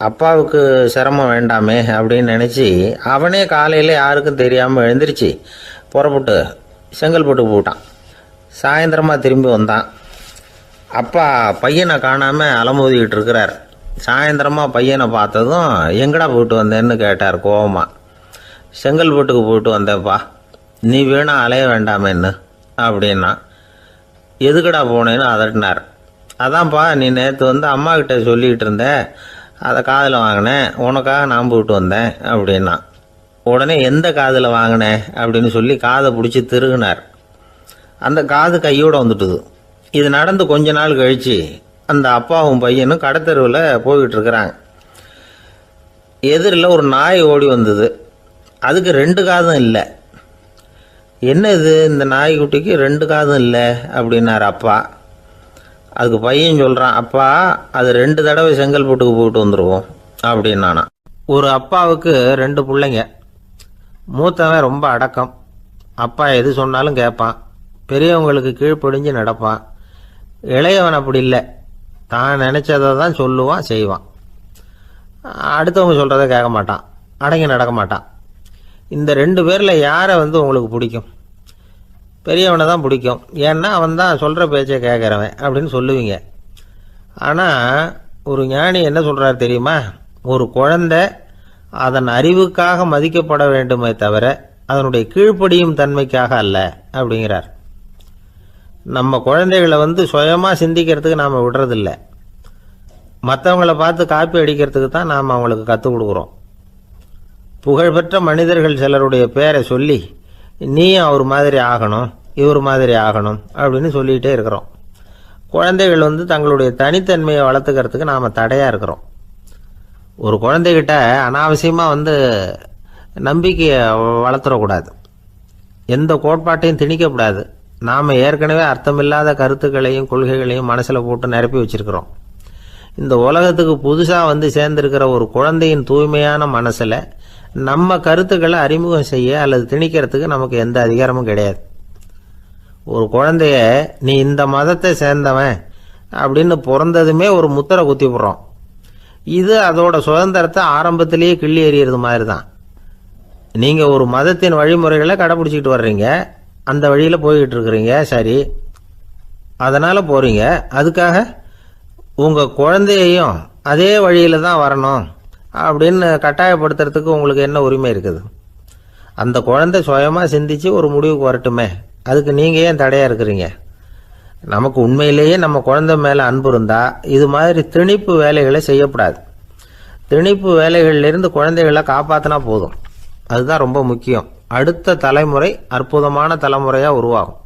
அப்பாவுக்கு சிரமம் வேண்டாமே அப்படின்னு நினச்சி அவனே காலையில் யாருக்கும் தெரியாமல் எழுந்திரிச்சு புறப்பட்டு செங்கல்பட்டுக்கு போட்டான். சாயந்தரமாக திரும்பி வந்தான். அப்பா பையனை காணாமல் அலமோதிக்கிட்டு இருக்கிறார். சாயந்தரமாக பையனை பார்த்ததும் எங்கடா போயிட்டு வந்தேன்னு கேட்டார் கோவமாக. செங்கல்பட்டுக்கு போயிட்டு வந்தேப்பா, நீ வேணா அலைய வேண்டாமேன்னு அப்படின்னா. எதுக்கடா போனேன்னு அதட்டினார். அதான்ப்பா, நீ நேற்று அம்மா கிட்ட சொல்லிக்கிட்டு இருந்த, அதை காதில் வாங்கினேன், உனக்காக நான் போயிட்டு வந்தேன் அப்படின்னா. உடனே எந்த காதில் வாங்கினேன் அப்படின்னு சொல்லி காதை பிடிச்சி திருகினார். அந்த காது கையோடு வந்துட்டுது. இது நடந்து கொஞ்ச நாள் கழித்து அந்த அப்பாவும் பையனும் கடத்தெருவில் போய்கிட்டு இருக்கிறாங்க. எதிரில் ஒரு நாய் ஓடி வந்தது. அதுக்கு 2 காதும் இல்லை. என்ன இது, இந்த நாய்க்குட்டிக்கு 2 காதும் இல்லை அப்படின்னார் அப்பா. அதுக்கு பையன் சொல்கிறான், அப்பா அது 2 தடவை செங்கல்பட்டுக்கு போயிட்டு வந்துடுவோம் அப்படின்னானா. ஒரு அப்பாவுக்கு 2 பிள்ளைங்க. மூத்தவன் ரொம்ப அடக்கம், அப்பா எது சொன்னாலும் கேட்பான், பெரியவங்களுக்கு கீழ்ப்படிஞ்சு நடப்பான். இளையவன் அப்படி இல்லை, தான் நினச்சதை தான் சொல்லுவான், செய்வான். அடுத்தவங்க சொல்கிறத கேட்க மாட்டான், அடங்கி நடக்க மாட்டான். இந்த 2 பேரில் யாரை உங்களுக்கு பிடிக்கும்? பெரியவனை தான் பிடிக்கும். ஏன்னா அவன் தான் சொல்கிற பேச்சை கேட்குறவன் அப்படின்னு சொல்லுவீங்க. ஆனால் ஒரு ஞானி என்ன சொல்கிறார் தெரியுமா? ஒரு குழந்தை அதன் அறிவுக்காக மதிக்கப்பட வேண்டுமே தவிர அதனுடைய கீழ்ப்படியும் தன்மைக்காக அல்ல அப்படிங்கிறார். நம்ம குழந்தைகளை சுயமாக சிந்திக்கிறதுக்கு நாம் விடுறதில்ல, மற்றவங்களை பார்த்து காப்பி அடிக்கிறதுக்கு தான் நாம் அவங்களுக்கு கற்றுக் கொடுக்குறோம். புகழ்பெற்ற மனிதர்கள் சிலருடைய பேரை சொல்லி நீயும் அவர் மாதிரி ஆகணும், இவர் மாதிரி ஆகணும் அப்படின்னு சொல்லிகிட்டே இருக்கிறோம். குழந்தைகள் தங்களுடைய தனித்தன்மையை வளர்த்துக்கிறதுக்கு நாம் தடையாக இருக்கிறோம். ஒரு குழந்தைகிட்ட அனாவசியமாக நம்பிக்கையை வளர்த்துடக்கூடாது, எந்த கோட்பாட்டையும் திணிக்கக்கூடாது. நாம் ஏற்கனவே அர்த்தமில்லாத கருத்துக்களையும் கொள்கைகளையும் மனசில் போட்டு நிரப்பி வச்சிருக்கிறோம். இந்த உலகத்துக்கு புதுசாக வந்து சேர்ந்திருக்கிற ஒரு குழந்தையின் தூய்மையான மனசில் நம்ம கருத்துக்களை அறிமுகம் செய்ய அல்லது திணிக்கிறதுக்கு நமக்கு எந்த அதிகாரமும் கிடையாது. ஒரு குழந்தைய நீ இந்த மதத்தை சேர்ந்தவன் அப்படின்னு பிறந்ததுமே ஒரு முத்திரை குத்தி விடுறோம். இது அதோட சுதந்திரத்தை ஆரம்பத்திலேயே கிள்ளி எறிகிறது மாதிரி தான். நீங்கள் ஒரு மதத்தின் வழிமுறைகளை கடைப்பிடிச்சிக்கிட்டு வர்றீங்க, அந்த வழியில் போய்கிட்டு இருக்கிறீங்க, சரி, அதனால் போகிறீங்க. அதுக்காக உங்கள் குழந்தையையும் அதே வழியில் தான் வரணும் அப்படின்னு கட்டாயப்படுத்துறதுக்கு உங்களுக்கு என்ன உரிமை இருக்குது? அந்த குழந்தை சுயமாக சிந்திச்சு ஒரு முடிவுக்கு வரட்டுமே, அதுக்கு நீங்கள் ஏன் தடையாக இருக்கிறீங்க? நமக்கு உண்மையிலேயே நம்ம குழந்தை மேலே அன்பு இருந்தால் இது மாதிரி திணிப்பு வேலைகளை செய்யக்கூடாது. திணிப்பு வேலைகளிலிருந்து குழந்தைகளை காப்பாற்றினா போதும். அதுதான் ரொம்ப முக்கியம். அடுத்த தலைமுறை அற்புதமான தலைமுறையாக உருவாகும்.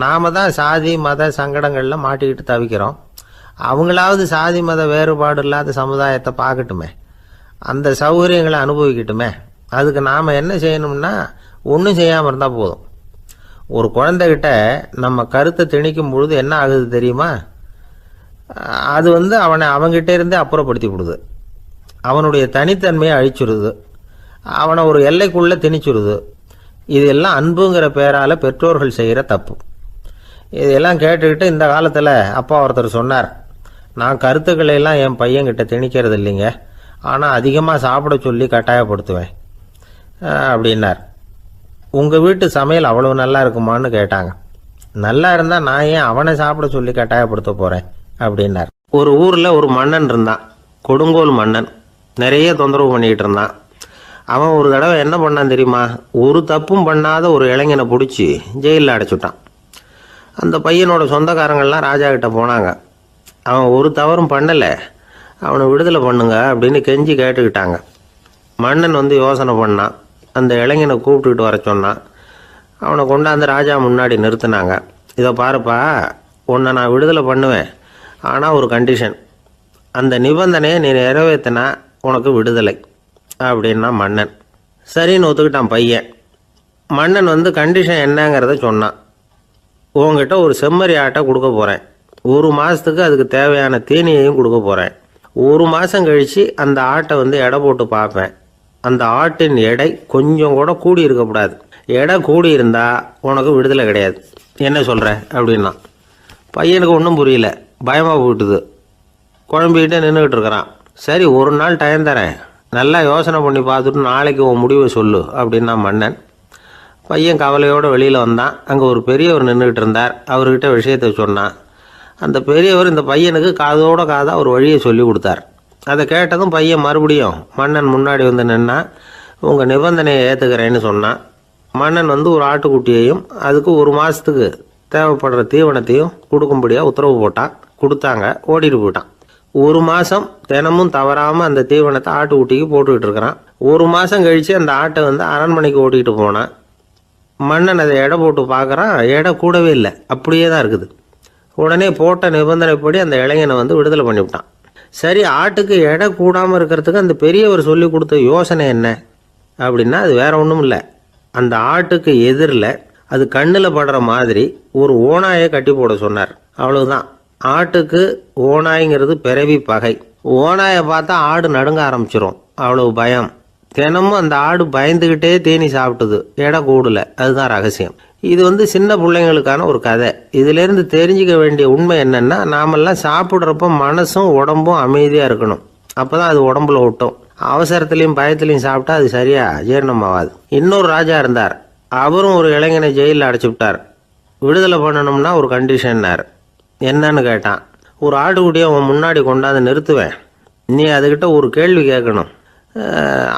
நாம் தான் சாதி மத சங்கடங்களில் மாட்டிக்கிட்டு தவிக்கிறோம். அவங்களாவது சாதி மத வேறுபாடு இல்லாத சமுதாயத்தை பார்க்கட்டுமே, அந்த சௌகரியங்களை அனுபவிக்கட்டுமே. அதுக்கு நாம் என்ன செய்யணும்னா ஒன்றும் செய்யாமல் இருந்தால் போதும். ஒரு குழந்தைகிட்ட நம்ம கருத்தை திணிக்கும் பொழுது என்ன ஆகுது தெரியுமா? அது வந்து அவனை அவங்ககிட்ட இருந்தே அப்புறப்படுத்தி விடுது, அவனுடைய தனித்தன்மையை அழிச்சுடுது, அவனை ஒரு எல்லைக்குள்ளே திணிச்சுடுது. இதெல்லாம் அன்புங்கிற பேரால் பெற்றோர்கள் செய்கிற தப்பு. இதெல்லாம் கேட்டுக்கிட்டு இந்த காலத்தில் அப்பா ஒருத்தர் சொன்னார், நான் கருத்துக்களை எல்லாம் என் பையன்கிட்ட திணிக்கிறது இல்லைங்க, ஆனால் அதிகமாக சாப்பிட சொல்லி கட்டாயப்படுத்துவேன் அப்படின்னார். உங்கள் வீட்டு சமையல் அவ்வளவு நல்லா இருக்குமான்னு கேட்டாங்க. நல்லா இருந்தால் நான் ஏன் அவனை சாப்பிட சொல்லி கட்டாயப்படுத்த போகிறேன் அப்படின்னார். ஒரு ஊரில் ஒரு மன்னன் இருந்தான், கொடுங்கோல் மன்னன். நிறைய தொந்தரவு பண்ணிக்கிட்டு இருந்தான். அவன் ஒரு தடவை என்ன பண்ணான் தெரியுமா? ஒரு தப்பும் பண்ணாத ஒரு இளைஞனை பிடிச்சி ஜெயிலில் அடைச்சுட்டான். அந்த பையனோட சொந்தக்காரங்கள்லாம் ராஜா கிட்ட போனாங்க. அவன் ஒரு தவறும் பண்ணலை, அவனை விடுதலை பண்ணுங்க அப்படின்னு கெஞ்சி கேட்டுக்கிட்டாங்க. மன்னன் வந்து யோசனை பண்ணான். அந்த இளைஞனை கூப்பிட்டுக்கிட்டு வர சொன்னான். அவனை கொண்டாந்து ராஜா முன்னாடி நிறுத்தினாங்க. இதை பாருப்பா, உன்னை நான் விடுதலை பண்ணுவேன், ஆனால் ஒரு கண்டிஷன். அந்த நிபந்தனையை நீ நிறைவேற்றினா உனக்கு விடுதலை அப்படின்னா மன்னன். சரின்னு ஒத்துக்கிட்டான் பையன். மன்னன் வந்து கண்டிஷன் என்னங்கிறத சொன்னான். உங்ககிட்ட ஒரு செம்மறி ஆட்டை கொடுக்க போகிறேன், 1 மாதத்துக்கு அதுக்கு தேவையான தீனியையும் கொடுக்க போகிறேன். 1 மாதம் கழித்து அந்த ஆட்டை வந்து எடை போட்டு பார்ப்பேன். அந்த ஆட்டின் எடை கொஞ்சம் கூட கூடி இருக்கக்கூடாது. எடை கூடி இருந்தால் உனக்கு விடுதலை கிடையாது. என்ன சொல்கிற அப்படின்னா. பையனுக்கு ஒன்றும் புரியல, பயமாக போயிட்டுது. குழம்பிக்கிட்டே நின்றுக்கிட்டு இருக்கிறான். சரி, ஒரு நாள் டைம் தரேன், நல்லா யோசனை பண்ணி பார்த்துட்டு நாளைக்கு உன் முடிவை சொல்லு அப்படின்னா மன்னன். பையன் கவலையோடு வெளியில் வந்தான். அங்கே ஒரு பெரியவர் நின்றுக்கிட்டு இருந்தார். அவர்கிட்ட விஷயத்தை சொன்னான். அந்த பெரியவர் இந்த பையனுக்கு காதோட காதாக ஒரு வழியை சொல்லி கொடுத்தார். அதை கேட்டதும் பையன் மறுபடியும் மன்னன் முன்னாடி வந்து நின்னா, உங்கள் நிபந்தனையை ஏற்றுக்கிறேன்னு சொன்னான். மன்னன் வந்து ஒரு ஆட்டுக்குட்டியையும் அதுக்கு 1 மாதத்துக்கு தேவைப்படுற தீவனத்தையும் கொடுக்கும்படியாக உத்தரவு போட்டான். கொடுத்தாங்க, ஓடிட்டு போயிட்டான். 1 மாதம் தினமும் தவறாமல் அந்த தீவனத்தை ஆட்டுக்குட்டிக்கு போட்டுக்கிட்டு இருக்கிறான். 1 மாதம் கழித்து அந்த ஆட்டை வந்து அரண்மனைக்கு ஓட்டிகிட்டு போனான். மன்னன் அதை எடை போட்டு பார்க்குறான், எடை கூடவே இல்லை, அப்படியே தான் இருக்குது. உடனே போட்ட நிபந்தனைப்படி அந்த இளைஞனை வந்து விடுதலை பண்ணிவிட்டான். சரி, ஆட்டுக்கு எடை கூடாமல் இருக்கிறதுக்கு அந்த பெரியவர் சொல்லி கொடுத்த யோசனை என்ன அப்படின்னா, அது வேற ஒன்றும் இல்லை. அந்த ஆட்டுக்கு எதிரில் அது கண்ணில் படுற மாதிரி ஒரு ஓநாயை கட்டி போட சொன்னார். அவ்வளவுதான். ஆட்டுக்கு ஓநாய்ங்கிறது பிறவி பகை. ஓநாயை பார்த்தா ஆடு நடுங்க ஆரம்பிச்சிரும், அவ்வளவு பயம். தினமும் அந்த ஆடு பயந்துக்கிட்டே தேனி சாப்பிட்டுது, எடை கூடல. அதுதான் ரகசியம். இது வந்து சின்ன பிள்ளைங்களுக்கான ஒரு கதை. இதிலேருந்து தெரிஞ்சுக்க வேண்டிய உண்மை என்னன்னா, நாமெல்லாம் சாப்பிட்றப்ப மனசும் உடம்பும் அமைதியாக இருக்கணும். அப்போ தான் அது உடம்புல ஒட்டும். அவசரத்துலையும் பயத்துலையும் சாப்பிட்டா அது சரியாக ஜீரணமாகாது. இன்னொரு ராஜா இருந்தார். அவரும் ஒரு இளைஞனை ஜெயிலில் அடைச்சி விட்டார். விடுதலை பண்ணணும்னா ஒரு கண்டிஷன்னார். என்னன்னு கேட்டான். ஒரு ஆட்டுக்குட்டியை அவன் முன்னாடி கொண்டாந்து நிறுத்துவேன், நீ அதுக்கிட்ட ஒரு கேள்வி கேட்கணும்,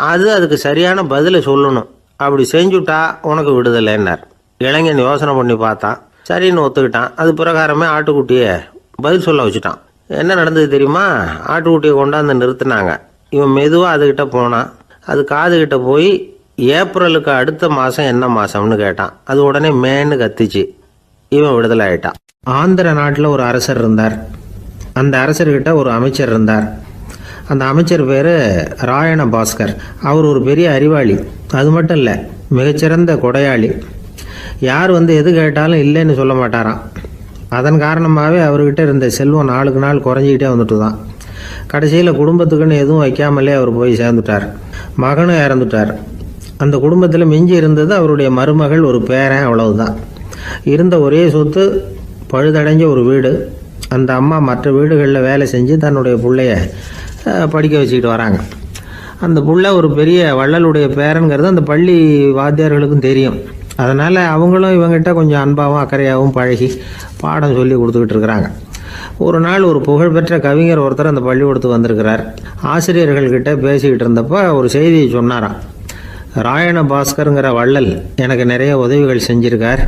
அதுக்கு சரியான பதிலை சொல்லணும். அப்படி செஞ்சுட்டா உனக்கு விடுதலைன்னார். இளைஞன் யோசனை பண்ணி பார்த்தான். சரின்னு ஒத்துக்கிட்டான். அது பிரகாரமே ஆட்டுக்குட்டியை பதில் சொல்ல வச்சுட்டான். என்ன நடந்தது தெரியுமா? ஆட்டுக்குட்டியை கொண்டாந்து நிறுத்தினாங்க. இவன் மெதுவாக அதுக்கிட்ட போனான். அது காதுகிட்ட போய் ஏப்ரலுக்கு அடுத்த மாதம் என்ன மாதம்னு கேட்டான். அது உடனே மேன்னு கத்திச்சு. இவன் விடுதலை ஆயிட்டான். ஆந்திர நாட்டில் ஒரு அரசர் இருந்தார். அந்த அரசர்கிட்ட ஒரு அமைச்சர் இருந்தார். அந்த அமைச்சர் பேர் ராயண பாஸ்கர். அவர் ஒரு பெரிய அறிவாளி. அது மட்டும் இல்லை, மிகச்சிறந்த கொடையாளி. யார் வந்து எது கேட்டாலும் இல்லைன்னு சொல்ல மாட்டாராம். அதன் காரணமாகவே அவர்கிட்ட இருந்த செல்வம் நாளுக்கு நாள் குறைஞ்சிக்கிட்டே வந்துட்டு தான். கடைசியில் குடும்பத்துக்குன்னு எதுவும் வைக்காமலே அவர் போய் சேர்ந்துட்டார். மகனும் இறந்துட்டார். அந்த குடும்பத்தில் மிஞ்சி இருந்தது அவருடைய மருமகள், ஒரு பேரன், அவ்வளவுதான். இருந்த ஒரே சொத்து பழுதடைஞ்ச ஒரு வீடு. அந்த அம்மா மற்ற வீடுகளில் வேலை செஞ்சு தன்னுடைய பிள்ளைய படிக்க வச்சுக்கிட்டு வராங்க. அந்த புள்ள ஒரு பெரிய வள்ளலுடைய பேரன்கிறது அந்த பள்ளி வாத்தியார்களுக்கும் தெரியும். அதனால் அவங்களும் இவங்ககிட்ட கொஞ்சம் அன்பாகவும் அக்கறையாகவும் பழகி பாடம் சொல்லி கொடுத்துக்கிட்டு இருக்கிறாங்க. ஒரு நாள் ஒரு புகழ்பெற்ற கவிஞர் ஒருத்தர் அந்த பள்ளிக்கூடத்துக்கு வந்திருக்கிறார். ஆசிரியர்கள்கிட்ட பேசிக்கிட்டு இருந்தப்போ ஒரு செய்தியை சொன்னாராம். ராயண பாஸ்கருங்கிற வள்ளல் எனக்கு நிறைய உதவிகள் செஞ்சிருக்கார்,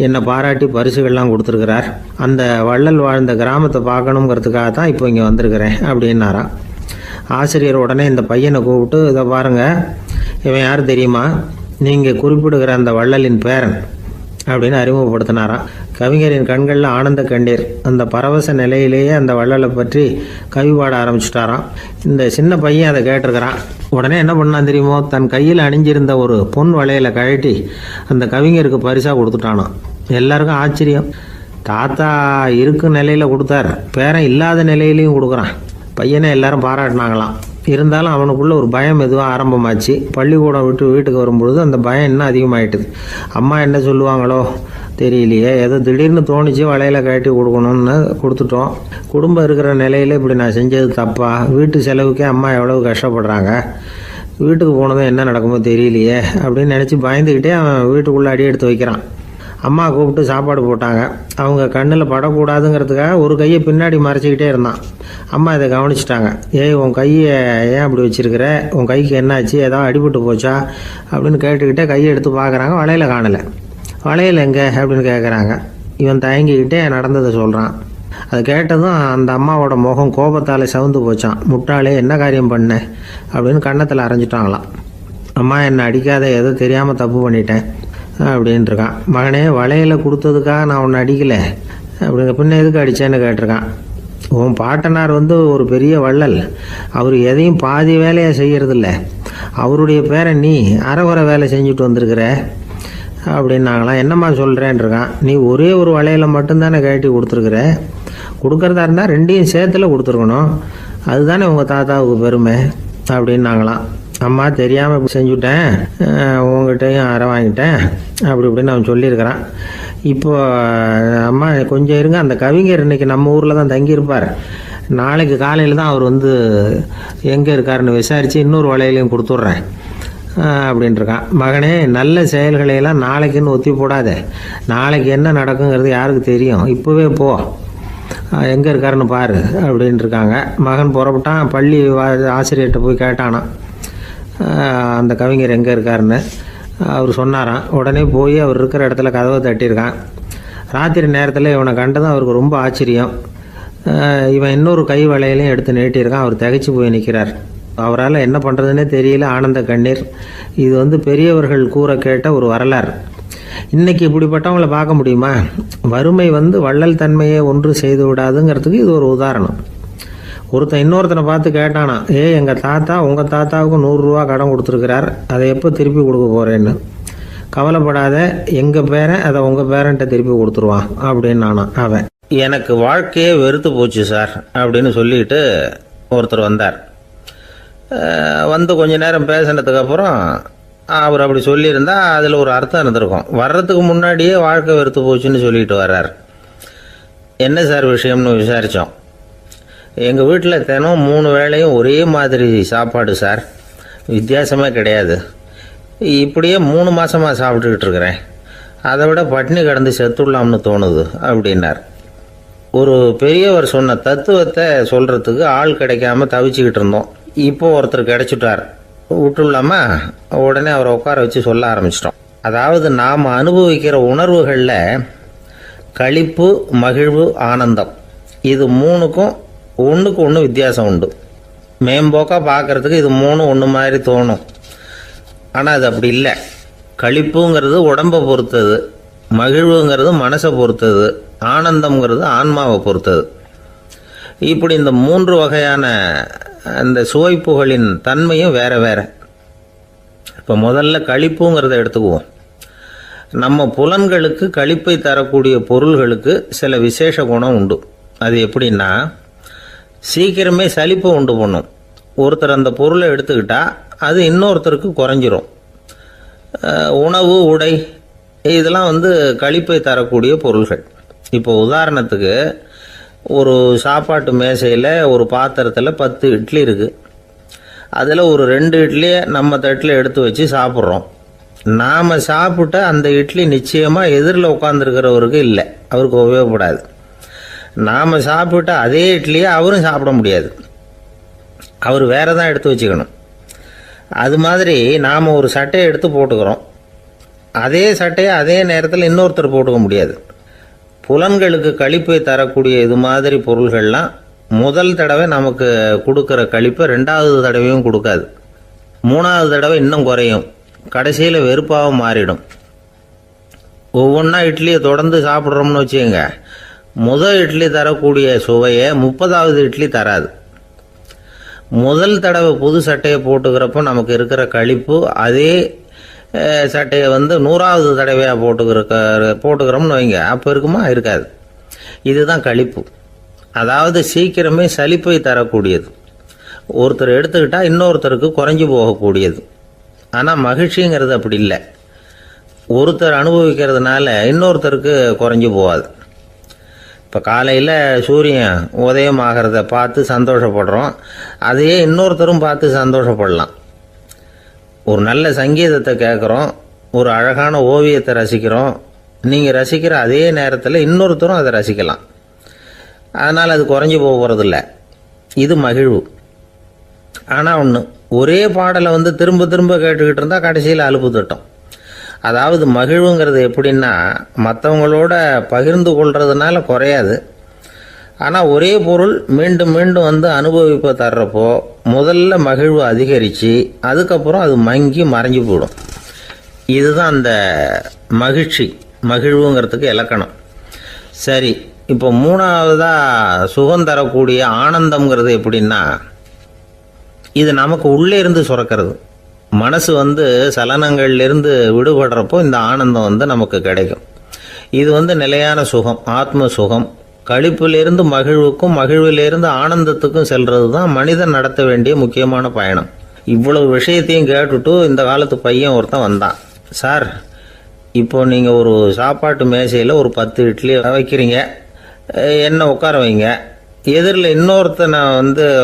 என்னை பாராட்டி பரிசுகள்லாம் கொடுத்துருக்கிறார். அந்த வள்ளல் வாழ்ந்த கிராமத்தை பார்க்கணுங்கிறதுக்காக தான் இப்போ இங்கே வந்திருக்கிறேன் அப்படின்னாராம். ஆசிரியர் உடனே இந்த பையனை கூப்பிட்டு, இதை பாருங்கள், இவன் யார் தெரியுமா, நீங்கள் குறிப்பிடுகிற அந்த வள்ளலின் பேரன் அப்படின்னு அறிமுகப்படுத்தினாராம். கவிஞரின் கண்களில் ஆனந்த கண்ணீர். அந்த பரவச நிலையிலேயே அந்த வள்ளலை பற்றி கவி பாட ஆரம்பிச்சுட்டாராம். இந்த சின்ன பையன் அதை கேட்டிருக்கிறான். உடனே என்ன பண்ணான் தெரியுமோ, தன் கையில் அணிஞ்சிருந்த ஒரு பொன் வளையலை கழட்டி அந்த கவிஞருக்கு பரிசாக கொடுத்துட்டானான். எல்லாருக்கும் ஆச்சரியம். தாத்தா இருக்கும் நிலையில் கொடுத்தார், பேரன் இல்லாத நிலையிலையும் கொடுக்குறான். பையனை எல்லாரும் பாராட்டினாங்களாம். இருந்தாலும் அவனுக்குள்ள ஒரு பயம் எதுவும் ஆரம்பமாச்சு. பள்ளிக்கூடம் விட்டு வீட்டுக்கு வரும்பொழுது அந்த பயம் இன்னும் அதிகமாயிட்டுது. அம்மா என்ன சொல்லுவாங்களோ தெரியலையே, ஏதோ திடீர்னு தோணிச்சு வளையல கட்டி கொடுக்கணும்னு கொடுத்துட்டோம். குடும்பம் இருக்கிற நிலையில் இப்படி நான் செஞ்சது தப்பா, வீட்டு செலவுக்கே அம்மா எவ்வளவு கஷ்டப்படுறாங்க, வீட்டுக்கு போனதும் என்ன நடக்குமோ தெரியலையே அப்படின்னு நினச்சி பயந்துக்கிட்டே அவன் வீட்டுக்குள்ளே அடி எடுத்து வைக்கிறான். அம்மா கூப்பிட்டு சாப்பாடு போட்டாங்க. அவங்க கண்ணில் படக்கூடாதுங்கிறதுக்காக ஒரு கையை பின்னாடி மறைச்சிக்கிட்டே இருந்தான். அம்மா இதை கவனிச்சிட்டாங்க. ஏய், உன் கையை ஏன் அப்படி வச்சிருக்கிற, உன் கைக்கு என்னாச்சு, ஏதாவது அடிபட்டு போச்சா அப்படின்னு கேட்டுக்கிட்டே கையை எடுத்து பார்க்குறாங்க. வளையல காணலை. வளையல் எங்கே அப்படின்னு கேட்குறாங்க. இவன் தயங்கிக்கிட்டே நடந்ததை சொல்கிறான். அதை கேட்டதும் அந்த அம்மாவோட முகம் கோபத்தால் சவுந்து போச்சான். முட்டாளே, என்ன காரியம் பண்ண அப்படின்னு கன்னத்தில் அரைஞ்சிட்டாங்களாம். அம்மா, என்னை அடிக்காத, ஏதோ தெரியாமல் தப்பு பண்ணிட்டேன் அப்படின்ட்டுருக்கான். மகனே, வளையலை கொடுத்ததுக்காக நான் உன்னை அடிக்கலை அப்படிங்க, பின்ன எதுக்கு அடித்தேன்னு கேட்டிருக்கான். உன் பாட்டனார் வந்து ஒரு பெரிய வள்ளல், அவர் எதையும் பாதி வேலையாக செய்கிறதில்ல, அவருடைய பேரை நீ அரைகுறை வேலை செஞ்சுட்டு வந்திருக்கிற அப்படின்னாங்களாம். என்னம்மா சொல்கிறேன்ருக்கான். நீ ஒரே ஒரு வளையலை மட்டும்தானே கழட்டி கொடுத்துருக்குற, கொடுக்குறதா இருந்தால் ரெண்டையும் சேர்த்துல கொடுத்துருக்கணும், அதுதானே உங்கள் தாத்தாவுக்கு பெருமை அப்படின்னாங்களாம். அம்மா, தெரியாமல் இப்படி செஞ்சுட்டேன், உங்கள்கிட்டையும் அரை வாங்கிட்டேன் அப்படி இப்படின்னு அவன் சொல்லியிருக்கிறான். இப்போ அம்மா கொஞ்சம் இருங்க, அந்த கவிஞர் இன்னைக்கு நம்ம ஊரில் தான் தங்கியிருப்பார், நாளைக்கு காலையில் தான் அவர் வந்து எங்கே இருக்காருன்னு விசாரித்து இன்னொரு வளையலையும் கொடுத்துட்றேன் அப்படின்ட்டுருக்கான். மகனே, நல்ல செயல்களையெல்லாம் நாளைக்குன்னு ஒத்தி போடாத, நாளைக்கு என்ன நடக்குங்கிறது யாருக்கு தெரியும், இப்போவே போ, எங்கே இருக்காருன்னு பாரு அப்படின்ட்டுருக்காங்க. மகன் புறப்பட்டான். பள்ளி ஆசிரியர்கிட்ட போய் கேட்டானான் அந்த கவிஞர் எங்கே இருக்காருன்னு. அவர் சொன்னாராம். உடனே போய் அவர் இருக்கிற இடத்துல கதவை தட்டியிருக்கான். ராத்திரி நேரத்தில் இவனை கண்டதும் அவருக்கு ரொம்ப ஆச்சரியம். இவன் இன்னொரு கை வளையலையும் எடுத்து நீட்டியிருக்கான். அவர் திகைச்சு போய் நிற்கிறார். அவரால் என்ன பண்ணுறதுன்னே தெரியல. ஆனந்த கண்ணீர். இது வந்து பெரியவர்கள் கூற கேட்ட ஒரு வரலாறு. இன்றைக்கி இப்படிப்பட்டவங்களை பார்க்க முடியுமா? வறுமை வந்து வள்ளல் தன்மையை ஒன்று செய்து விடாதுங்கிறதுக்கு இது ஒரு உதாரணம். ஒருத்தன் இன்னொருத்தனை பார்த்து கேட்டானா, எங்கள் தாத்தா உங்கள் தாத்தாவுக்கு 100 ரூபா கடன் கொடுத்துருக்கிறார், அதை எப்போ திருப்பி கொடுக்க போகிறேன்னு. கவலைப்படாத, எங்கள் பேரன் அதை உங்கள் பேரன்ட்ட திருப்பி கொடுத்துருவான் அப்படின்னு நானான் அவன். எனக்கு வாழ்க்கையே வெறுத்து போச்சு சார் அப்படின்னு சொல்லிட்டு ஒருத்தர் வந்தார். வந்து கொஞ்ச நேரம் பேசினதுக்கப்புறம் அவர் அப்படி சொல்லியிருந்தா அதில் ஒரு அர்த்தம் இருந்திருக்கும். வர்றதுக்கு முன்னாடியே வாழ்க்கை வெறுத்து போச்சுன்னு சொல்லிட்டு வர்றார். என்ன சார் விஷயம்னு விசாரித்தோம். எங்கள் வீட்டில் தினம் 3 வேளையும் ஒரே மாதிரி சாப்பாடு சார், வித்தியாசமே கிடையாது. இப்படியே 3 மாதமாக சாப்பிட்டுக்கிட்டு இருக்கிறேன், அதை விட பட்டினி கிடந்து செத்துடலாம்னு தோணுது அப்படின்னார். ஒரு பெரியவர் சொன்ன தத்துவத்தை சொல்கிறதுக்கு ஆள் கிடைக்காம தவிச்சுக்கிட்டு இருந்தோம். இப்போ ஒருத்தர் கிடைச்சிட்டார், விட்டுலாமா? உடனே அவரை உட்கார வச்சு சொல்ல ஆரம்பிச்சிட்டோம். அதாவது நாம் அனுபவிக்கிற உணர்வுகளில் களிப்பு, மகிழ்வு, ஆனந்தம், இது 3க்கும் ஒன்றுக்கு ஒன்று வித்தியாசம் உண்டு. மேம்போக்காக பார்க்குறதுக்கு இது 3 ஒன்று மாதிரி தோணும், ஆனால் அது அப்படி இல்லை. களிப்புங்கிறது உடம்பை பொறுத்தது, மகிழ்வுங்கிறது மனசை பொறுத்தது, ஆனந்தம்ங்கிறது ஆன்மாவை பொறுத்தது. இப்படி இந்த 3 வகையான அந்த சுவைப்புகளின் தன்மையும் வேற வேற. இப்போ முதல்ல களிப்புங்கிறத எடுத்துக்குவோம். நம்ம புலன்களுக்கு களிப்பை தரக்கூடிய பொருள்களுக்கு சில விசேஷ குணம் உண்டு. அது எப்படின்னா, சீக்கிரமே சலிப்பை உண்டு பண்ணும். ஒருத்தர் அந்த பொருளை எடுத்துக்கிட்டா அது இன்னொருத்தருக்கு குறைஞ்சிரும். உணவு, உடை இதெல்லாம் களிப்பை தரக்கூடிய பொருள்கள். இப்போ உதாரணத்துக்கு, ஒரு சாப்பாட்டு மேசையில் ஒரு பாத்திரத்தில் 10 இட்லி இருக்குது. அதில் ஒரு 2 இட்லியை நம்ம தட்டில் எடுத்து வச்சு சாப்பிட்றோம். நாம் சாப்பிட்ட அந்த இட்லி நிச்சயமாக எதிரில் உட்காந்துருக்கிறவருக்கு இல்லை, அவருக்கு உபயோகப்படாது. நாம் சாப்பிட்ட அதே இட்லியை அவரும் சாப்பிட முடியாது, அவர் வேற தான் எடுத்து வச்சுக்கணும். அது மாதிரி நாம் ஒரு சட்டையை எடுத்து போட்டுக்கிறோம், அதே சட்டையை அதே நேரத்தில் இன்னொருத்தர் போட்டுக்க முடியாது. புலன்களுக்கு களிப்பை தரக்கூடிய இது மாதிரி பொருள்கள்லாம் முதல் தடவை நமக்கு கொடுக்குற களிப்பை 2வது தடவையும் கொடுக்காது. 3வது தடவை இன்னும் குறையும், கடைசியில் வெறுப்பாக மாறிடும். ஒவ்வொன்றா இட்லியை தொடர்ந்து சாப்பிட்றோம்னு வச்சுக்கோங்க, முதல் இட்லி தரக்கூடிய சுவையை 30வது இட்லி தராது. முதல் தடவை புது சட்டையை போட்டுக்கிறப்போ நமக்கு இருக்கிற களிப்பு அதே சட்டையை 100வது தடவையாக போட்டுக்கிறோம்னு வைங்க, அப்போ இருக்குமா? இருக்காது. இதுதான் களிப்பு. அதாவது சீக்கிரமே சலிப்பை தரக்கூடியது. ஒருத்தர் எடுத்துக்கிட்டால் இன்னொருத்தருக்கு குறைஞ்சி போகக்கூடியது. ஆனால் மகிழ்ச்சிங்கிறது அப்படி இல்லை. ஒருத்தர் அனுபவிக்கிறதுனால இன்னொருத்தருக்கு குறைஞ்சி போகாது. இப்போ காலையில் சூரியன் உதயம் ஆகிறத பார்த்து சந்தோஷப்படுறோம், அதையே இன்னொருத்தரும் பார்த்து சந்தோஷப்படலாம். ஒரு நல்ல சங்கீதத்தை கேட்குறோம், ஒரு அழகான ஓவியத்தை ரசிக்கிறோம், நீங்கள் ரசிக்கிற அதே நேரத்தில் இன்னொருத்தரும் அதை ரசிக்கலாம். அதனால் அது குறைஞ்சி போகிறதில்ல. இது மகிழ்வு. ஆனால் ஒன்று, ஒரே பாடலை திரும்ப திரும்ப கேட்டுக்கிட்டு இருந்தால் கடைசியில் அலுப்பு தட்டும். அதாவது மகிழ்வுங்கிறது எப்படின்னா, மற்றவங்களோட பகிர்ந்து கொள்றதுனால குறையாது. ஆனால் ஒரே பொருள் மீண்டும் மீண்டும் அனுபவிப்பை தர்றப்போ முதல்ல மகிழ்வு அதிகரித்து அதுக்கப்புறம் அது மங்கி மறைஞ்சு போயிடும். இதுதான் அந்த மகிழ்வுங்கிறதுக்கு இலக்கணம். சரி, இப்போ 3வதாக சுகம் தரக்கூடிய ஆனந்தம்ங்கிறது எப்படின்னா, இது நமக்கு உள்ளே இருந்து சுரக்கிறது. மனசு சலனங்கள்லேருந்து விடுபடுறப்போ இந்த ஆனந்தம் நமக்கு கிடைக்கும். இது நிலையான சுகம், ஆத்ம சுகம். களிப்பிலிருந்து மகிழ்வுக்கும், மகிழ்விலிருந்து ஆனந்தத்துக்கும் செல்றது தான் மனிதன் நடத்த வேண்டிய முக்கியமான பயணம். இவ்வளவு விஷயத்தையும் கேட்டுட்டு இந்த காலத்து பையன் ஒருத்தன் வந்தான். சார், இப்போ நீங்கள் ஒரு சாப்பாட்டு மேசையில் ஒரு 10 இட்லி வைக்கிறீங்க, என்ன உட்கார வைங்க, எதிரில் இன்னொருத்தனை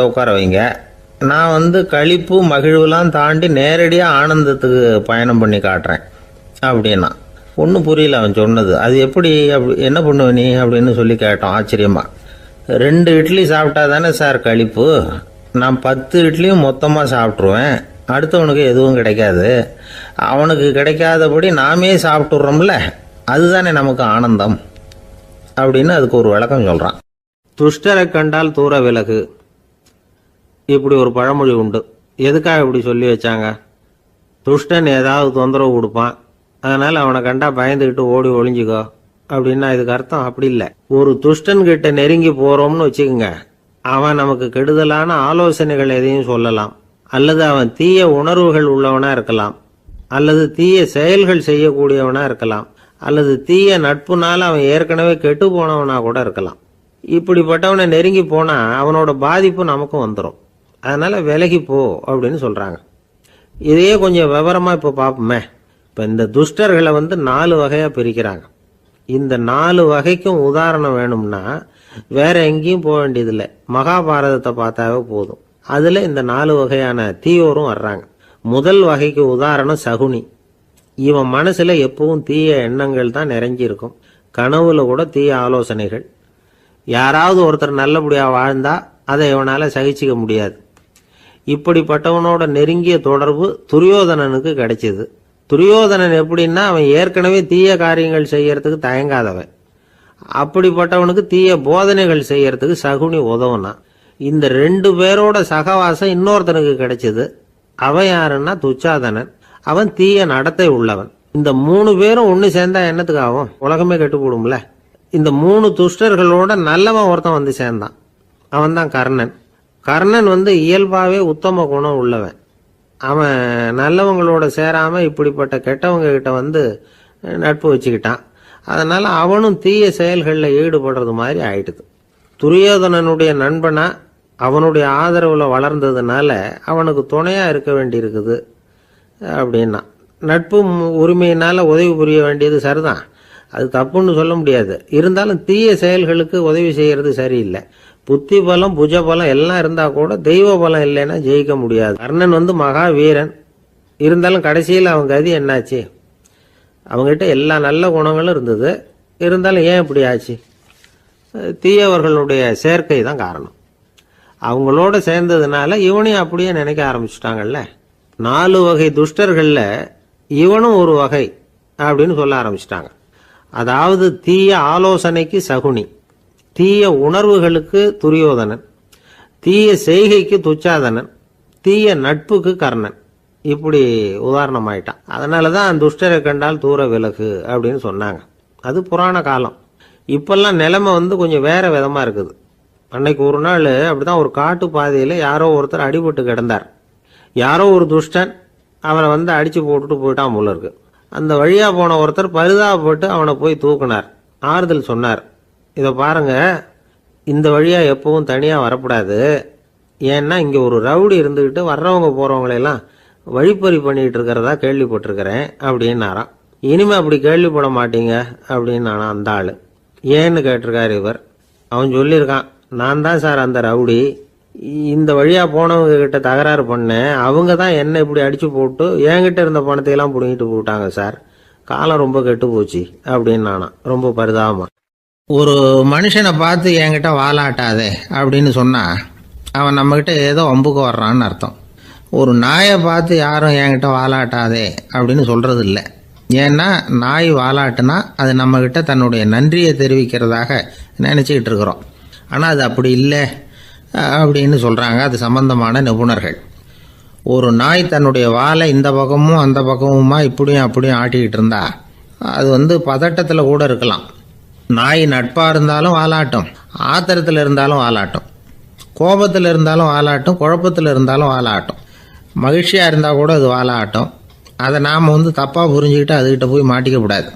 உட்கார வைங்க, நான் களிப்பு மகிழ்வுலாம் தாண்டி நேரடியாக ஆனந்தத்துக்கு பயணம் பண்ணி காட்டுறேன் அப்படின்னா. ஒன்றும் புரியல அவன் சொன்னது. அது எப்படி, என்ன பண்ணுவ நீ அப்படின்னு சொல்லி கேட்டோம் ஆச்சரியமா. 2 இட்லி சாப்பிட்டா தானே சார் களிப்பு, நான் 10 இட்லியும் மொத்தமாக சாப்பிட்ருவேன், அடுத்தவனுக்கு எதுவும் கிடைக்காது, அவனுக்கு கிடைக்காதபடி நாமே சாப்பிட்டுடுறோம்ல, அதுதானே நமக்கு ஆனந்தம் அப்படின்னு அதுக்கு ஒரு விளக்கம் சொல்கிறான். துஷ்டரை கண்டால் தூர விலகு, இப்படி ஒரு பழமொழி உண்டு. எதுக்காக இப்படி சொல்லி வச்சாங்க? துஷ்டன் ஏதாவது தொந்தரவு கொடுப்பான், அதனால் அவனை கண்டா பயந்துக்கிட்டு ஓடி ஒளிஞ்சிக்கோ அப்படின்னா இதுக்கு அர்த்தம் அப்படி இல்லை. ஒரு துஷ்டன்கிட்ட நெருங்கி போகிறோம்னு வச்சுக்கோங்க, அவன் நமக்கு கெடுதலான ஆலோசனைகள் எதையும் சொல்லலாம், அல்லது அவன் தீய உணர்வுகள் உள்ளவனா இருக்கலாம், அல்லது தீய செயல்கள் செய்யக்கூடியவனா இருக்கலாம், அல்லது தீய நட்புனால அவன் ஏற்கனவே கெட்டு போனவனா கூட இருக்கலாம். இப்படிப்பட்டவனை நெருங்கி போனால் அவனோட பாதிப்பு நமக்கும் வந்துடும். அதனால் விலகி போ அப்படின்னு சொல்கிறாங்க. இதையே கொஞ்சம் விவரமாக இப்போ பார்ப்போமே. இப்போ இந்த துஷ்டர்களை 4 வகையாக பிரிக்கிறாங்க. இந்த 4 வகைக்கும் உதாரணம் வேணும்னா வேற எங்கேயும் போக வேண்டியதில்லை, மகாபாரதத்தை பார்த்தாவே போதும். அதில் இந்த 4 வகையான தீயோரும் வர்றாங்க. முதல் வகைக்கு உதாரணம் சகுனி. இவன் மனசில் எப்பவும் தீய எண்ணங்கள் தான் நிறைஞ்சிருக்கும், கனவுல கூட தீய ஆலோசனைகள். யாராவது ஒருத்தர் நல்லபடியாக வாழ்ந்தா அதை இவனால் சகிச்சிக்க முடியாது. இப்படிப்பட்டவனோட நெருங்கிய தொடர்பு துரியோதனனுக்கு கிடைச்சிது. துரியோதனன் எப்படின்னா, அவன் ஏற்கனவே தீய காரியங்கள் செய்யறதுக்கு தயங்காதவன். அப்படிப்பட்டவனுக்கு தீய போதனைகள் செய்யறதுக்கு சகுனி உதவுனான். இந்த 2 பேரோட சகவாசம் இன்னொருத்தனுக்கு கிடைச்சது. அவன் யாருன்னா துச்சாதனன். அவன் தீய நடத்தை உள்ளவன். இந்த 3 பேரும் ஒன்று சேர்ந்தா என்னத்துக்கு ஆகும்? உலகமே கெட்டு போடும்ல. இந்த 3 துஷ்டர்களோட நல்லவன் ஒருத்தன் சேர்ந்தான். அவன்தான் கர்ணன். கர்ணன் இயல்பாகவே உத்தம குணம் உள்ளவன். அவன் நல்லவங்களோட சேராம இப்படிப்பட்ட கெட்டவங்க கிட்ட நட்பு வச்சுக்கிட்டான். அதனால அவனும் தீய செயல்களில் ஈடுபடுறது மாதிரி ஆயிடுது. துரியோதனனுடைய நண்பனா அவனுடைய ஆதரவுல வளர்ந்ததுனால அவனுக்கு துணையா இருக்க வேண்டி இருக்குது அப்படின்னா. நட்பு உரிமையினால உதவி புரிய வேண்டியது சரிதான், அது தப்புன்னு சொல்ல முடியாது. இருந்தாலும் தீய செயல்களுக்கு உதவி செய்யறது சரியில்லை. புத்தி பலம் புஜ பலம் எல்லாம் இருந்தா கூட தெய்வ பலம் இல்லைன்னா ஜெயிக்க முடியாது. கர்ணன் மகா வீரன். இருந்தாலும் கடைசியில் அவன் கதி என்னாச்சு? அவங்ககிட்ட எல்லா நல்ல குணங்களும் இருந்தது, இருந்தாலும் ஏன் இப்படி ஆச்சு? தீயவர்களுடைய சேர்க்கை தான் காரணம். அவங்களோட சேர்ந்ததுனால இவனையும் அப்படியே நினைக்க ஆரம்பிச்சுட்டாங்கல்ல. 4 வகை துஷ்டர்கள்ல இவனும் ஒரு வகை அப்படின்னு சொல்ல ஆரம்பிச்சிட்டாங்க. அதாவது தீய ஆலோசனைக்கு சகுனி, தீய உணர்வுகளுக்கு துரியோதனன், தீய செய்கைக்கு துச்சாதனன், தீய நட்புக்கு கர்ணன். இப்படி உதாரணமாயிட்டான். அதனாலதான் துஷ்டரை கண்டால் தூர விலகு அப்படின்னு சொன்னாங்க. அது புராண காலம். இப்பெல்லாம் நிலைமை கொஞ்சம் வேற விதமா இருக்குது. அன்னைக்கு ஒரு நாள் அப்படிதான் ஒரு காட்டு பாதையில யாரோ ஒருத்தர் அடிபட்டு கிடந்தார். யாரோ ஒரு துஷ்டன் அவனை அடிச்சு போட்டுட்டு போயிட்டான் போல இருக்கு. அந்த வழியா போன ஒருத்தர் பரிதாபப்பட்டு அவனை போய் தூக்குனார், ஆறுதல் சொன்னார். இதை பாருங்க, இந்த வழியா எப்பவும் தனியா வரக்கூடாது. ஏன்னா இங்க ஒரு ரவுடி இருந்துகிட்டு வர்றவங்க போறவங்களெல்லாம் வழிப்பறி பண்ணிட்டு இருக்கிறதா கேள்விப்பட்டிருக்கிறேன் அப்படின்னாராம். இனிமே அப்படி கேள்விப்பட மாட்டீங்க அப்படின்னு அந்த ஆளு. ஏன்னு கேட்டிருக்காரு இவர். அவன் சொல்லியிருக்கான், நான் தான் சார் அந்த ரவுடி. இந்த வழியா போனவங்க கிட்ட தகராறு பண்ணேன், அவங்க தான் என்ன இப்படி அடிச்சு போட்டு என்கிட்ட இருந்த பணத்தையெல்லாம் பிடுங்கிட்டு போட்டாங்க சார். காலம் ரொம்ப கெட்டு போச்சு அப்படின்னு ரொம்ப பரிதாபமா. ஒரு மனுஷனை பார்த்து என்கிட்ட வாலாட்டாதே அப்படின்னு சொன்னா அவன் நம்மகிட்ட ஏதோ வம்புக்கு வர்றான்னு அர்த்தம். ஒரு நாயை பார்த்து யாரும் என்கிட்ட வாலாட்டாதே அப்படின்னு சொல்றது இல்லை. ஏன்னா நாய் வாலாட்டுனா அது நம்மகிட்ட தன்னுடைய நன்றியை தெரிவிக்கிறதாக நினைச்சுக்கிட்டு இருக்கிறோம். ஆனால் அது அப்படி இல்லை அப்படின்னு சொல்றாங்க அது சம்பந்தமான நிபுணர்கள். ஒரு நாய் தன்னுடைய வாலை இந்த பக்கமும் அந்த பக்கமுமா இப்படியும் அப்படியும் ஆட்டிக்கிட்டு இருந்தா அது பதட்டத்தில் கூட இருக்கலாம். நாய் நட்பாக இருந்தாலும் வாலாட்டும், ஆத்திரத்தில் இருந்தாலும் வாலாட்டும், கோபத்தில் இருந்தாலும் வாலாட்டும், குழப்பத்தில் இருந்தாலும் வாலாட்டும், மகிழ்ச்சியாக இருந்தால் கூட அது வாலாட்டும். அதை நாம் தப்பாக புரிஞ்சுக்கிட்டு அதுகிட்ட போய் மாட்டிக்கக்கூடாது.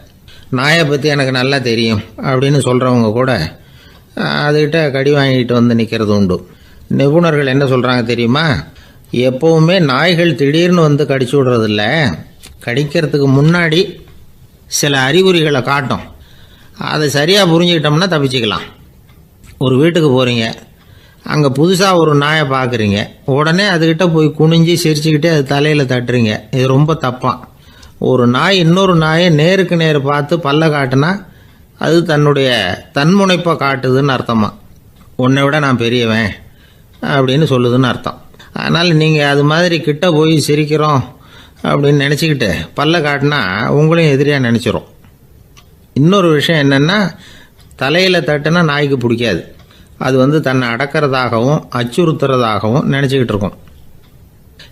நாயை பற்றி எனக்கு நல்லா தெரியும் அப்படின்னு சொல்கிறவங்க கூட அதுகிட்ட கடி வாங்கிட்டு நிற்கிறது உண்டு. நிபுணர்கள் என்ன சொல்கிறாங்க தெரியுமா? எப்பவுமே நாய்கள் திடீர்னு கடிச்சு விடுறதில்ல, கடிக்கிறதுக்கு முன்னாடி சில அறிகுறிகளை காட்டும். அதை சரியாக புரிஞ்சுக்கிட்டோம்னா தப்பிச்சுக்கலாம். ஒரு வீட்டுக்கு போகிறீங்க, அங்கே புதுசாக ஒரு நாயை பார்க்குறீங்க, உடனே அதுகிட்ட போய் குனிஞ்சு சிரிச்சுக்கிட்டே அது தலையில் தட்டுறீங்க. இது ரொம்ப தப்பான். ஒரு நாய் இன்னொரு நாயை நேருக்கு நேர் பார்த்து பல்ல காட்டுனா அது தன்னுடைய தன்முனைப்பை காட்டுதுன்னு அர்த்தமா. உன்னை விட நான் பெரியவன் அப்படின்னு சொல்லுதுன்னு அர்த்தம். அதனால் நீங்கள் அது மாதிரி கிட்ட போய் சிரிக்கிறோம் அப்படின்னு நினச்சிக்கிட்டு பல்ல காட்டினா உங்களையும் எதிரியாக நினச்சிரும். இன்னொரு விஷயம் என்னென்னா, தலையில் தட்டுனா நாய்க்கு பிடிக்காது. அது தன்னை அடக்கிறதாகவும் அச்சுறுத்துறதாகவும் நினச்சிக்கிட்டு இருக்கும்.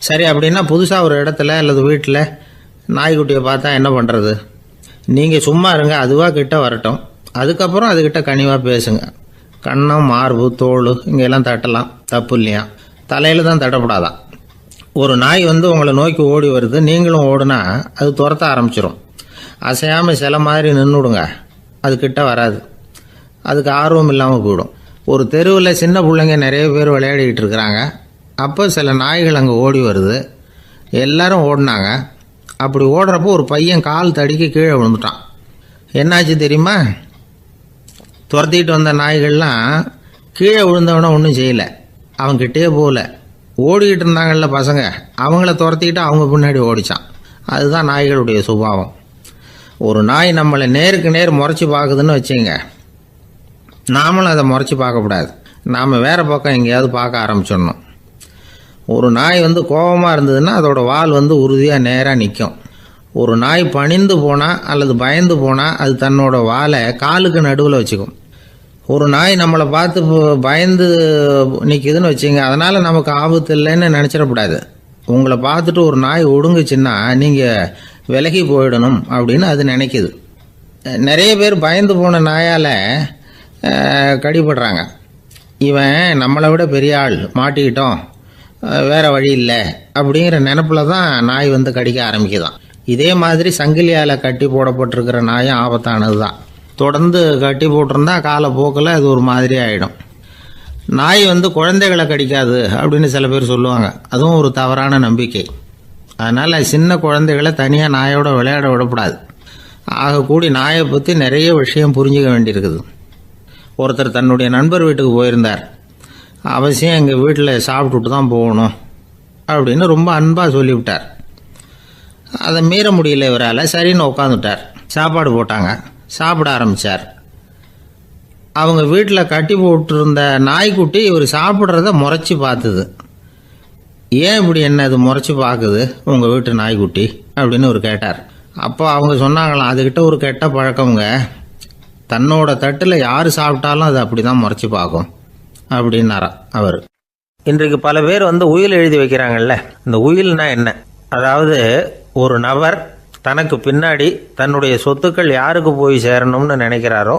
சரி, அப்படின்னா புதுசாக ஒரு இடத்துல அல்லது வீட்டில் நாய்க்குட்டியை பார்த்தா என்ன பண்ணுறது? நீங்கள் சும்மா இருங்க, அதுவாக கிட்ட வரட்டும். அதுக்கப்புறம் அதுக்கிட்ட கனிவாக பேசுங்க. கன்னம், மார்பு, தோல் இங்கெல்லாம் தட்டலாம், தப்பு இல்லையா? தலையில் தான் தட்டப்படாதான். ஒரு நாய் உங்களை நோக்கி ஓடி வருது, நீங்களும் ஓடுனா அது துரத்த ஆரம்பிச்சிடும். அசையாமல் சில மாதிரி நின்றுடுங்க, அது கிட்ட வராது. அதுக்கு ஆர்வம் இல்லாமல் போயிடும். ஒரு தெருவில் சின்ன பிள்ளைங்க நிறைய பேர் விளையாடிக்கிட்டு இருக்கிறாங்க. அப்போ சில நாய்கள் அங்கே ஓடி வருது. எல்லாரும் ஓடினாங்க. அப்படி ஓடுறப்போ ஒரு பையன் கால் தடிக்க கீழே விழுந்துட்டான். என்னாச்சு தெரியுமா? துரத்திட்டு வந்த நாய்கள்லாம் கீழே விழுந்தவன ஒன்றும் செய்யலை, அவன்கிட்டே போகல. ஓடிக்கிட்டு இருந்தாங்கல்ல பசங்க, அவங்கள துரத்திக்கிட்டு அவங்க பின்னாடி ஓடிச்சான். அதுதான் நாய்களுடைய சுபாவம். ஒரு நாய் நம்மளை நேருக்கு நேர் முறைச்சி பார்க்குதுன்னு வச்சுங்க, நாமளும் அதை முறைச்சி பார்க்கக்கூடாது. நாம் வேறு பக்கம் எங்கேயாவது பார்க்க ஆரம்பிச்சிடணும். ஒரு நாய் கோபமாக இருந்ததுன்னா அதோட வால் உறுதியாக நேராக நிற்கும். ஒரு நாய் பணிந்து போனால் அல்லது பயந்து போனால் அது தன்னோட வாலை காலுக்கு நடுவில் வச்சுக்கும். ஒரு நாய் நம்மளை பார்த்து பயந்து நிற்கிதுன்னு வச்சுங்க, அதனால் நமக்கு ஆபத்து இல்லைன்னு நினச்சிடக்கூடாது. உங்களை பார்த்துட்டு ஒரு நாய் ஒடுங்குச்சுன்னா நீங்கள் விலகி போயிடணும் அப்படின்னு அது நினைக்குது. நிறைய பேர் பயந்து போன நாயால் கடிபடுறாங்க. இவன் நம்மளை விட பெரிய ஆள், மாட்டிக்கிட்டோம், வேற வழி இல்லை அப்படிங்கிற நினப்புல தான் நாய் வந்து கடிக்க ஆரம்பிக்குதான். இதே மாதிரி சங்கிலியால் கட்டி போடப்பட்டிருக்கிற நாயும் ஆபத்தானது தான். தொடர்ந்து கட்டி போட்டிருந்தா காலப்போக்கில் அது ஒரு மாதிரி ஆகிடும். நாய் வந்து குழந்தைகளை கடிக்காது அப்படின்னு சில பேர் சொல்லுவாங்க. அதுவும் ஒரு தவறான நம்பிக்கை. அதனால் சின்ன குழந்தைகளை தனியாக நாயோட விளையாட விடக்கூடாது. ஆகக்கூடி நாயை பற்றி நிறைய விஷயம் புரிஞ்சுக்க வேண்டியிருக்குது. ஒருத்தர் தன்னுடைய நண்பர் வீட்டுக்கு போயிருந்தார். அவசியம் எங்கள் வீட்டில் சாப்பிட்டுட்டு தான் போகணும் அப்படின்னு ரொம்ப அன்பாக சொல்லிவிட்டார். அதை மீற முடியல இவரால். சரின்னு உட்காந்துட்டார். சாப்பாடு போட்டாங்க. சாப்பிட ஆரம்பித்தார். அவங்க வீட்டில் கட்டி போட்டிருந்த நாய்க்குட்டி இவர் சாப்பிட்றத முறைச்சி பார்த்துது. ஏன் இப்படி என்ன அது முறைச்சி பார்க்குது உங்கள் வீட்டு நாய்க்குட்டி அப்படின்னு அவர் கேட்டார். அப்போ அவங்க சொன்னாங்களாம், அதுக்கிட்ட ஒரு கெட்ட பழக்கங்க, தன்னோட தட்டில் யார் சாப்பிட்டாலும் அது அப்படி தான் முறைச்சி பார்க்கும் அப்படின்னாரா அவர். இன்றைக்கு பல பேர் வந்து உயில் எழுதி வைக்கிறாங்கல்ல. இந்த உயில்னா என்ன? அதாவது ஒரு நபர் தனக்கு பின்னாடி தன்னுடைய சொத்துக்கள் யாருக்கு போய் சேரணும்னு நினைக்கிறாரோ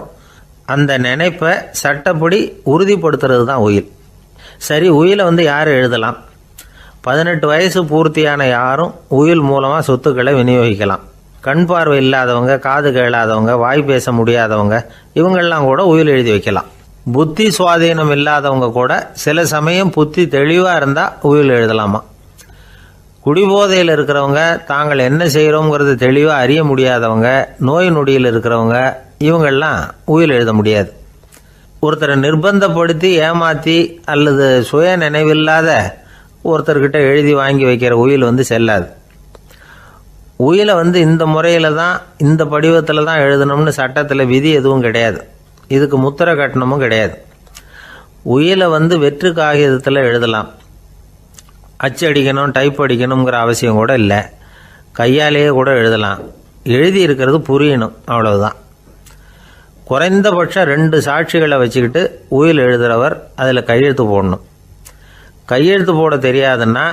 அந்த நினைப்பை சட்டப்படி உறுதிப்படுத்துறது தான் உயில். சரி, உயிலை வந்து யார் எழுதலாம்? 18 வயசு பூர்த்தியான யாரும் உயில் மூலமாக சொத்துக்களை விநியோகிக்கலாம். கண் பார்வை இல்லாதவங்க, காது கேளாதவங்க, வாய் பேச முடியாதவங்க, இவங்கெல்லாம் கூட உயில் எழுதி வைக்கலாம். புத்தி சுவாதீனம் இல்லாதவங்க கூட சில சமயம் புத்தி தெளிவாக இருந்தால் உயில் எழுதலாமா. குடிபோதையில் இருக்கிறவங்க, தாங்கள் என்ன செய்கிறோங்கிறது தெளிவாக அறிய முடியாதவங்க, நோய் நொடியில் இருக்கிறவங்க, இவங்கெல்லாம் உயில் எழுத முடியாது. ஒருத்தரை நிர்பந்தப்படுத்தி ஏமாற்றி அல்லது சுய நினைவில்லாத ஒருத்தர்கிட்ட எழுதி வாங்கி வைக்கிற உயில் வந்து செல்லாது. உயிலை வந்து இந்த முறையில் தான், இந்த படிவத்தில் தான் எழுதணும்னு சட்டத்தில் விதி எதுவும் கிடையாது. இதுக்கு முத்திரை கட்டணமும் கிடையாது. உயிலை வந்து வெற்று காகிதத்தில் எழுதலாம். அச்சு அடிக்கணும், டைப் அடிக்கணுங்கிற அவசியம் கூட இல்லை. கையாலேயே கூட எழுதலாம். எழுதி இருக்கிறது புரியணும், அவ்வளவுதான். குறைந்தபட்சம் 2 சாட்சிகளை வச்சுக்கிட்டு உயில் எழுதுகிறவர் அதில் கையெழுத்து போடணும். கையெழுத்து போட தெரியாதுன்னா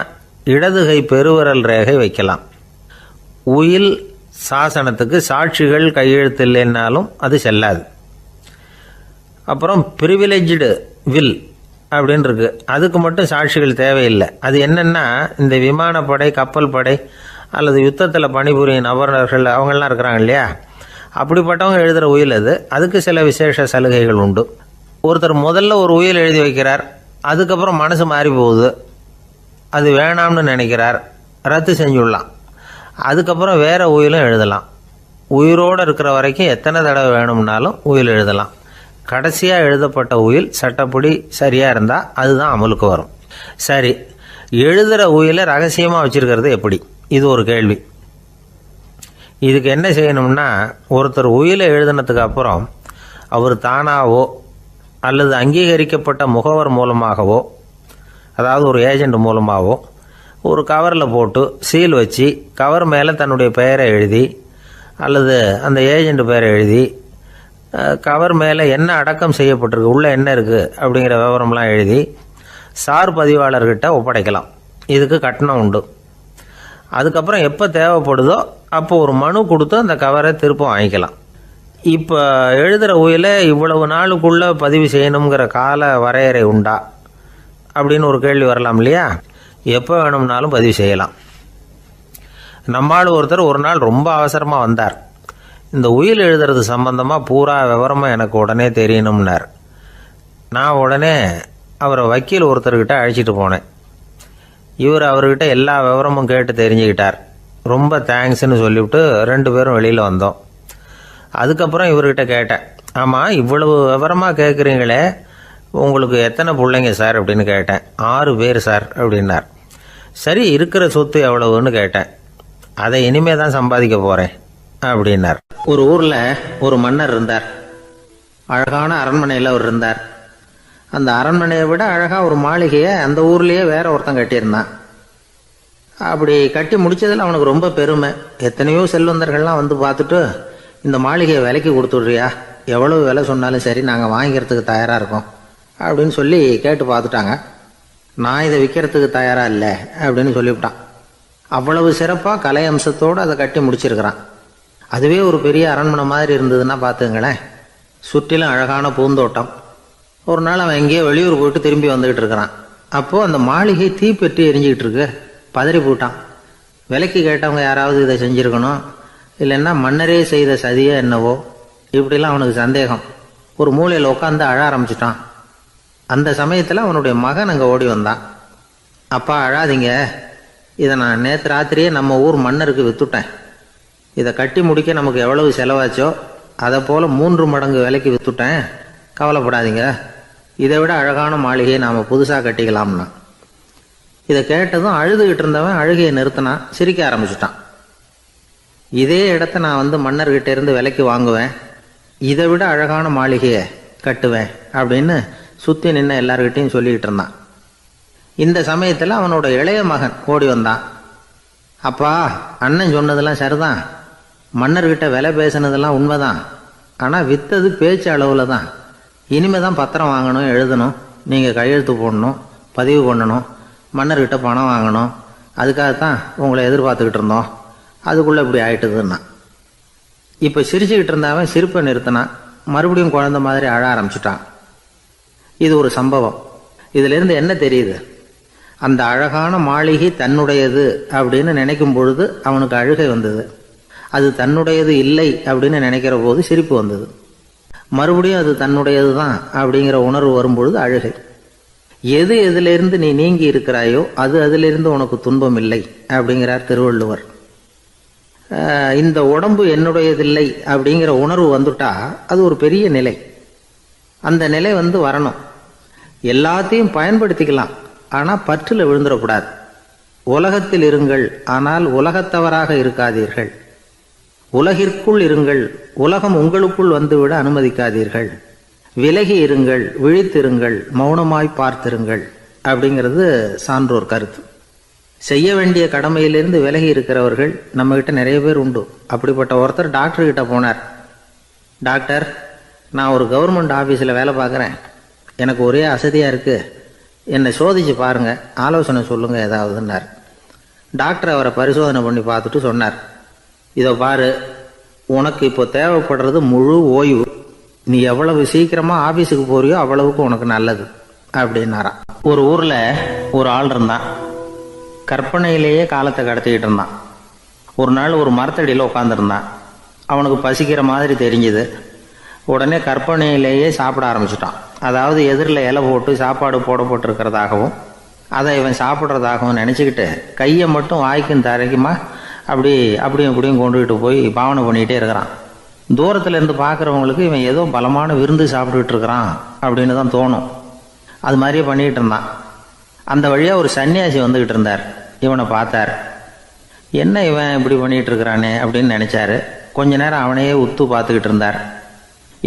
இடது கை பெருவிரல் ரேகை வைக்கலாம். உயில் சாசனத்துக்கு சாட்சிகள் கையெழுத்து இல்லைன்னாலும் அது செல்லாது. அப்புறம் ப்ரிவிலேஜ்டு வில் அப்படின்னு இருக்கு. அதுக்கு மட்டும் சாட்சிகள் தேவையில்லை. அது என்னென்னா, இந்த விமானப்படை, கப்பல் படை அல்லது யுத்தத்தில் பணிபுரியும் நபர்கள் அவங்கெல்லாம் இருக்கிறாங்க இல்லையா, அப்படிப்பட்டவங்க எழுதுகிற உயில் அது. அதுக்கு சில விசேஷ சலுகைகள் உண்டு. ஒருத்தர் முதல்ல ஒரு உயில் எழுதி வைக்கிறார், அதுக்கப்புறம் மனசு மாறி போகுது, அது வேணாம்னு நினைக்கிறார், ரத்து செஞ்சுடலாம். அதுக்கப்புறம் வேற உயிலும் எழுதலாம். உயிரோடு இருக்கிற வரைக்கும் எத்தனை தடவை வேணும்னாலும் உயில் எழுதலாம். கடைசியாக எழுதப்பட்ட உயில் சட்டப்படி சரியாக இருந்தால் அதுதான் அமலுக்கு வரும். சரி, எழுதுகிற உயிலை ரகசியமாக வச்சுருக்கிறது எப்படி? இது ஒரு கேள்வி. இதுக்கு என்ன செய்யணும்னா, ஒருத்தர் உயிலை எழுதினதுக்கு அப்புறம் அவர் தானாவோ அல்லது அங்கீகரிக்கப்பட்ட முகவர் மூலமாகவோ, அதாவது ஒரு ஏஜெண்ட் மூலமாகவோ, ஒரு கவரில் போட்டு சீல் வச்சு கவர் மேலே தன்னுடைய பெயரை எழுதி அல்லது அந்த ஏஜெண்ட் பெயரை எழுதி கவர் மேலே என்ன அடக்கம் செய்யப்பட்டிருக்கு, உள்ளே என்ன இருக்குது அப்படிங்கிற விவரம்லாம் எழுதி சார் பதிவாளர்கிட்ட ஒப்படைக்கலாம். இதுக்கு கட்டணம் உண்டு. அதுக்கப்புறம் எப்போ தேவைப்படுதோ அப்போ ஒரு மனு கொடுத்து அந்த கவரை திரும்ப வாங்கிக்கலாம். இப்போ எழுதுகிற உயிலை இவ்வளவு நாளுக்குள்ளே பதிவு செய்யணுங்கிற கால வரையறை உண்டா அப்படின்னு ஒரு கேள்வி வரலாம் இல்லையா? எப்போ வேணும்னாலும் பதிவு செய்யலாம். நம்மால் ஒருத்தர் ஒரு நாள் ரொம்ப அவசரமாக வந்தார். இந்த உயில் எழுதுறது சம்பந்தமாக பூரா விவரமாக எனக்கு உடனே தெரியணும்னார். நான் உடனே அவரை வக்கீல் ஒருத்தர்கிட்ட அழைச்சிட்டு போனேன். இவர் அவர்கிட்ட எல்லா விவரமும் கேட்டு தெரிஞ்சுக்கிட்டார். ரொம்ப தேங்க்ஸ்ன்னு சொல்லிவிட்டு 2 பேரும் வெளியில் வந்தோம். அதுக்கப்புறம் இவர்கிட்ட கேட்டேன், ஆமாம் இவ்வளவு விவரமாக கேட்குறீங்களே, உங்களுக்கு எத்தனை பிள்ளைங்க சார் அப்படின்னு கேட்டேன். 6 பேர் சார் அப்படின்னார். சரி, இருக்கிற சொத்து எவ்வளவுன்னு கேட்டேன். அதை இனிமே தான் சம்பாதிக்க போகிறேன் அப்படின்னார். ஒரு ஊரில் ஒரு மன்னர் இருந்தார். அழகான அரண்மனையில் அவர் இருந்தார். அந்த அரண்மனையை விட அழகாக ஒரு மாளிகையை அந்த ஊர்லேயே வேற ஒருத்தன் கட்டியிருந்தான். அப்படி கட்டி முடித்ததில் அவனுக்கு ரொம்ப பெருமை. எத்தனையோ செல்வந்தர்கள்லாம் வந்து பார்த்துட்டு, இந்த மாளிகையை விலைக்கு கொடுத்துட்றியா, எவ்வளவு விலை சொன்னாலும் சரி நாங்கள் வாங்கிக்கிறதுக்கு தயாராக இருக்கோம் அப்படின்னு சொல்லி கேட்டு பார்த்துட்டாங்க. நான் இதை விற்கிறதுக்கு தயாராக இல்லை அப்படின்னு சொல்லிவிட்டான். அவ்வளவு சிறப்பாக கலை அம்சத்தோடு அதை கட்டி முடிச்சிருக்கிறான். அதுவே ஒரு பெரிய அரண்மனை மாதிரி இருந்ததுன்னா பார்த்துங்களேன். சுற்றிலும் அழகான பூந்தோட்டம், ஒரு நாள் அவன் எங்கேயோ வெளியூர் போயிட்டு திரும்பி வந்துகிட்டு இருக்கிறான். அப்போது அந்த மாளிகை தீப்பெற்றி எரிஞ்சிக்கிட்டு இருக்கு. பதறி போட்டான். விலைக்கு கேட்டவங்க யாராவது இதை செஞ்சுருக்கணும், இல்லைன்னா மன்னரே செய்த சதியோ என்னவோ, இப்படிலாம் அவனுக்கு சந்தேகம். ஒரு மூலையில் உட்காந்து அழ ஆரம்பிச்சிட்டான். அந்த சமயத்தில் அவனுடைய மகன் அங்கே ஓடி வந்தான். அப்பா அழாதீங்க, இதை நான் நேற்று ராத்திரியே நம்ம ஊர் மன்னருக்கு விற்றுட்டேன். இதை கட்டி முடிக்க நமக்கு எவ்வளவு செலவாச்சோ அதை போல் 3 மடங்கு விலைக்கு விற்றுட்டேன். கவலைப்படாதீங்க, இதை விட அழகான மாளிகையை நாம் புதுசாக கட்டிக்கலாம்னா. இதை கேட்டதும் அழுதுகிட்டு இருந்தவன் அழுகையை நிறுத்தினான், சிரிக்க ஆரம்பிச்சிட்டான். இதே இடத்த நான் மன்னர்கிட்ட இருந்து விலைக்கு வாங்குவேன், இதை விட அழகான மாளிகையை கட்டுவேன் அப்படின்னு சுற்றி நின்று எல்லார்கிட்டையும் சொல்லிக்கிட்டு இருந்தான். இந்த சமயத்தில் அவனோட இளைய மகன் ஓடி வந்தான். அப்பா, அண்ணன் சொன்னதெல்லாம் சரிதான், மன்னர்கிட்ட விலை பேசினதெல்லாம் உண்மைதான், ஆனால் விற்றது பேச்சு அளவில் தான். இனிமே தான் பத்திரம் வாங்கணும், எழுதணும், நீங்கள் கையெழுத்து போடணும், பதிவு பண்ணணும், மன்னர்கிட்ட பணம் வாங்கணும். அதுக்காகத்தான் உங்களை எதிர்பார்த்துக்கிட்டு இருந்தோம். அதுக்குள்ளே இப்படி ஆயிட்டுதுன்னா. இப்போ சிரிச்சுக்கிட்டு இருந்தாவன் சிரிப்பை நிறுத்தினான். மறுபடியும் குழந்தை மாதிரி அழ ஆரம்பிச்சிட்டான். இது ஒரு சம்பவம். இதிலிருந்து என்ன தெரியுது? அந்த அழகான மாளிகை தன்னுடையது அப்படின்னு நினைக்கும் பொழுது அவனுக்கு அழுகை வந்தது. அது தன்னுடையது இல்லை அப்படின்னு நினைக்கிற போது சிரிப்பு வந்தது. மறுபடியும் அது தன்னுடையது தான் அப்படிங்கிற உணர்வு வரும்பொழுது அழுகை. எது எதிலிருந்து நீ நீங்கி இருக்கிறாயோ அது அதிலிருந்து உனக்கு துன்பம் இல்லை அப்படிங்கிறார் திருவள்ளுவர். இந்த உடம்பு என்னுடையதில்லை அப்படிங்கிற உணர்வு வந்துட்டா அது ஒரு பெரிய நிலை. அந்த நிலை வரணும். எல்லாத்தையும் பயன்படுத்திக்கலாம், ஆனால் பற்றில் விழுந்துடக்கூடாது. உலகத்தில் இருங்கள், ஆனால் உலகத்தவராக இருக்காதீர்கள். உலகிற்குள் இருங்கள், உலகம் உங்களுக்குள் வந்துவிட அனுமதிக்காதீர்கள். விலகி இருங்கள், விழித்திருங்கள், மௌனமாய் பார்த்திருங்கள் அப்படிங்கிறது சான்றோர் கருத்து. செய்ய வேண்டிய கடமையிலிருந்து விலகி இருக்கிறவர்கள் நம்மகிட்ட நிறைய பேர் உண்டு. அப்படிப்பட்ட ஒருத்தர் டாக்டர்கிட்ட போனார். டாக்டர், நான் ஒரு கவர்மெண்ட் ஆஃபீஸில் வேலை பார்க்குறேன், எனக்கு ஒரே அசதியாக இருக்குது, என்னை சோதிச்சு பாருங்கள், ஆலோசனை சொல்லுங்கள் ஏதாவதுன்னார். டாக்டர் அவரை பரிசோதனை பண்ணி பார்த்துட்டு சொன்னார், இதோ பாரு, உனக்கு இப்போ தேவைப்படுறது முழு ஓய்வு. நீ எவ்வளவு சீக்கிரமாக ஆஃபீஸுக்கு போறியோ அவ்வளவுக்கு உனக்கு நல்லது அப்படின்னாராம். ஒரு ஊரில் ஒரு ஆள் இருந்தான். கற்பனையிலேயே காலத்தை கடத்திக்கிட்டு இருந்தான். ஒரு நாள் ஒரு மரத்தடியில் உட்காந்துருந்தான். அவனுக்கு பசிக்கிற மாதிரி தெரிஞ்சுது. உடனே கற்பனையிலேயே சாப்பிட ஆரம்பிச்சிட்டான். அதாவது எதிரில் இலை போட்டு சாப்பாடு போடப்பட்டிருக்கிறதாகவும் அதை இவன் சாப்பிட்றதாகவும் நினச்சிக்கிட்டு கையை மட்டும் வாய்க்கும் தரைக்குமா அப்படியும் இப்படியும் கொண்டுகிட்டு போய் பாவனை பண்ணிகிட்டே இருக்கிறான். தூரத்தில் இருந்து பார்க்குறவங்களுக்கு இவன் ஏதோ பலமான விருந்து சாப்பிட்டுக்கிட்டு இருக்கிறான் அப்படின்னு தான் தோணும். அது மாதிரியே பண்ணிக்கிட்டு இருந்தான். அந்த வழியாக ஒரு சன்னியாசி வந்துக்கிட்டு இருந்தார். இவனை பார்த்தார். என்ன இவன் இப்படி பண்ணிகிட்டு இருக்கிறானே அப்படின்னு நினச்சாரு. கொஞ்ச நேரம் அவனையே உத்து பார்த்துக்கிட்டு இருந்தார்.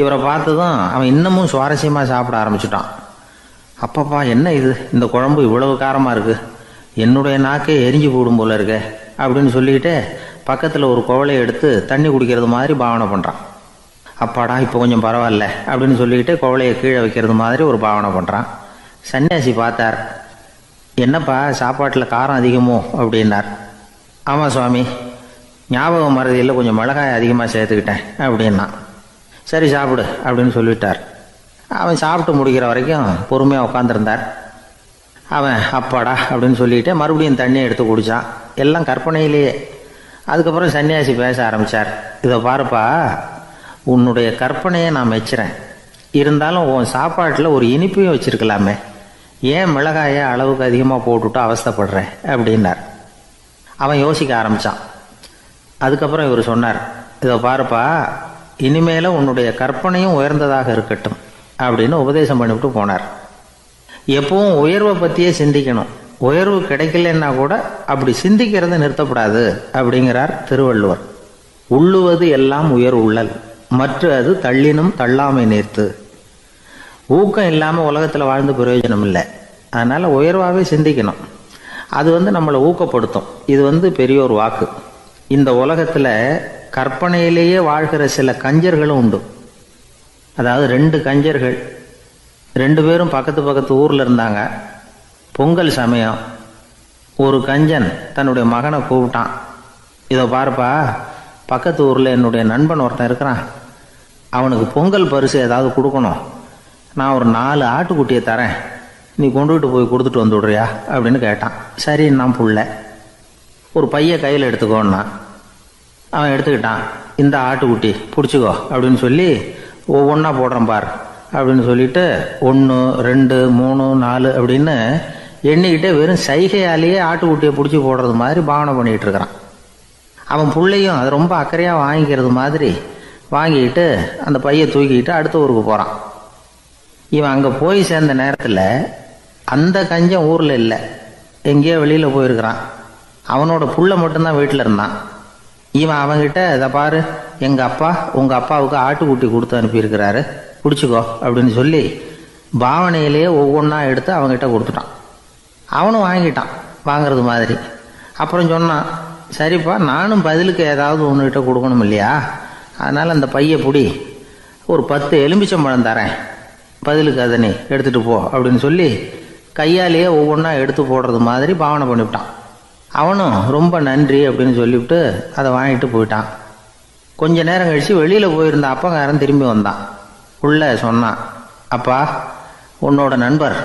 இவரை பார்த்ததும் அவன் இன்னமும் சுவாரஸ்யமாக சாப்பிட ஆரம்பிச்சிட்டான். அப்பப்பா, என்ன இது, இந்த குழம்பு இவ்வளவு காரமாக இருக்குது, என்னுடைய நாக்கே எரிஞ்சு போடும் போல இருக்க அப்படின்னு சொல்லிக்கிட்டு பக்கத்தில் ஒரு குவளையை எடுத்து தண்ணி குடிக்கிறது மாதிரி பாவனை பண்ணுறான். அப்பாடா, இப்போ கொஞ்சம் பரவாயில்ல அப்படின்னு சொல்லிக்கிட்டு குவளையை கீழே வைக்கிறது மாதிரி ஒரு பாவனை பண்ணுறான். சன்னியாசி பார்த்தார். என்னப்பா, சாப்பாட்டில் காரம் அதிகமோ அப்படின்னார். ஆமாம் சுவாமி, ஞாபகம் மறதியில் கொஞ்சம் மிளகாய் அதிகமாக சேர்த்துக்கிட்டேன் அப்படின்னா. சரி சாப்பிடு அப்படின்னு சொல்லிட்டார். அவன் சாப்பிட்டு முடிக்கிற வரைக்கும் பொறுமையாக உட்காந்துருந்தார். அவன் அப்பாடா அப்படின்னு சொல்லிட்டு மறுபடியும் தண்ணியை எடுத்து குடித்தான். எல்லாம் கற்பனையிலேயே. அதுக்கப்புறம் சன்னியாசி பேச ஆரம்பித்தார். இதை பாருப்பா, உன்னுடைய கற்பனையை நான் மெச்சுறேன், இருந்தாலும் உன் சாப்பாட்டில் ஒரு இனிப்பையும் வச்சுருக்கலாமே, ஏன் மிளகாயை அளவுக்கு அதிகமாக போட்டுவிட்டு அவஸ்தைப்படுறேன் அப்படின்னார். அவன் யோசிக்க ஆரம்பித்தான். அதுக்கப்புறம் இவர் சொன்னார், இதை பாருப்பா, இனிமேல உன்னுடைய கற்பனையும் உயர்ந்ததாக இருக்கட்டும் அப்படின்னு உபதேசம் பண்ணிவிட்டு போனார். எப்பவும் உயர்வை பற்றியே சிந்திக்கணும். உயர்வு கிடைக்கலன்னா கூட அப்படி சிந்திக்கிறத நிறுத்தப்படாது அப்படிங்கிறார் திருவள்ளுவர். உள்ளுவது எல்லாம் உயர் உள்ளல், மற்ற அது தள்ளினும் தள்ளாமை நேர்த்து. ஊக்கம் இல்லாமல் உலகத்தில் வாழ்ந்து பிரயோஜனம் இல்லை. அதனால் உயர்வாகவே சிந்திக்கணும். அது நம்மளை ஊக்கப்படுத்தும். இது பெரிய ஒரு வாக்கு. இந்த உலகத்தில் கற்பனையிலேயே வாழ்கிற சில கஞ்சர்களும் உண்டு. அதாவது 2 கஞ்சர்கள், 2 பேரும் பக்கத்து பக்கத்து ஊரில் இருந்தாங்க. பொங்கல் சமயம் ஒரு கஞ்சன் தன்னுடைய மகனை கூப்பிட்டான். இதை பாருப்பா, பக்கத்து ஊரில் என்னுடைய நண்பன் ஒருத்தன் இருக்கிறான், அவனுக்கு பொங்கல் பரிசு ஏதாவது கொடுக்கணும், நான் ஒரு 4 ஆட்டுக்குட்டியை தரேன், நீ கொண்டுகிட்டு போய் கொடுத்துட்டு வந்து விடுறியா அப்படின்னு கேட்டான். சரி, நான் புள்ள ஒரு பைய கையில் எடுத்துக்கோன்னா அவன் எடுத்துக்கிட்டான். இந்த ஆட்டுக்குட்டி பிடிச்சிக்கோ அப்படின்னு சொல்லி ஒவ்வொன்றா போடுறேன் பார் அப்படின்னு சொல்லிட்டு 1 2 3 4 அப்படின்னு எண்ணிக்கிட்டே வெறும் சைகையாலேயே ஆட்டுக்குட்டியை பிடிச்சி போடுறது மாதிரி பாவனை பண்ணிகிட்டு இருக்கிறான். அவன் பிள்ளையும் அது ரொம்ப அக்கறையாக வாங்கிக்கிறது மாதிரி வாங்கிக்கிட்டு அந்த பையை தூக்கிக்கிட்டு அடுத்த ஊருக்கு போகிறான். இவன் அங்கே போய் சேர்ந்த நேரத்தில் அந்த கஞ்சன் ஊரில் இல்லை, எங்கேயோ வெளியில் போயிருக்கிறான். அவனோட புள்ள மட்டும்தான் வீட்டில் இருந்தான். இவன் அவங்கிட்ட, இதை பாரு, எங்கள் அப்பா உங்கள் அப்பாவுக்கு ஆட்டுக்குட்டி கொடுத்து அனுப்பியிருக்கிறாரு, பிடிச்சிக்கோ அப்படின்னு சொல்லி பாவனையிலேயே ஒவ்வொன்றா எடுத்து அவங்ககிட்ட கொடுத்துட்டான். அவனும் வாங்கிட்டான் வாங்கிறது மாதிரி. அப்புறம் சொன்னான், சரிப்பா, நானும் பதிலுக்கு ஏதாவது ஒன்றுகிட்ட கொடுக்கணும் இல்லையா, அதனால் அந்த பையை பிடி, ஒரு 10 எலுமிச்சம்பழம் தரேன், பதிலுக்கு அதை நீ எடுத்துகிட்டு போ அப்படின்னு சொல்லி கையாலேயே ஒவ்வொன்றா எடுத்து போடுறது மாதிரி பாவனை பண்ணிவிட்டான். அவனும் ரொம்ப நன்றி அப்படின்னு சொல்லிவிட்டு அதை வாங்கிட்டு போயிட்டான். கொஞ்ச நேரம் கழித்து வெளியில் போயிருந்த அப்பங்காரன் திரும்பி வந்தான். உள்ள சொன்னான், அப்பா, உன்னோட நண்பர்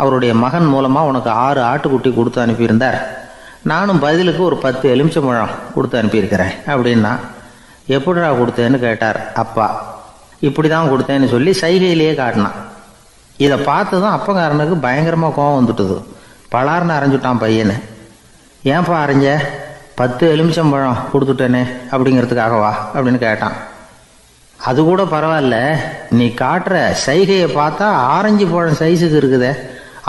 அவருடைய மகன் மூலமாக உனக்கு 6 ஆட்டுக்குட்டி கொடுத்து அனுப்பியிருந்தார், நானும் பதிலுக்கு ஒரு 10 எலுமிச்சம்பழம் கொடுத்து அனுப்பியிருக்கிறேன் அப்படின்னா. எப்படிடா கொடுத்தேன்னு கேட்டார் அப்பா. இப்படி தான் கொடுத்தேன்னு சொல்லி சைகையிலேயே காட்டினான். இதை பார்த்து தான் அப்பங்காரனுக்கு பயங்கரமாக கோவம் வந்துட்டுது. பலார்னு அரைஞ்சுட்டான் பையனை. ஏன்ப்பா அரைஞ்ச? 10 எலுமிச்சம்பழம் கொடுத்துட்டேனே அப்படிங்கிறதுக்காகவா அப்படின்னு கேட்டான். அது கூட பரவாயில்ல, நீ காட்டுற சைகையை பார்த்தா ஆரஞ்சு பழம் சைஸுக்கு இருக்குதே,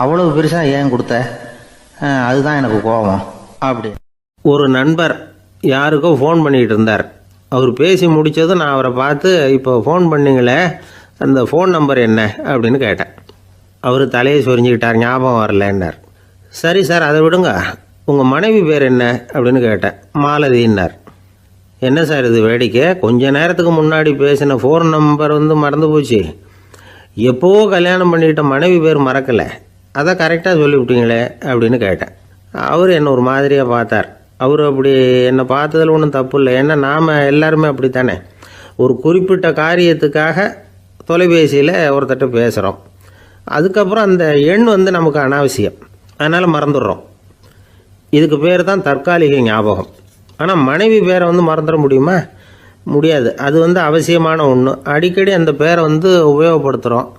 அவ்வளவு பெருசாக ஏன் கொடுத்த? அதுதான் எனக்கு கோபம் அப்படி. ஒரு நண்பர் யாருக்கோ ஃபோன் பண்ணிகிட்டு இருந்தார். அவர் பேசி முடித்ததும் நான் அவரை பார்த்து, இப்போ ஃபோன் பண்ணிங்களே, அந்த ஃபோன் நம்பர் என்ன அப்படின்னு கேட்டேன். அவர் தலையை சொரிஞ்சுக்கிட்டார், ஞாபகம் வரலன்னார். சரி சார், அதை விடுங்க, உங்கள் மனைவி பேர் என்ன அப்படின்னு கேட்டேன். மாலதின்னார். என்ன சார் இது வேடிக்கை, கொஞ்ச நேரத்துக்கு முன்னாடி பேசின ஃபோன் நம்பர் மறந்து போச்சு, எப்போவோ கல்யாணம் பண்ணிக்கிட்ட மனைவி பேர் மறக்கலை, அதை கரெக்டாக சொல்லிவிட்டீங்களே அப்படின்னு கேட்டேன். அவர் என்ன ஒரு மாதிரியாக பார்த்தார். அவர் அப்படி என்னை பார்த்ததில் ஒன்றும் தப்பு இல்லை, ஏன்னா நாம் எல்லாருமே அப்படித்தானே, ஒரு குறிப்பிட்ட காரியத்துக்காக தொலைபேசியில் ஒருத்தட்ட பேசுகிறோம், அதுக்கப்புறம் அந்த எண் நமக்கு அனாவசியம், அதனால் மறந்துடுறோம். இதுக்கு பேர் தான் தற்காலிக ஞாபகம். ஆனால் மனைவி பேரை மறந்துட முடியுமா? முடியாது. அது அவசியமான ஒன்று. அடிக்கடி அந்த பேரை உபயோகப்படுத்துகிறோம்,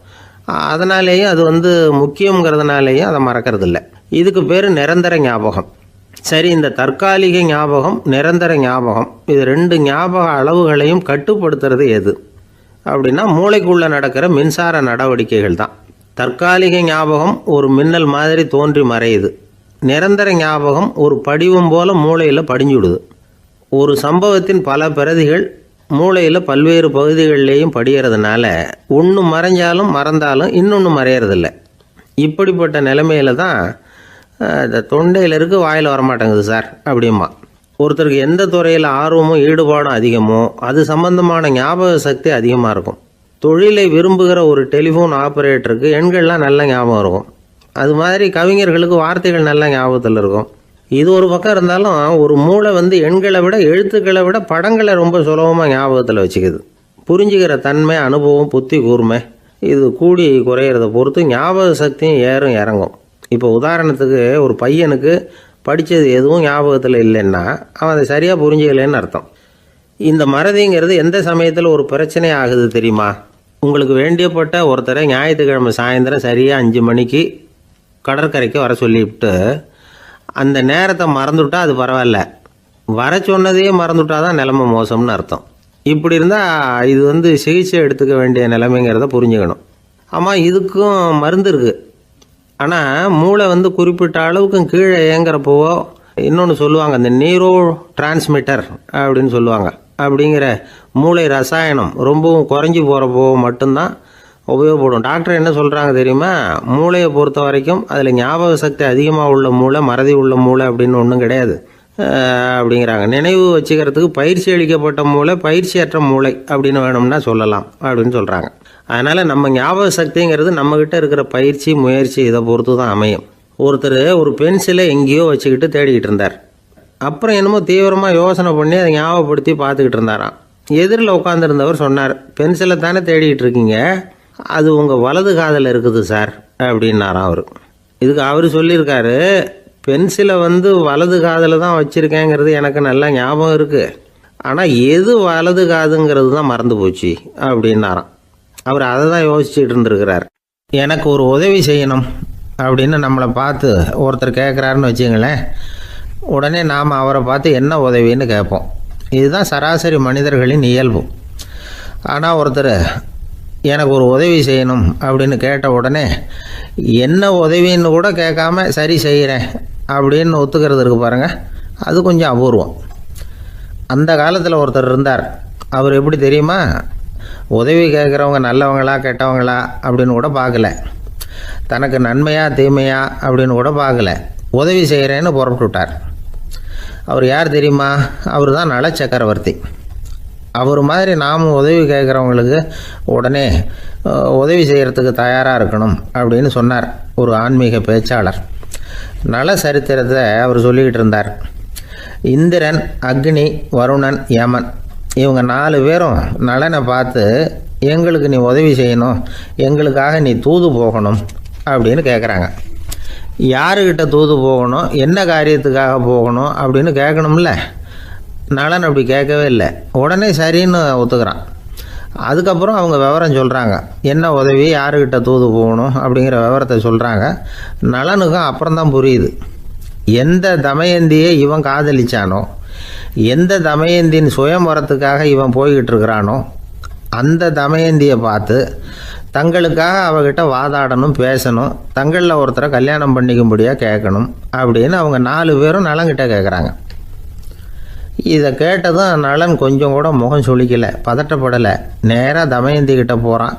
அதனாலேயும் அது முக்கியங்கிறதுனாலேயும் அதை மறக்கறதில்லை. இதுக்கு பேர் நிரந்தர ஞாபகம். சரி, இந்த தற்காலிக ஞாபகம், நிரந்தர ஞாபகம், இது 2 ஞாபக அளவுகளையும் கட்டுப்படுத்துறது எது அப்படின்னா மூளைக்குள்ளே நடக்கிற மின்சார நடவடிக்கைகள் தான். தற்காலிக ஞாபகம் ஒரு மின்னல் மாதிரி தோன்றி மறையுது. நிரந்தர ஞாபகம் ஒரு படிவம் போல மூளையில் படிஞ்சுடுது. ஒரு சம்பவத்தின் பல பிரதிகள் மூளையில் பல்வேறு பகுதிகளிலேயும் படிகிறதுனால ஒன்று மறைஞ்சாலும் மறந்தாலும் இன்னொன்று மறையறதில்லை. இப்படிப்பட்ட நிலைமையில தான் இந்த தொண்டையில் இருக்கு, வாயில் வரமாட்டேங்குது சார் அப்படிமா. ஒருத்தருக்கு எந்த துறையில் ஆர்வமும் ஈடுபாடும் அதிகமோ அது சம்பந்தமான ஞாபக சக்தி அதிகமாக இருக்கும். தொழிலை விரும்புகிற ஒரு டெலிஃபோன் ஆப்ரேட்டருக்கு எண்கள்லாம் நல்ல ஞாபகம் இருக்கும். அது மாதிரி கவிஞர்களுக்கு வார்த்தைகள் நல்ல ஞாபகத்தில் இருக்கும். இது ஒரு பக்கம் இருந்தாலும் ஒரு மூளை எண்களை விட எழுத்துக்களை விட படங்களை ரொம்ப சுலபமாக ஞாபகத்தில் வச்சுக்குது. புரிஞ்சுக்கிற தன்மை, அனுபவம், புத்தி கூர்மை இது கூடி குறையிறத பொறுத்து ஞாபக சக்தியும் ஏறும் இறங்கும். இப்போ உதாரணத்துக்கு ஒரு பையனுக்கு படித்தது எதுவும் ஞாபகத்தில் இல்லைன்னா அவன் அதை சரியாக புரிஞ்சுக்கலைன்னு அர்த்தம். இந்த மறதிங்கிறது எந்த சமயத்தில் ஒரு பிரச்சனை ஆகுது தெரியுமா? உங்களுக்கு வேண்டியப்பட்ட ஒருத்தரை ஞாயிற்றுக்கிழமை சாயந்தரம் சரியாக 5 மணிக்கு கடற்கரைக்கு வர சொல்லிவிட்டு அந்த நேரத்தை மறந்துவிட்டா அது பரவாயில்ல, வர சொன்னதையே மறந்துவிட்டா தான் நிலைமை மோசம்னு அர்த்தம். இப்படி இருந்தால் இது சிகிச்சை எடுத்துக்க வேண்டிய நிலைமைங்கிறத புரிஞ்சுக்கணும். ஆமாம், இதுக்கும் மருந்து இருக்குது. ஆனால் மூளை குறிப்பிட்ட அளவுக்கும் கீழே இயங்குறப்போவோ இன்னொன்று சொல்லுவாங்க, இந்த நியூரோ டிரான்ஸ்மிட்டர் அப்படின்னு சொல்லுவாங்க. அப்படிங்கிற மூளை ரசாயனம் ரொம்பவும் குறைஞ்சி போகிறப்போ மட்டும்தான் உபயோகப்படும். டாக்டர் என்ன சொல்கிறாங்க தெரியுமா? மூளையை பொறுத்த வரைக்கும் அதில் ஞாபக சக்தி அதிகமாக உள்ள மூளை, மறதி உள்ள மூளை அப்படின்னு ஒன்றும் கிடையாது அப்படிங்கிறாங்க. நினைவு வச்சுக்கிறதுக்கு பயிற்சி அளிக்கப்பட்ட மூளை, பயிற்சியற்ற மூளை அப்படின்னு வேணும்னா சொல்லலாம் அப்படின்னு சொல்கிறாங்க. அதனால் நம்ம ஞாபக சக்திங்கிறது நம்மக்கிட்ட இருக்கிற பயிற்சி, முயற்சி இதை பொறுத்து தான் அமையும். ஒருத்தர் ஒரு பென்சிலை எங்கேயோ வச்சுக்கிட்டு தேடிக்கிட்டு இருந்தார். அப்புறம் என்னமோ தீவிரமாக யோசனை பண்ணி அதை ஞாபகப்படுத்தி பார்த்துக்கிட்டு இருந்தாராம். எதிரில் உட்காந்துருந்தவர் சொன்னார், பென்சிலை தானே தேடிக்கிட்டு இருக்கீங்க, அது உங்கள் வலது காதில் இருக்குது சார் அப்படின்னாராம் அவர். இதுக்கு அவர் சொல்லியிருக்காரு, பென்சிலை வலது காதில் தான் வச்சுருக்கேங்கிறது எனக்கு நல்லா ஞாபகம் இருக்குது, ஆனால் எது வலது காதுங்கிறது தான் மறந்து போச்சு அப்படின்னாராம். அவர் அதை தான் யோசிச்சுட்டு இருந்திருக்கிறார். எனக்கு ஒரு உதவி செய்யணும் அப்படின்னு நம்மளை பார்த்து ஒருத்தர் கேட்குறாருன்னு வச்சுங்களேன், உடனே நாம் அவரை பார்த்து என்ன உதவின்னு கேட்போம். இதுதான் சராசரி மனிதர்களின் இயல்பு. ஆனால் ஒருத்தர் எனக்கு ஒரு உதவி செய்யணும் அப்படின்னு கேட்ட உடனே என்ன உதவின்னு கூட கேட்காம சரி செய்கிறேன் அப்படின்னு ஒத்துக்கிறது இருக்கு பாருங்கள், அது கொஞ்சம் அபூர்வம். அந்த காலத்தில் ஒருத்தர் இருந்தார். அவர் எப்படி தெரியுமா, உதவி கேட்குறவங்க நல்லவங்களா கெட்டவங்களா அப்படின்னு கூட பார்க்கல, தனக்கு நன்மையா தீமையா அப்படின்னு கூட பார்க்கல, உதவி செய்கிறேன்னு புறப்பட்டு விட்டார். அவர் யார் தெரியுமா, அவர் தான் நல சக்கரவர்த்தி. அவர் மாதிரி நாம் உதவி கேட்குறவங்களுக்கு உடனே உதவி செய்கிறதுக்கு தயாராக இருக்கணும் அப்படின்னு சொன்னார் ஒரு ஆன்மீக பேச்சாளர். நல சரித்திரத்தை அவர் சொல்லிக்கிட்டு இருந்தார். இந்திரன், அக்னி, வருணன், யமன் இவங்க 4 பேரும் நலனை பார்த்து எங்களுக்கு நீ உதவி செய்யணும், எங்களுக்காக நீ தூது போகணும் அப்படின்னு கேட்குறாங்க. யாருக்கிட்ட தூது போகணும், என்ன காரியத்துக்காக போகணும் அப்படின்னு கேட்கணும்ல. நலன் அப்படி கேட்கவே இல்லை, உடனே சரின்னு ஒத்துக்கிறான். அதுக்கப்புறம் அவங்க விவரம் சொல்கிறாங்க, என்ன உதவி, யாருக்கிட்ட தூது போகணும் அப்படிங்கிற விவரத்தை சொல்கிறாங்க. நலனுக்கும் அப்புறம்தான் புரியுது, எந்த தமயந்தியை இவன் காதலிச்சானோ, எந்த தமயந்தின் சுயம்பரத்துக்காக இவன் போய்கிட்டு இருக்கிறானோ அந்த தமயந்தியை பார்த்து தங்களுக்காக அவகிட்ட வாதாடணும், பேசணும், தங்களில் ஒருத்தரை கல்யாணம் பண்ணிக்கும்படியாக கேட்கணும் அப்படின்னு அவங்க 4 பேரும் நலன்கிட்ட கேட்குறாங்க. இதை கேட்டதும் நலன் கொஞ்சம் கூட முகம் சுளிக்கலை, பதட்டப்படலை. நேராக தமயந்தி கிட்ட போகிறான்.